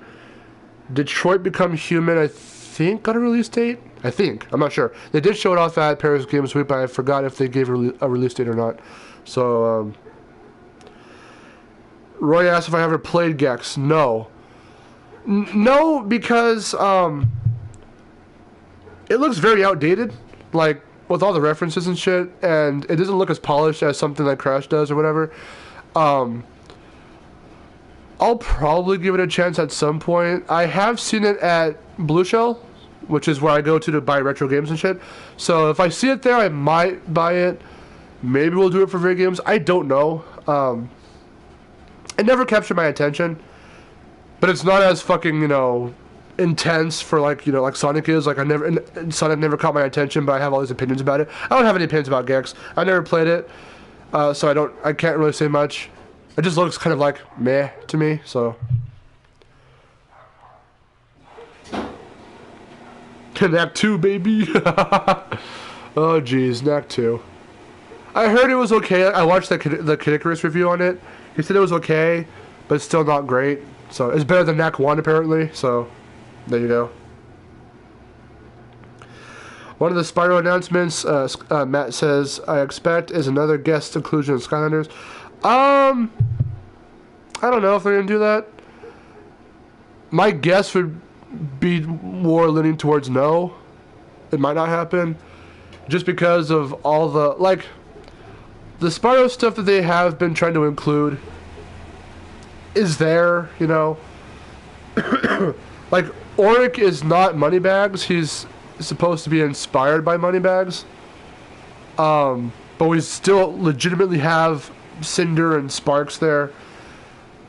Detroit Become Human, I think, got a release date? I think. I'm not sure. They did show it off at Paris Games Week, but I forgot if they gave a release date or not. So, Roy asked if I ever played Gex. No. No, because, it looks very outdated, like, with all the references and shit, and it doesn't look as polished as something like Crash does or whatever. I'll probably give it a chance at some point. I have seen it at Blue Shell, which is where I go to buy retro games and shit. So if I see it there, I might buy it. Maybe we'll do it for video games. I don't know. It never captured my attention, but it's not as fucking, you know, intense for, like, you know, like Sonic is. Like, Sonic never caught my attention, but I have all these opinions about it. I don't have any opinions about Gex. I never played it, so I can't really say much. It just looks kind of like meh to me, so. Knack 2, baby. Oh jeez, Knack 2. I heard it was okay. I watched the Kid Icarus review on it. He said it was okay, but it's still not great. So it's better than Knack 1 apparently, so there you go. One of the Spyro announcements, Matt says, I expect is another guest inclusion of Skylanders. I don't know if they're going to do that. My guess would be more leaning towards no. It might not happen. Just because of all the, like, the Spyro stuff that they have been trying to include is there, you know. Like, Auric is not Moneybags. He's supposed to be inspired by Moneybags. But we still legitimately have Cinder and Sparks there.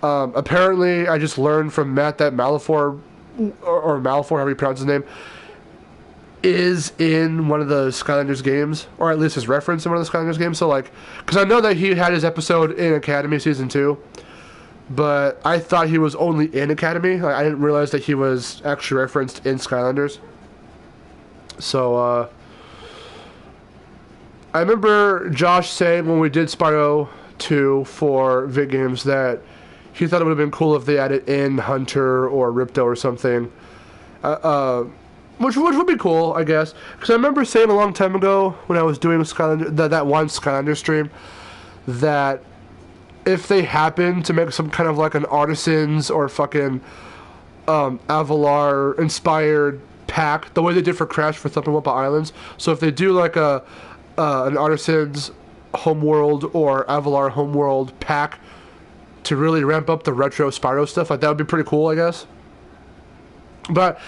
Apparently, I just learned from Matt that Malefor, or Malefor, however you pronounce his name, is in one of the Skylanders games, or at least is referenced in one of the Skylanders games. So, like, because I know that he had his episode in Academy Season 2, but I thought he was only in Academy. Like, I didn't realize that he was actually referenced in Skylanders. So, I remember Josh saying when we did Spyro 2 for Vid Games that he thought it would have been cool if they added in Hunter or Ripto or something. Which would be cool, I guess. Because I remember saying a long time ago when I was doing Skylander, that one Skylander stream, that if they happen to make some kind of like an Artisans or fucking Avalar inspired pack, the way they did for Crash for Thumper Wumpa Islands. So if they do like an Artisans Homeworld or Avalar Homeworld pack to really ramp up the retro Spyro stuff, like that would be pretty cool, I guess. But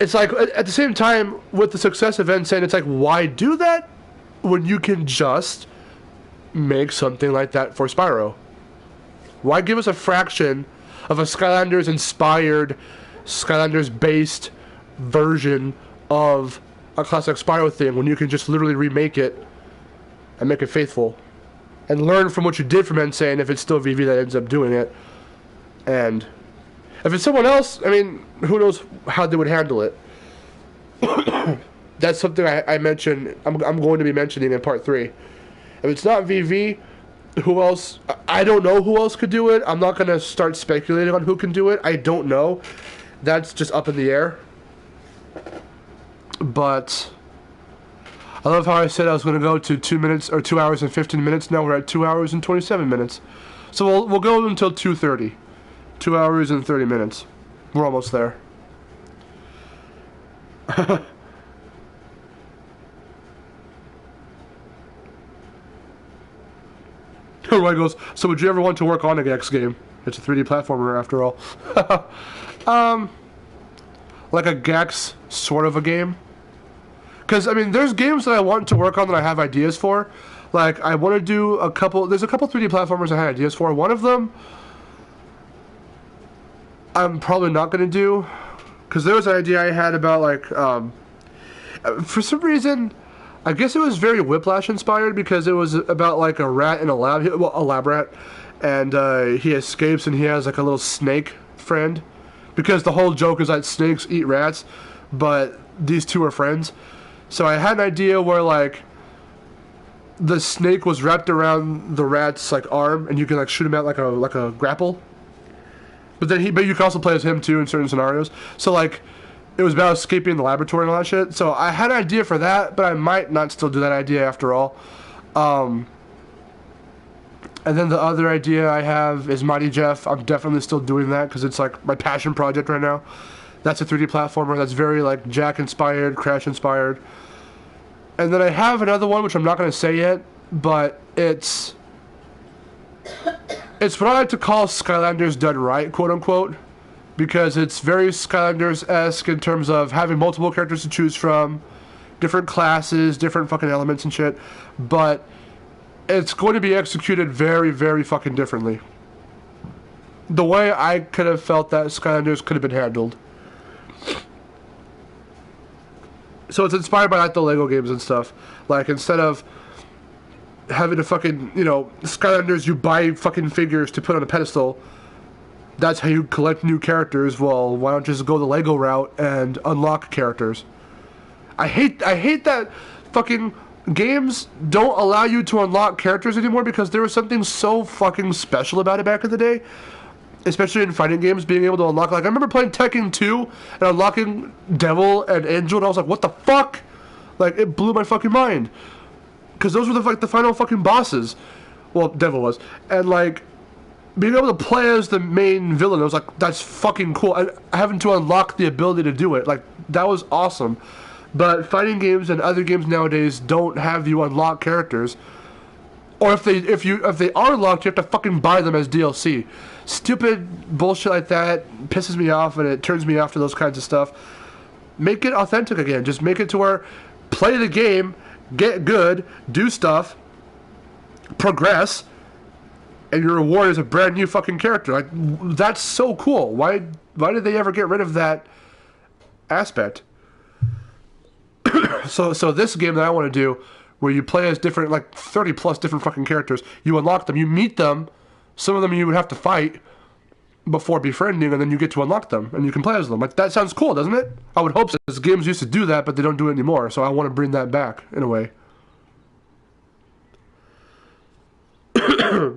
it's like, at the same time, with the success of Insane, it's like, why do that when you can just make something like that for Spyro? Why give us a fraction of a Skylanders-inspired, Skylanders-based version of a classic Spyro thing when you can just literally remake it and make it faithful? And learn from what you did from Insane if it's still VV that ends up doing it. And if it's someone else, I mean, who knows how they would handle it. That's something I mentioned, I'm going to be mentioning in part 3. If it's not VV, who else? I don't know who else could do it. I'm not going to start speculating on who can do it. I don't know. That's just up in the air. But I love how I said I was going to go to 2 minutes, or 2 hours and 15 minutes. Now we're at 2 hours and 27 minutes. So we'll go until 2:30. 2 hours and 30 minutes. We're almost there. Roy goes, so would you ever want to work on a Gex game? It's a 3D platformer after all. Like a Gex sort of a game. Because, I mean, there's games that I want to work on that I have ideas for. Like, I want to do a couple... There's a couple 3D platformers I had ideas for. One of them, I'm probably not going to do. Because there was an idea I had about, like... For some reason, I guess it was very Whiplash inspired because it was about like a rat in a lab, well, a lab rat, and he escapes and he has like a little snake friend, because the whole joke is that snakes eat rats, but these two are friends. So I had an idea where like the snake was wrapped around the rat's like arm, and you can like shoot him out like a grapple. But then but you can also play as him too in certain scenarios. So like, it was about escaping the laboratory and all that shit. So I had an idea for that, but I might not still do that idea after all. And then the other idea I have is Mighty Jeff. I'm definitely still doing that because it's like my passion project right now. That's a 3D platformer that's very like Jack inspired, Crash inspired. And then I have another one which I'm not going to say yet, but it's what I like to call Skylanders done right, quote unquote, because it's very Skylanders-esque in terms of having multiple characters to choose from, different classes, different fucking elements and shit, but it's going to be executed very, very fucking differently. The way I could have felt that Skylanders could have been handled. So it's inspired by like the Lego games and stuff. Like, instead of having to fucking, you know, Skylanders, you buy fucking figures to put on a pedestal. That's how you collect new characters. Well, why don't you just go the Lego route and unlock characters? I hate that fucking games don't allow you to unlock characters anymore, because there was something so fucking special about it back in the day. Especially in fighting games, being able to unlock, like, I remember playing Tekken 2 and unlocking Devil and Angel, and I was like, what the fuck? Like, it blew my fucking mind. Because those were the final fucking bosses. Well, Devil was. And, like, being able to play as the main villain, I was like, that's fucking cool. And having to unlock the ability to do it, like, that was awesome. But fighting games and other games nowadays don't have you unlock characters. Or if they are unlocked, you have to fucking buy them as DLC. Stupid bullshit like that pisses me off, and it turns me off to those kinds of stuff. Make it authentic again. Just make it to where play the game, get good, do stuff, progress, and your reward is a brand new fucking character. Like, that's so cool. Why did they ever get rid of that aspect? So this game that I want to do, where you play as different, like 30 plus different fucking characters, you unlock them, you meet them, some of them you would have to fight before befriending, and then you get to unlock them, and you can play as them. Like, that sounds cool, doesn't it? I would hope so. Because games used to do that, but they don't do it anymore, so I want to bring that back, in a way.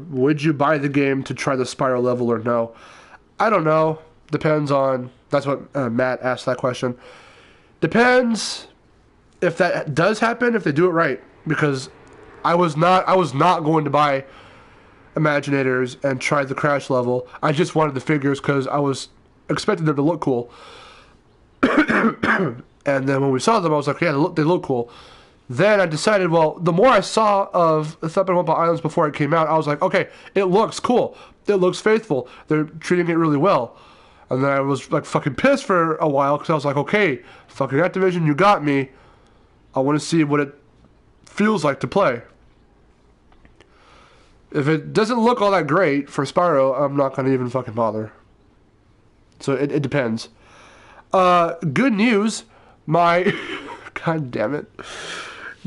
Would you buy the game to try the Spiral level or no? I don't know. Depends on... That's what Matt asked that question. Depends if that does happen, if they do it right. Because I was not going to buy Imaginators and try the Crash level. I just wanted the figures because I was expecting them to look cool. And then when we saw them, I was like, yeah, they look cool. Then I decided, well, the more I saw of Thump and Wumpa Islands before it came out, I was like, okay, it looks cool. It looks faithful. They're treating it really well. And then I was like fucking pissed for a while because I was like, okay, fucking Activision, you got me. I want to see what it feels like to play. If it doesn't look all that great for Spyro, I'm not going to even fucking bother. So it depends. Good news. God damn it.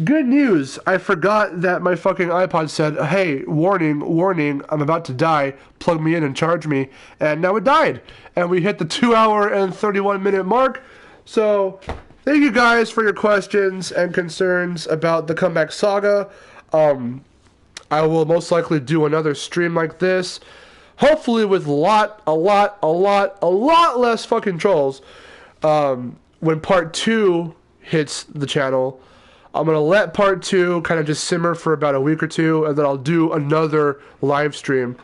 Good news. I forgot that my fucking iPod said, hey, warning, I'm about to die. Plug me in and charge me. And now it died. And we hit the 2 hour and 31 minute mark. So, thank you guys for your questions and concerns about the Comeback Saga. I will most likely do another stream like this. Hopefully with a lot less fucking trolls. When part 2 hits the channel, I'm going to let part 2 kind of just simmer for about a week or two, and then I'll do another live stream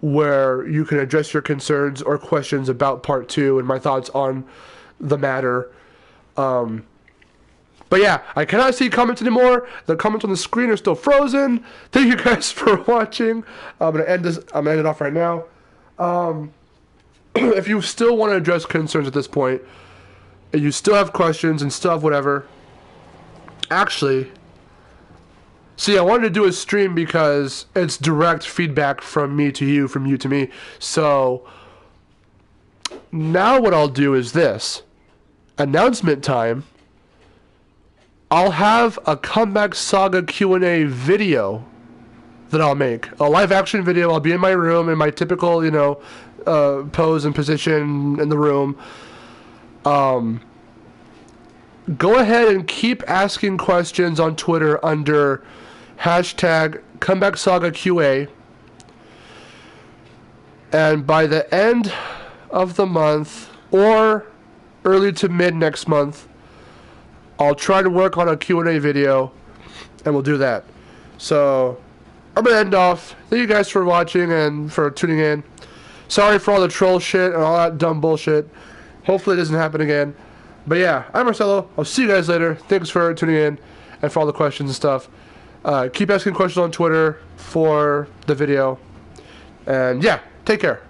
where you can address your concerns or questions about part 2 and my thoughts on the matter. But yeah, I cannot see comments anymore. The comments on the screen are still frozen. Thank you guys for watching. I'm going to end it off right now. If you still want to address concerns at this point, and you still have questions and still have whatever, actually, see, I wanted to do a stream because it's direct feedback from me to you, from you to me. So now what I'll do is this. Announcement time. I'll have a Comeback Saga Q&A video that I'll make. A live action video. I'll be in my room in my typical, pose and position in the room. Go ahead and keep asking questions on Twitter under hashtag ComebackSagaQA. And by the end of the month, or early to mid next month, I'll try to work on a Q&A video, and we'll do that. So, I'm going to end off. Thank you guys for watching and for tuning in. Sorry for all the troll shit and all that dumb bullshit. Hopefully it doesn't happen again. But yeah, I'm Marcelo. I'll see you guys later. Thanks for tuning in and for all the questions and stuff. Keep asking questions on Twitter for the video. And yeah, take care.